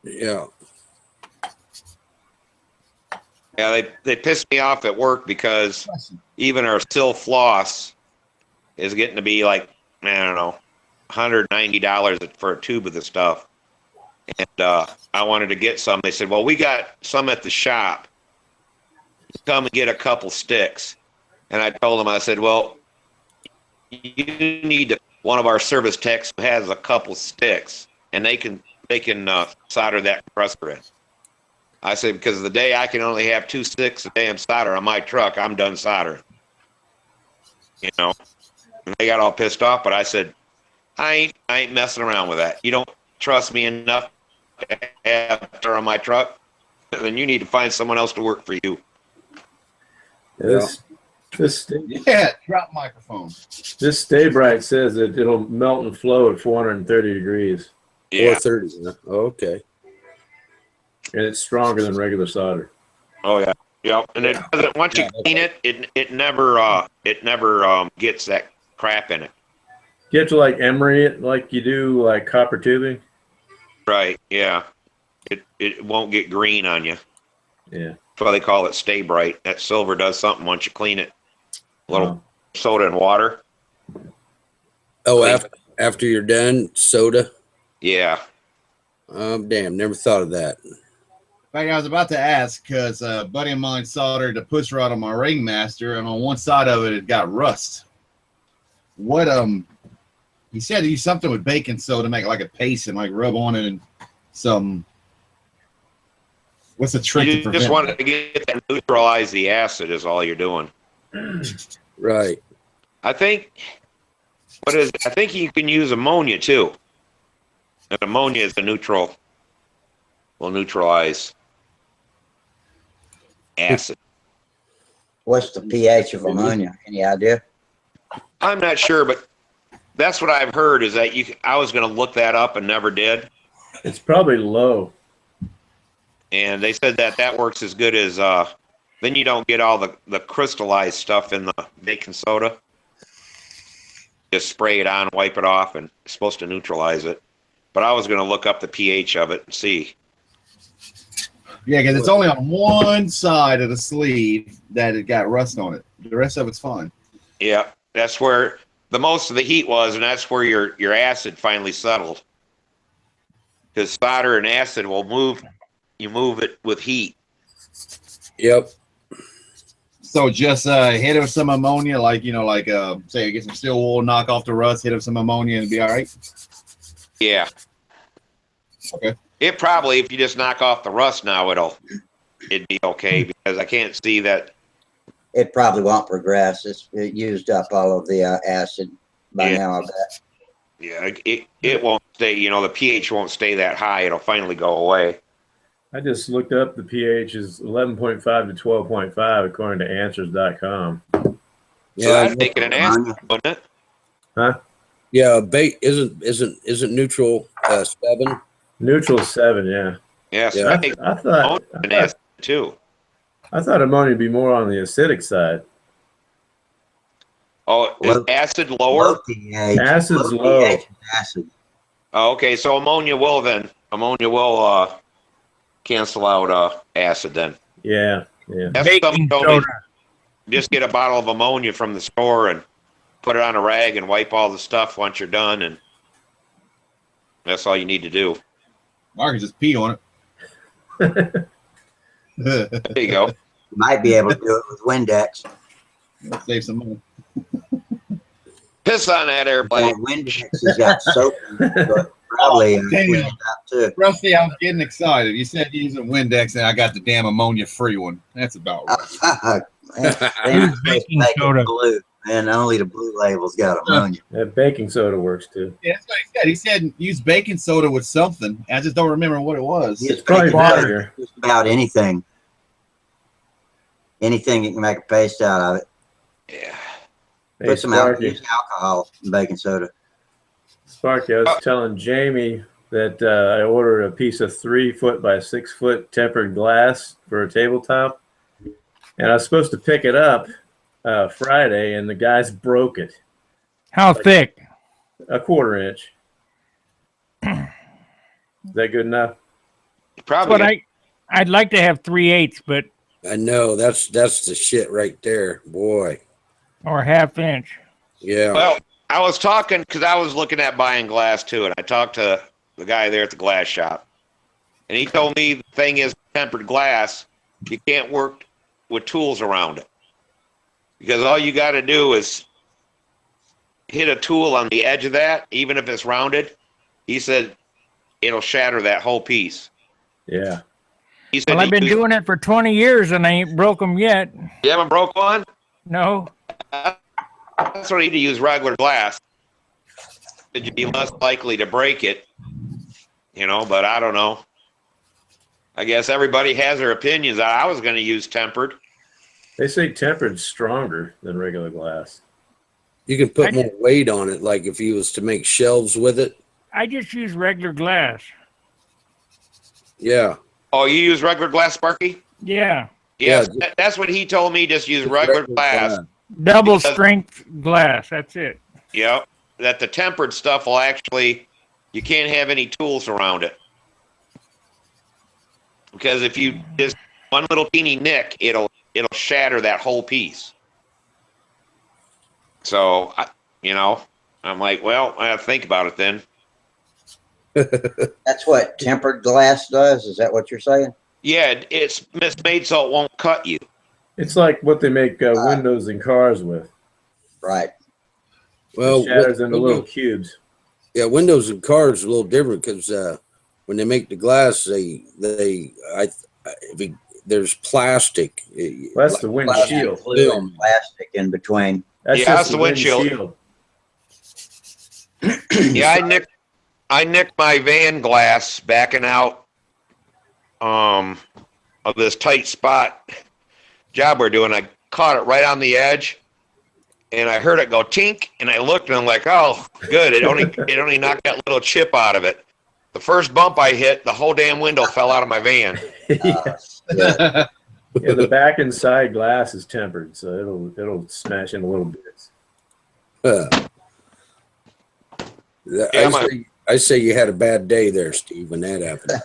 Yeah. Yeah, they pissed me off at work because even our Sil floss is getting to be like, I don't know, $190 for a tube of the stuff. And I wanted to get some. They said, well, we got some at the shop. Come and get a couple sticks. And I told them, I said, well, you need one of our service techs who has a couple sticks, and they can solder that compressor in. I said, because the day I can only have 2 sticks of damn solder on my truck, I'm done soldering. You know, and they got all pissed off, but I said, I ain't messing around with that. You don't trust me enough to have solder on my truck, then you need to find someone else to work for you. This drop microphone. This Stay Bright says that it'll melt and flow at 430 degrees. Yeah. 430. Huh? Oh, okay. And it's stronger than regular solder. Oh yeah. Yep. And it doesn't, once you clean it, it never gets that crap in it. You have to like emery it like you do like copper tubing. Right. Yeah. It won't get green on you. Yeah. That's why they call it Stay Bright. That silver does something once you clean it. A little soda and water. Oh, after you're done, soda? Yeah. Damn, never thought of that. In fact, I was about to ask because a buddy of mine soldered a push rod on my Ringmaster, and on one side of it, it got rust. What he said he used something with baking soda to make it like a paste and like rub on it and some. What's the trick to You prevent just want that? to get that neutralize the acid is all you're doing. Right. I think I think you can use ammonia too. And ammonia is the neutral. Will neutralize acid. What's the pH of ammonia? Any idea? I'm not sure, but that's what I've heard is that I was going to look that up and never did. It's probably low. And they said that works as good as then you don't get all the crystallized stuff in the baking soda. just spray it on, wipe it off, and it's supposed to neutralize it. But I was going to look up the pH of it and see. Yeah, because it's only on one side of the sleeve that it got rust on it. The rest of it's fine. Yeah, that's where the most of the heat was, and that's where your acid finally settled. Because solder and acid will move. You move it with heat. Yep. So just hit it with some ammonia, like say get some steel wool, knock off the rust, hit it with some ammonia, and be all right. Yeah. Okay. It probably, if you just knock off the rust now, it'd be okay, because I can't see that. It probably won't progress. It used up all of the acid by now, I bet. Yeah, it won't stay. The pH won't stay that high. It'll finally go away. I just looked up the pH is 11.5 to 12.5 according to answers.com. So that'd make it an acid, wouldn't it? Huh? Yeah, isn't neutral 7? Neutral 7, yeah. Yeah, so I thought an acid too. I thought ammonia would be more on the acidic side. Oh, is acid lower? Acid's low. Acid. Oh, okay, so ammonia will cancel out acid then. Yeah. That's Baking soda. Just get a bottle of ammonia from the store and put it on a rag and wipe all the stuff once you're done, and that's all you need to do. Mark can just pee on it. There you go. You might be able to do it with Windex. Save some money. Piss on that airplane. Windex has got soap in it, so it probably cleans it out too. Rusty, I was getting excited. You said using Windex, and I got the damn ammonia-free one. That's about right. Baking soda. Blue, and only the blue label's got ammonia. That baking soda works too. Yeah, that's what he said. He said use baking soda with something. I just don't remember what it was. It's probably vinegar. Just about anything. Anything you can make a paste out of it. Yeah. Put some alcohol in baking soda. Sparky, I was telling Jamie that I ordered a piece of 3 foot by 6 foot tempered glass for a tabletop, and I was supposed to pick it up Friday, and the guys broke it. How thick? A 1/4 inch. Is that good enough? Probably. But I'd like to have 3/8, but I know that's the shit right there, boy. or 1/2 inch. Yeah. Well, I was talking because I was looking at buying glass too, and I talked to the guy there at the glass shop, and he told me the thing is tempered glass, you can't work with tools around it, because all you got to do is hit a tool on the edge of that, even if it's rounded. He said it'll shatter that whole piece. Yeah. He said, Well, I've been doing it for 20 years and I ain't broke them yet. You haven't broke one? No. That's what I need to use regular glass. You'd be less likely to break it, but I don't know. I guess everybody has their opinions. I was going to use tempered. They say tempered's stronger than regular glass. You can put more weight on it, like if you was to make shelves with it. I just use regular glass. Yeah. Oh, you use regular glass, Sparky? Yeah. Yes, that's what he told me. Just use regular glass. Double strength glass. That's it. Yep. That the tempered stuff will actually, you can't have any tools around it. Because if you just one little teeny nick, it'll shatter that whole piece. So, I'm like, well, I have to think about it then. That's what tempered glass does? Is that what you're saying? Yeah, it's made so it won't cut you. It's like what they make windows in cars with. Right. Well, it shatters into little cubes. Yeah, windows in cars are a little different because when they make the glass, there's plastic. Well, that's the windshield. Plastic in between. That's the windshield. Yeah, I nicked my van glass backing out of this tight spot job we're doing. I caught it right on the edge, and I heard it go tink, and I looked and I'm like, oh, good. It only knocked that little chip out of it. The first bump I hit, the whole damn window fell out of my van. Yeah, the back and side glass is tempered, so it'll smash in little bits. I say you had a bad day there, Steve, when that happened.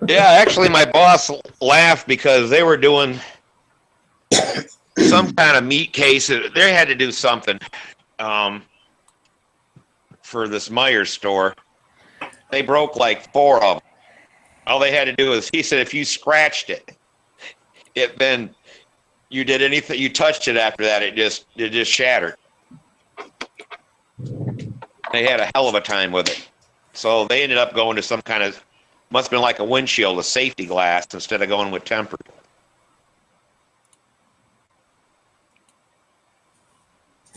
Yeah, actually, my boss laughed because they were doing some kind of meat case. They had to do something for this Myers store. They broke like 4 of them. All they had to do is, he said, if you scratched it, then you did anything, you touched it after that, it just shattered. They had a hell of a time with it. So they ended up going to some kind of, must have been like a windshield, a safety glass, instead of going with tempered.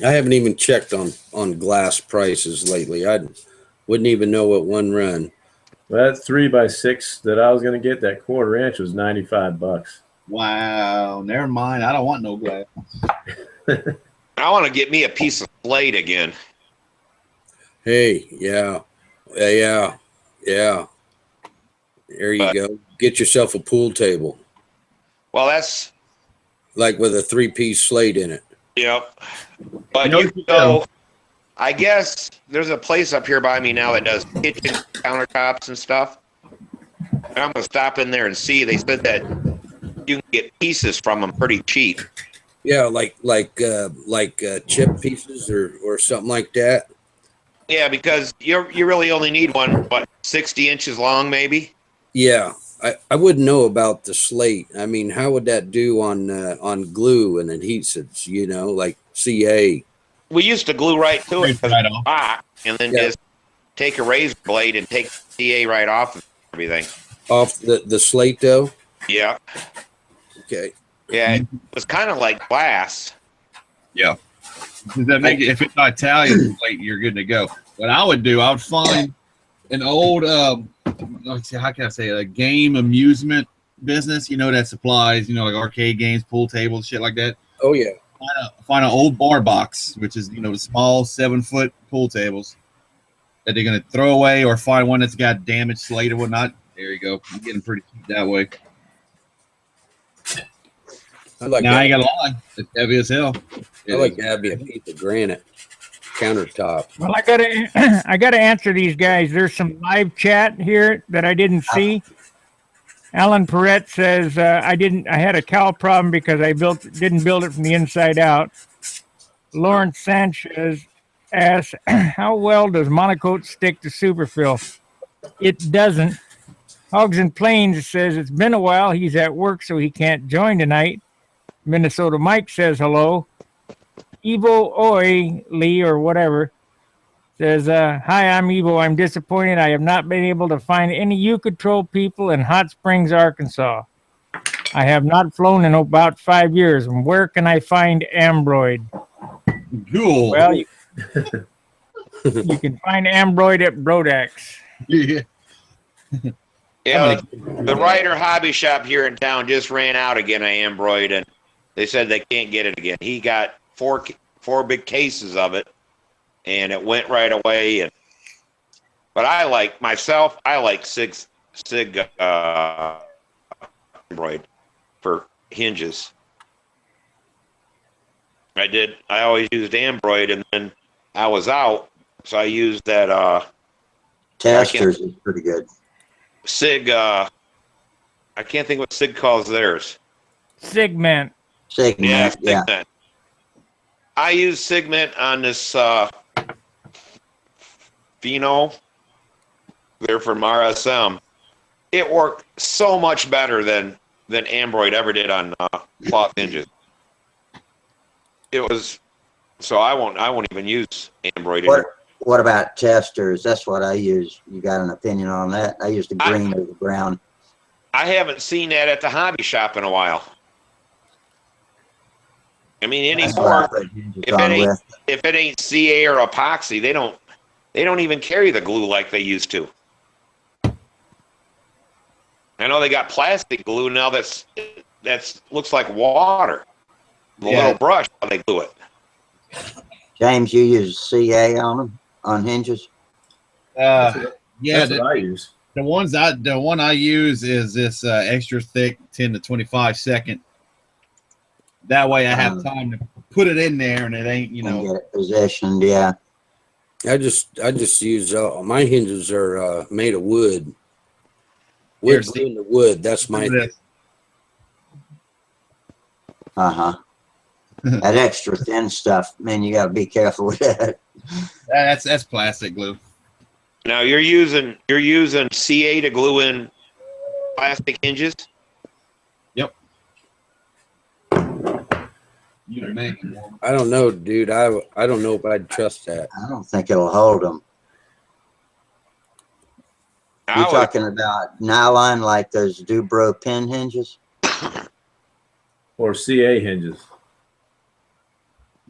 I haven't even checked on glass prices lately. I wouldn't even know what one run. Well, that 3x6 that I was going to get, that 1/4 inch, was $95. Wow, never mind. I don't want no glass. I want to get me a piece of slate again. Hey, yeah. There you go. Get yourself a pool table. Well, that's like with a 3-piece slate in it. Yep. But you can go, I guess there's a place up here by me now that does kitchen countertops and stuff. And I'm going to stop in there and see. They said that you can get pieces from them pretty cheap. Yeah, like chip pieces or something like that. Yeah, because you really only need one, 60 inches long maybe? Yeah. I wouldn't know about the slate. I mean, how would that do on glue and adhesives, like CA? We used to glue right to it right off. And then just take a razor blade and take CA right off of everything. Off the slate, though? Yeah. Okay. Yeah, it was kind of like glass. Yeah. Does that make it, if it's not Italian plate, you're good to go. What I would do, I would find an old, how can I say, a game amusement business, that supplies, like arcade games, pool tables, shit like that. Oh, yeah. Find an old bar box, which is, the small 7-foot pool tables that they're going to throw away, or find one that's got damaged slate or whatnot. There you go. I'm getting pretty cheap that way. I like now I ain't got a lie. It's heavy as hell. I like to have me a piece of granite countertop. Well, I gotta answer these guys. There's some live chat here that I didn't see. Alan Perrette says I had a cowl problem because I didn't build it from the inside out. Lawrence Sanchez asks, how well does monocoat stick to superfill? It doesn't. Hogs and Plains says it's been a while. He's at work, so he can't join tonight. Minnesota Mike says hello. Evo Oi Lee or whatever says, hi, I'm Evo. I'm disappointed. I have not been able to find any U-Control people in Hot Springs, Arkansas. I have not flown in about 5 years. Where can I find Ambroid? Cool. Well, you can find Ambroid at Brodax. Yeah, the Ryder Hobby Shop here in town just ran out again of Ambroid, and they said they can't get it again. He got four big cases of it, and it went right away. But I like Sig Ambroid for hinges. I always used Ambroid, and then I was out, so I used that. Testers is pretty good. Sig, I can't think what Sig calls theirs. Segment. Segment, yeah. Segment. I use Segment on this Pheno. They're from RSM. It worked so much better than Ambroid ever did on cloth hinges. It was so I won't even use Ambroid anymore. What about testers? That's what I use. You got an opinion on that? I use the green or the brown. I haven't seen that at the hobby shop in a while. I mean, anymore, if it ain't CA or epoxy, they don't even carry the glue like they used to. I know they got plastic glue now that's looks like water. A little brush how they glue it. James, you use CA on them, on hinges? That's what I use. The one I use is this extra thick 10 to 25 second. That way I have time to put it in there and it ain't, And get it positioned, yeah. I just use my hinges are made of wood. Here, Wood glue in the wood. That's my Look at this. That extra thin stuff, man, you got to be careful with that. That's plastic glue. Now you're using CA to glue in plastic hinges. Yep. You make it. I don't know, dude. I don't know if I'd trust that. I don't think it'll hold them. I You're would- talking about nylon, like those Dubro pin hinges? Or CA hinges.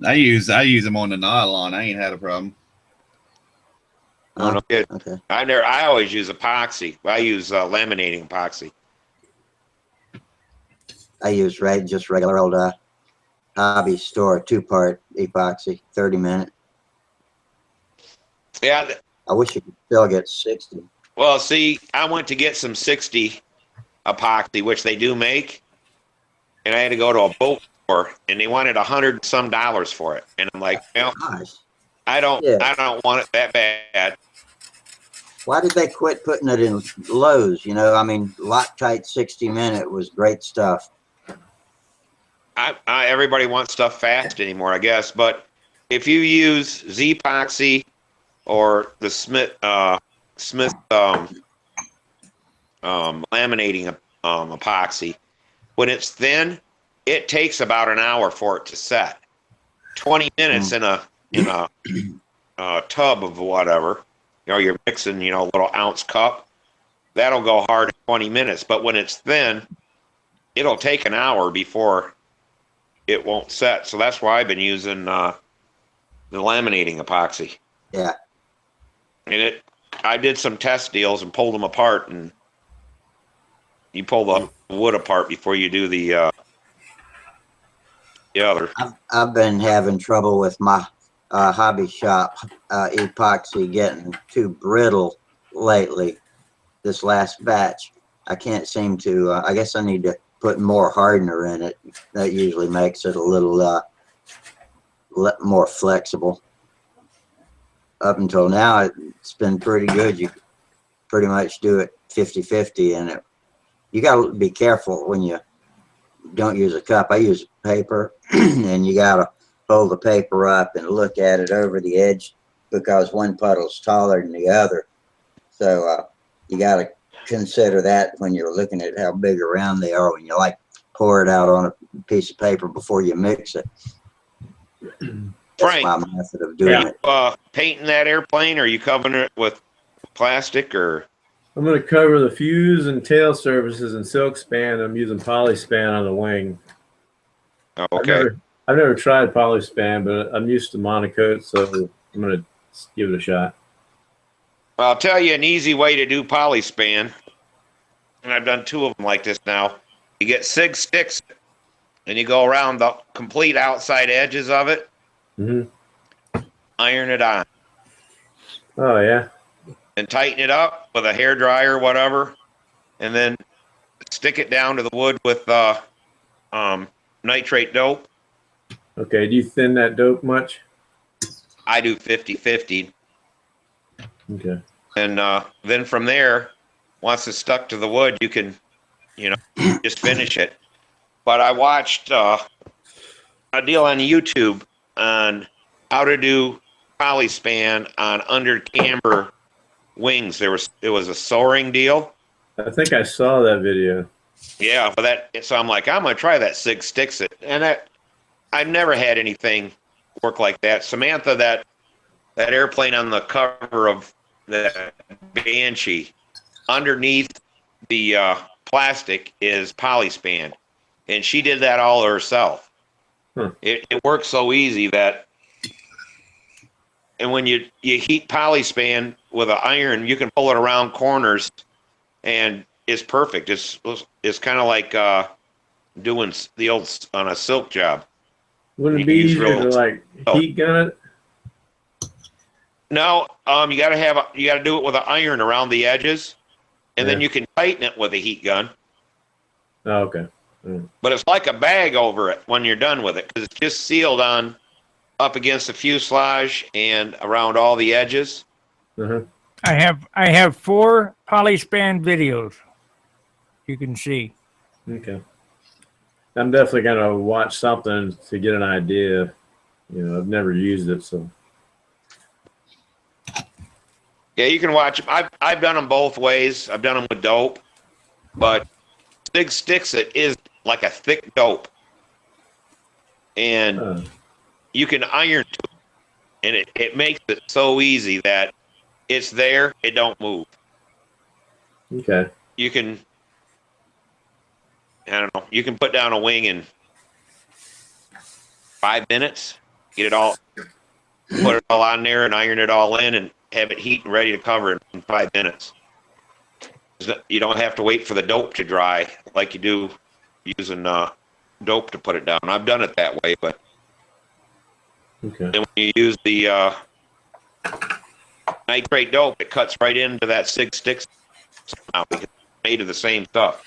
I use them on the nylon. I ain't had a problem. Okay. Okay. I always use epoxy. I use laminating epoxy. I use just regular old hobby store 2-part epoxy, 30-minute. Yeah. I wish you could still get 60. Well, see, I went to get some 60 epoxy, which they do make, and I had to go to a boat store, and they wanted $100 some for it, and I'm like, well, Gosh. I don't want it that bad. Why did they quit putting it in Lowe's? You know, I mean, Loctite 60-minute was great stuff. Everybody wants stuff fast anymore, I guess. But if you use Z-Epoxy or the Smith laminating epoxy, when it's thin, it takes about an hour for it to set. 20 minutes in a tub of whatever. You know, you're mixing, a little ounce cup. That'll go hard in 20 minutes. But when it's thin, it'll take an hour before it won't set. So that's why I've been using the laminating epoxy. Yeah. And I did some test deals and pulled them apart, and you pull the wood apart before you do the other. I've been having trouble with my hobby shop epoxy getting too brittle lately. This last batch, I can't seem to. I guess I need to put more hardener in it. That usually makes it a little more flexible. Up until now, it's been pretty good. You pretty much do it 50-50, and you got to be careful when you don't use a cup. I use paper, and you got to fold the paper up and look at it over the edge because one puddle's taller than the other. So you got to consider that when you're looking at how big around they are when you pour it out on a piece of paper before you mix it. That's Frank, my method of doing it. Painting that airplane, or are you covering it with plastic, or? I'm going to cover the fuse and tail surfaces in silk span. I'm using polyspan on the wing. Oh, okay. I've never tried polyspan, but I'm used to monocoat, so I'm going to give it a shot. I'll tell you an easy way to do polyspan, and I've done 2 of them like this now. You get 6 sticks, and you go around the complete outside edges of it. Mm-hmm. Iron it on. Oh, yeah. And tighten it up with a hairdryer or whatever, and then stick it down to the wood with nitrate dope. Okay, do you thin that dope much? I do 50-50. Okay. And then from there, once it's stuck to the wood, you can, just finish it. But I watched a deal on YouTube on how to do polyspan on under camber wings. It was a soaring deal. I think I saw that video. Yeah, but so I'm like, I'm gonna try that 6 sticks it, and I've never had anything work like that. Samantha, that airplane on the cover of the Banshee, underneath the plastic is polyspan, and she did that all herself. It works so easy that, and when you heat polyspan with an iron, you can pull it around corners, and it's perfect. It's kind of like doing the old on a silk job. Wouldn't it be easier to heat gun it? No, you got to do it with an iron around the edges, and then you can tighten it with a heat gun. Oh, okay. But it's like a bag over it when you're done with it, because it's just sealed on up against the fuselage and around all the edges. I have 4 polyspan videos. You can see. Okay. I'm definitely gonna watch something to get an idea. You know, I've never used it, so. Yeah, you can watch them. I've done them both ways. I've done them with dope, but Sig Sticks it is like a thick dope, and you can iron to it, and it makes it so easy that it's there, it don't move. Okay. You can, I don't know, you can put down a wing in 5 minutes, get it all, put it all on there and iron it all in and have it heat and ready to cover it in 5 minutes. You don't have to wait for the dope to dry like you do using dope to put it down. I've done it that way, but then when you use the nitrate dope, it cuts right into that Sig Sticks somehow because it's made of the same stuff.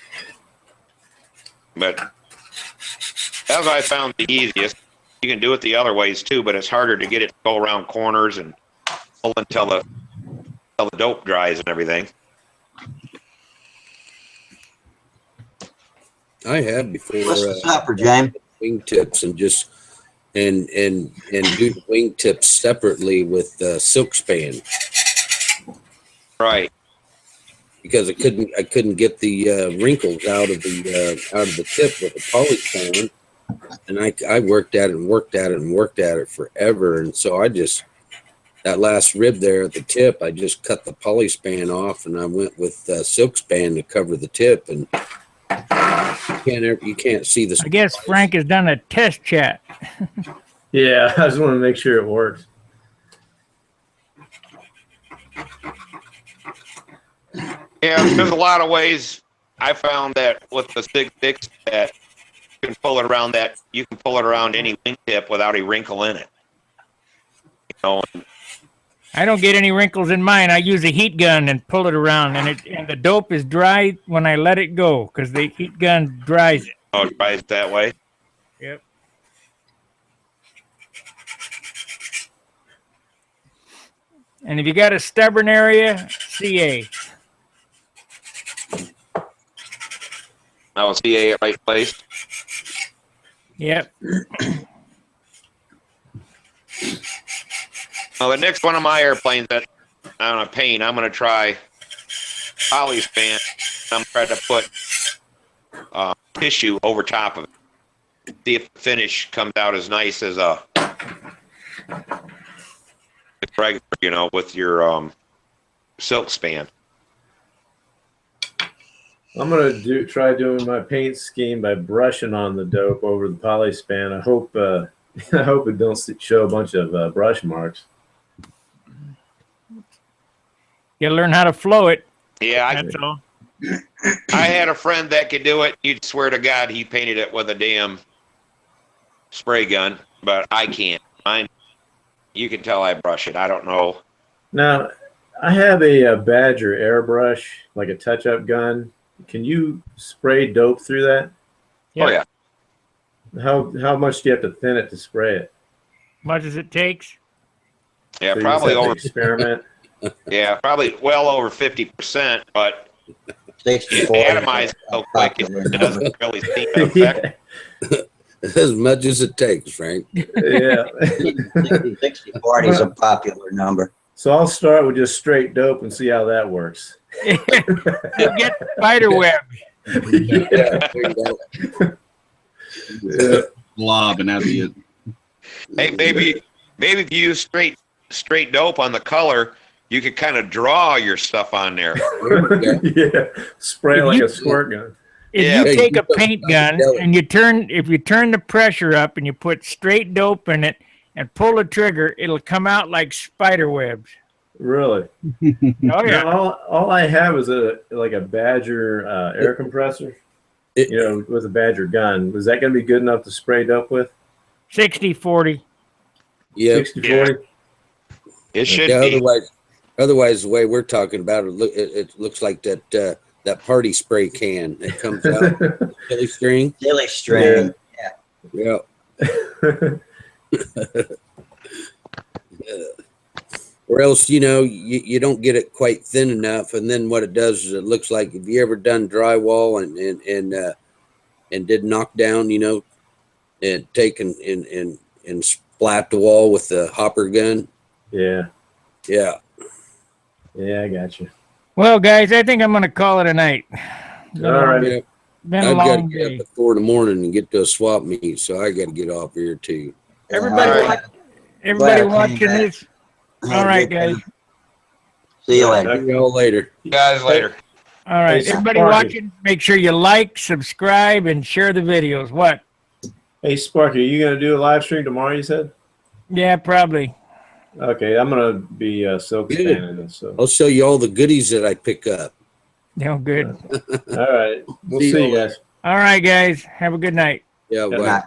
But that's what I found the easiest. You can do it the other ways too, but it's harder to get it to go around corners and pull until the dope dries and everything. I have before. What's the supper, James? Wingtips and just and do the wingtips separately with silk span. Right. Because I couldn't get the wrinkles out of the tip with the poly span, and I worked at it forever, and so I just that last rib there at the tip, I just cut the poly span off, and I went with silk span to cover the tip, and you can't see the. I guess Frank has done a test chat. Yeah, I just want to make sure it works. Yeah, there's a lot of ways. I found that with the Sig Sticks that you can pull it around any wingtip without a wrinkle in it. You know, I don't get any wrinkles in mine. I use a heat gun and pull it around, and the dope is dry when I let it go because the heat gun dries it. oh, it dries that way. Yep. And if you got a stubborn area, CA. I will CA at right place. Yep. Well, the next one of my airplanes that I'm going to paint, I'm going to try polyspan. I'm trying to put tissue over top of it. See if the finish comes out as nice as a regular, you know, with your silk span. I'm gonna try doing my paint scheme by brushing on the dope over the poly span. I hope I hope it don't show a bunch of brush marks. You gotta learn how to flow it. Yeah, That's all. I had a friend that could do it. You'd swear to God he painted it with a damn spray gun, but I can't. You can tell I brush it. I don't know. Now, I have a Badger airbrush, like a touch-up gun. Can you spray dope through that? Yeah. Oh, yeah. How much do you have to thin it to spray it? Much as it takes. Yeah, So probably over. Experiment. Yeah, probably well over 50%, but 64. atomize so quick it doesn't really seem to affect. As much as it takes, Frank. Yeah. 60-40 is a popular number. So I'll start with just straight dope and see how that works. You get spider web. Yeah. Blob, and that'd be it. Hey, maybe if you use straight dope on the color, you could kind of draw your stuff on there. Yeah. Spray like a squirt gun. If Yeah. you take a paint gun and if you turn the pressure up and you put straight dope in it and pull the trigger, it'll come out like spider webs. Really? Oh yeah. Now, all I have is a Badger air compressor. With a Badger gun. Was that going to be good enough to spray dope with? 60-40. Yeah. 60-40? It should Yeah, be. otherwise, the way we're talking about it, it looks like that party spray can that comes out. Silly string. Silly string. Yeah. Or else, you don't get it quite thin enough, and then what it does is it looks like, have you ever done drywall and did knockdown, and take and splat the wall with the hopper gun? Yeah. Yeah. Yeah, I got you. Well, guys, I think I'm going to call it a night. All right. Yeah. Been a I've got to long get day. up at 4 in the morning and get to a swap meet, so I got to get off here too. Everybody, All right. everybody Glad I came watching back. this. Had All a right, good guys. time. See you later. See y'all later. You guys later. All right, Hey, everybody Sparky. watching, make sure you like, subscribe, and share the videos. What? Hey, Sparky, are you going to do a live stream tomorrow, you said? Yeah, probably. Okay, I'm going to be Silk Good. fan of this. So. I'll show you all the goodies that I pick up. No good. All right. We'll see you guys. All right, guys. Have a good night. Yeah, Good bye. night.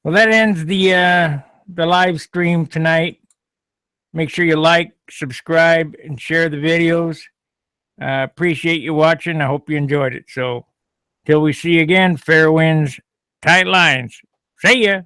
Well, that ends the live stream tonight. Make sure you like, subscribe, and share the videos. Appreciate you watching. I hope you enjoyed it. So, till we see you again, fair winds, tight lines. See ya.